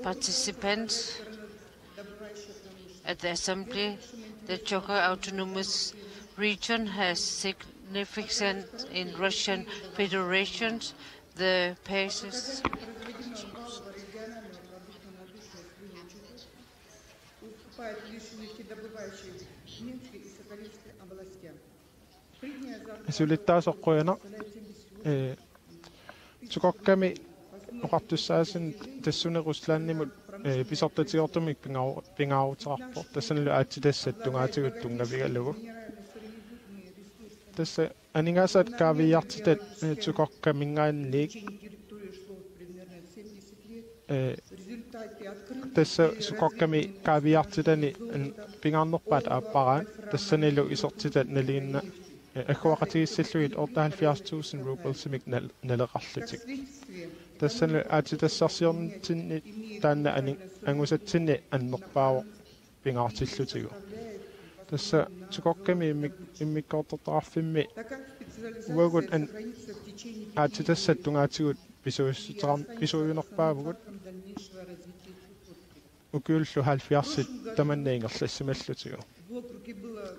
participants at the Assembly. The Chukar Autonomous Region has significant in Russian Federation. The paces уступает лишь нефтедобывающей Минской и Сахалинской областям. исулиттаасоққуяна сукокками оqartussaasin тассунерусслааннимут писортатигортумик пингаарутеқарпо тассаналу аатситассат тунгаатигут тунгавигалугу тасса анигаасаат каавиартитат сукоккамингаанлиик тасса сукокками каавиартитани пингаарнерпаат ааппараан тассанилу исортитат налиинна аккуақатигиссаллугит 78,000 rubles-имик налеқарлутик Tässä aatitassarsiornitinni taanna angusatsinni annerpaavo pingaartillutigu. Tässä tukokkami immikkortortarfimmi uagut an aatitassattungaatigut pisuunerpaavugut ukyllu 70 tamanniingerlassimallutigu.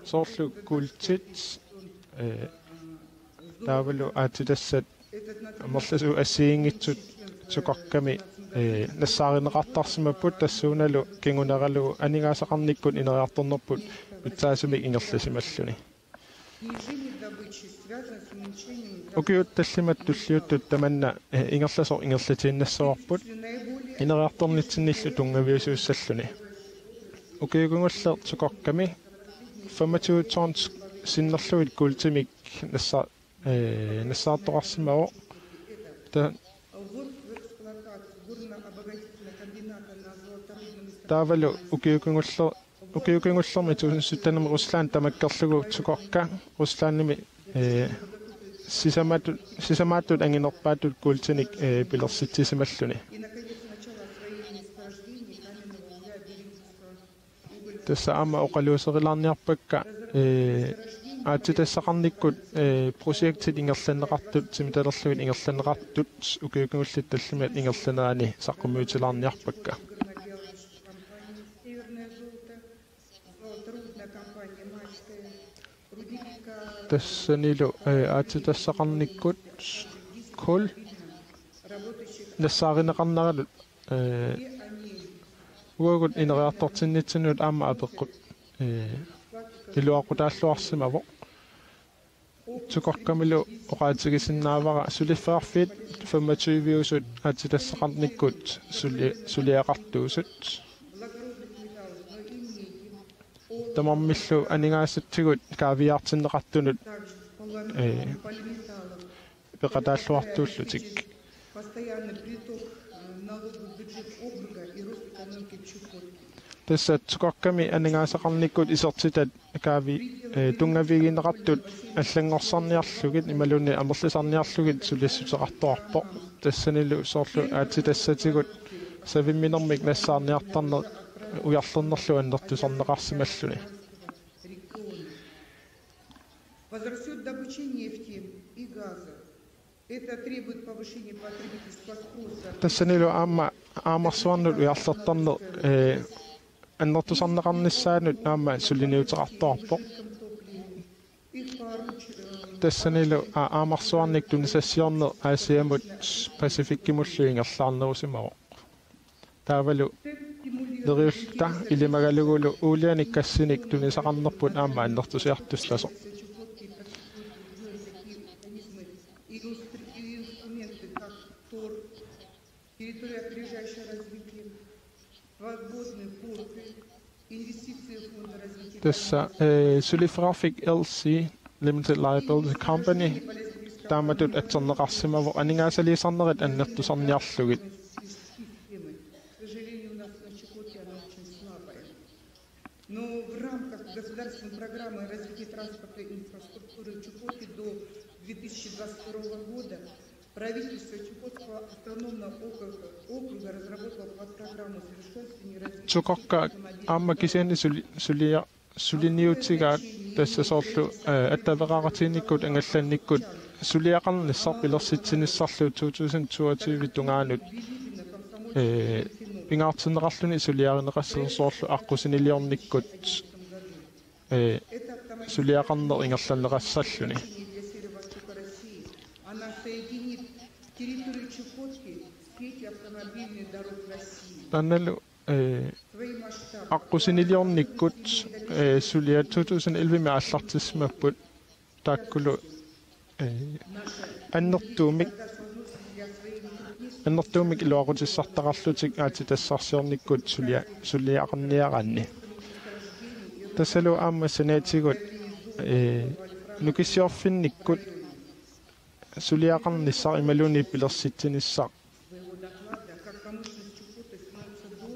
Soorlu kultit taavalu aatitassat amorlasu assiingitsut tukokkami nassaarinneqartarsimapput tassuunalu kinguneralu aningaasaqarnikkun ineriartornerput utsaasumik ingerlasimalluni. Ukiut tallimat tulliuttut tamanna ingerlasor ingerlatiinnassorput ineriartornitsinillu tungaviusuussalluni. Ukiukunguller tukokkami 25 tons sinnerluit kultimik nassaartoqarsimao taavalu ukiukungullermi tuussuttanami Ruslan tamakkerlugu tukorka Ruslaannimi sisamaatut anginerpaatut kultinik pilersitsisimalluni. Tässä aama oqaluuserilarniarpakka aatitassaqarnikkut projektit ingerlanneqartut simitalerlugit ingerlanneqartut ukiukungullit tallimat ingerlaneraani saqqumuutilarniarpakka. Tässä nilu aatitassaqarnikkut kul nassaarinneqarneralut uagut ineriartortinnitsinut aama apeqqut iluaqutaalluarsimavo tukorkamilu oqaatigisinnaavara suliffaarfit 25-usut aatitassaqarnikkut suliaqartuusut tamarmillu aningaasattigut kaaviartinneqartunut peqataalluartuullutik. Tässä tukokkami aningaasaqarnikkut isertitat kaavi tungavigineqartut allangorsorniarlugit imaluni amerlisarniarlugit sulissuteqartoarpo tassanilu soorlu aatitassatigut savimminermik nassaarniartarner ujarlernerlu annertusarneqarsimalluni. Возрастет добыча нефти и газа. Это требует повышения потребительского спроса. Tassanilu aamarsuarnut ujarlertarner annertusarneqarnissaanut aama suliniuteqartoarpo. Tassanilu aamarsuarnik tunissassiorner aasiamut Pacific-kimulluingerlaarnerusimavo. Taavalu leriullta ilimagaluguulu uulianikkassinik tunisaqarnerput aama annertusiartuslaso. Территория опережающего развития, свободные порты, инвестиции фонда развития. Tässä Sulifrafik LC Limited Liability Company taamatut atserneqarsimavo aningaasaliisarnerit annertusarniarlugit. К сожалению, у нас на Чукотке она очень слабая. Но в рамках государственной программы развития транспортной инфраструктуры Чукотки до 2022 года правительство Чукотского автономного округа разработало программу совершенствования развития. Чукокка аммакисиани suliniutigaat tässä soorlu attaveraqatiinnikkut angallannikkut suliaqarnissar pilersitsinisarlu 2022 tungaanut pingaartinneqarluni suliarineqassерsoorlu aqqusiniliornikkut suliaqarner ingerlanneqassalluni. Она соединит территорию Чукотки с сетью автомобильных дорог России. Tannalu aqqusiniliornikkut sulia 2011 me allartismapput taakkulu annertuumik iluaqutissartaqarlutik aatitassarsiornikkut suliaqarniaqanni. Tassalu aamma sanaatigut nukissiorfinnikkut suliaqarnissar imaluni pilersitsinissaq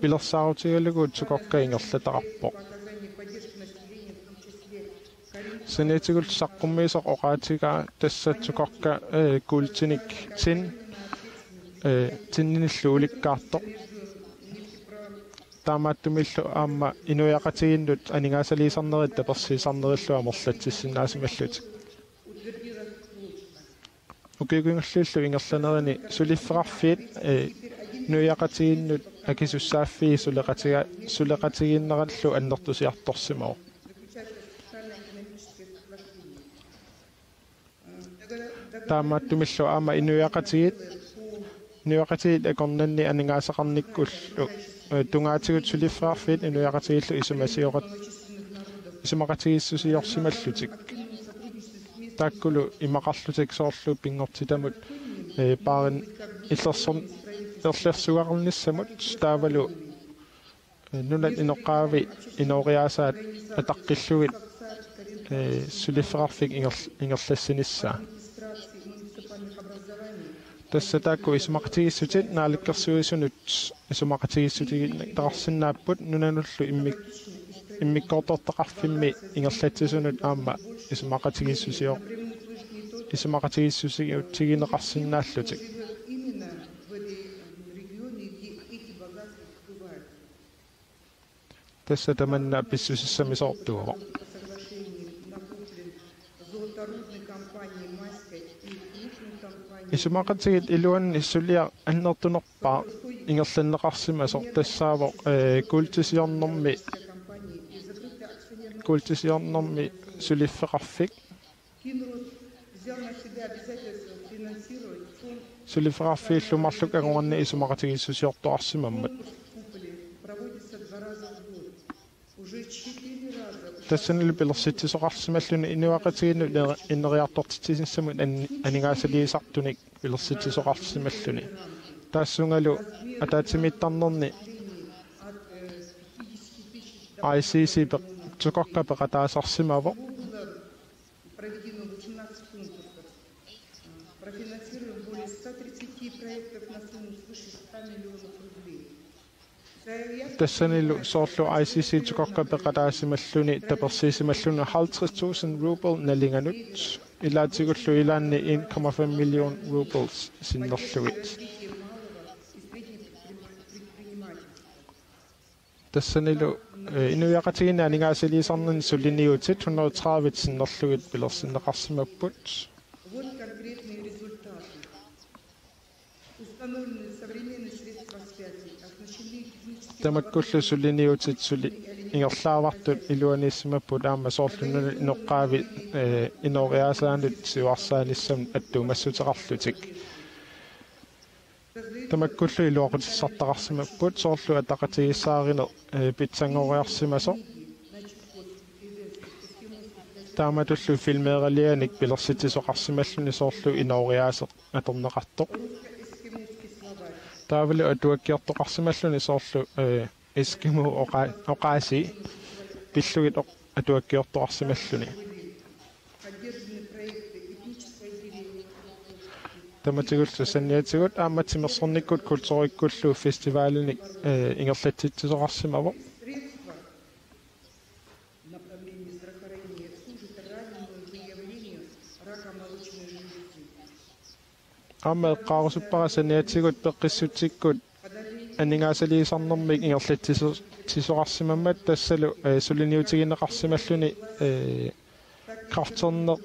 pilersaarutigalugut tukorka ingerlataqarpo. Sanaatigut saqqummiisoq oqaatigaa tassa tukorka kuultinik tin tinninillu ulikkaartoq таамааттумиллу аама инуяқатигиннут анигаасалиисарнерит персиисарнериллу амерлатсиссиннаасималлутик укигунгерллу ингерланерини сулиффеқарфиит инуяқатигиннут акисуссааффии сулеқатигиннераллу аннертусиарторсимao таамааттумиллу аама инуяқатигит акорнанни анигаасақарниккуллу тунгаатигут сулиффеқарфиит инуяқатигиллу исумақатигиссусиорсималлутик тааккулу имақарлутик соорлу пингортитамут паарин иллерсугақарниссамут таавалу нунат иноққаави инориаасаат атаққиллугит сулиффеқарфик ингерлассиниссаа тассатаакку исумақатигиссутит нааликкерсуисунут исумақатигиссутигит тақарсиннааппут нунануллу иммиккоортортақарфимми ингерлатсисунут аама исумақатигиссусигиутсигинеқарсинааллутик тассатаманна писсусиссамисоортуава исумақатигит илуанни сулиа аннертунерпаа ингерланнеқарсимасо тассаавоқ культисиорнэрми сулиффеқарфик сулиффеқарфииллумарлук агоранни исумақатигиссусиортоарсимаммат тассанили пилерситсисоқарсималлуни инуақатигинну иннериартортитсисаммут анигаасалиисартуник пилерситсисоқарсималлуни таассунгалу атаатимиттарнерни ICC тукокка пеқатаасарсимаво проведено 18 конкурсов. Профинансируем более 130 проектов на сумму свыше 100 миллионов рублей. тассанилу соорлу ICC тукокка пеқатаасималлуни таперсиисималлуни 50,000 рубл налинганут илаатигуллу илаанни 1,5 миллион рублс синнерлугит тассанилу инуяқатигина анигаасалиисарнани суллиниутит 130 синнерлугит пилерсиннеқарсимаппут Вот конкретные результаты. Установлены современные средства связи, оснащены техническими тамаккуллу суллиниутит сули ингерлаавартут илуаниссимаппут аама соорлунуни иноққаави инориаасаанут сиуарсааниссам аттуумассутеқарлутик тамаккуллу илуақутиссартақарсимаппут соорлу атақатигиссааринер питсангориарсимасо тааматуллу филмеералианик пилерситисоқарсималлуни соорлу инориаасеқ аторнеқартоқ таавалу атуаккиортоқарсималлуни соорлу эскимо оқааси пиллугит атуаккиортоқарсималлуни таматигуллу санниатигут ааматсимерсорниккут культуриккуллу фестивалиник ингерлатситсисоқарсимаво направлений здравоохранения служит раннему выявлению рака молочной железы. аама эққарусуппара санниатигут пеққиссутиккут анигаасалиисарнэрмик ингерлатсисоқарсимаммат тассалу сулиниутигинеқарсималлуни крафтернер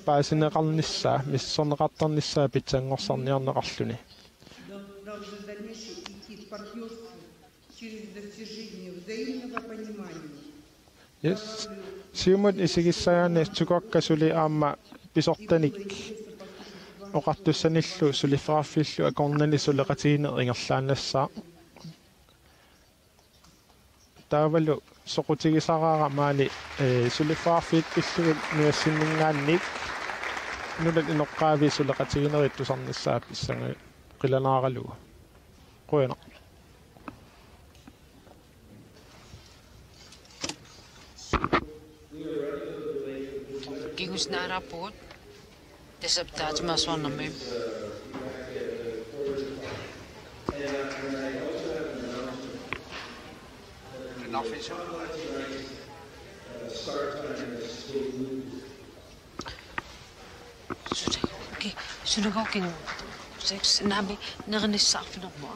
паасинеқарниссаа миссорнеқартарниссаа питсангорсарниарнеқарлуни Должны дальнейше идти в партнерстве через достижение взаимного понимания. yes сиумут исигиссаяани тукаккасули аама писортаник оқартуссаниллу сулиффеқарфииллу акорнани сулеқатигинер ингерлаанассаа таавалу соқутигисараара маани сулиффеқарфиит пиллугит нуассиннингаанник нулат иноққаави сулеқатигинериттусарниссаа писсанга қиланааралуга қуяна Kigusnaaraput tesaptaatsumaasuarnermi 6 nabi nernissarfinerma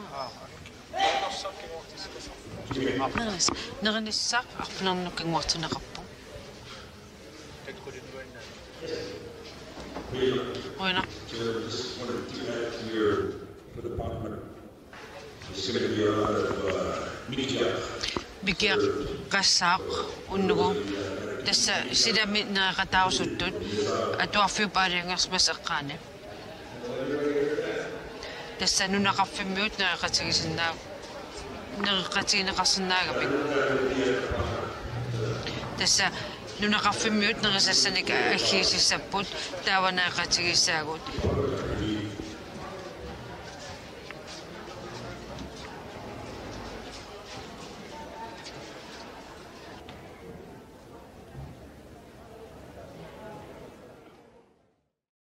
nernissarfinernukinguartuneqarpu Oina Just wanted to add to your for the partner. There's going to be a lot of media. Bikia qassaq unnugu tassa sidami neqatausuttut atuarfiupaaliangersmas eqqaani tassa nunaqarfimmiut neqatigisinnaaq neqatigineqarsinnaagapik tassa nunaqarfimmiut neqisassanik aggiisissapput taawaneqatigissaagut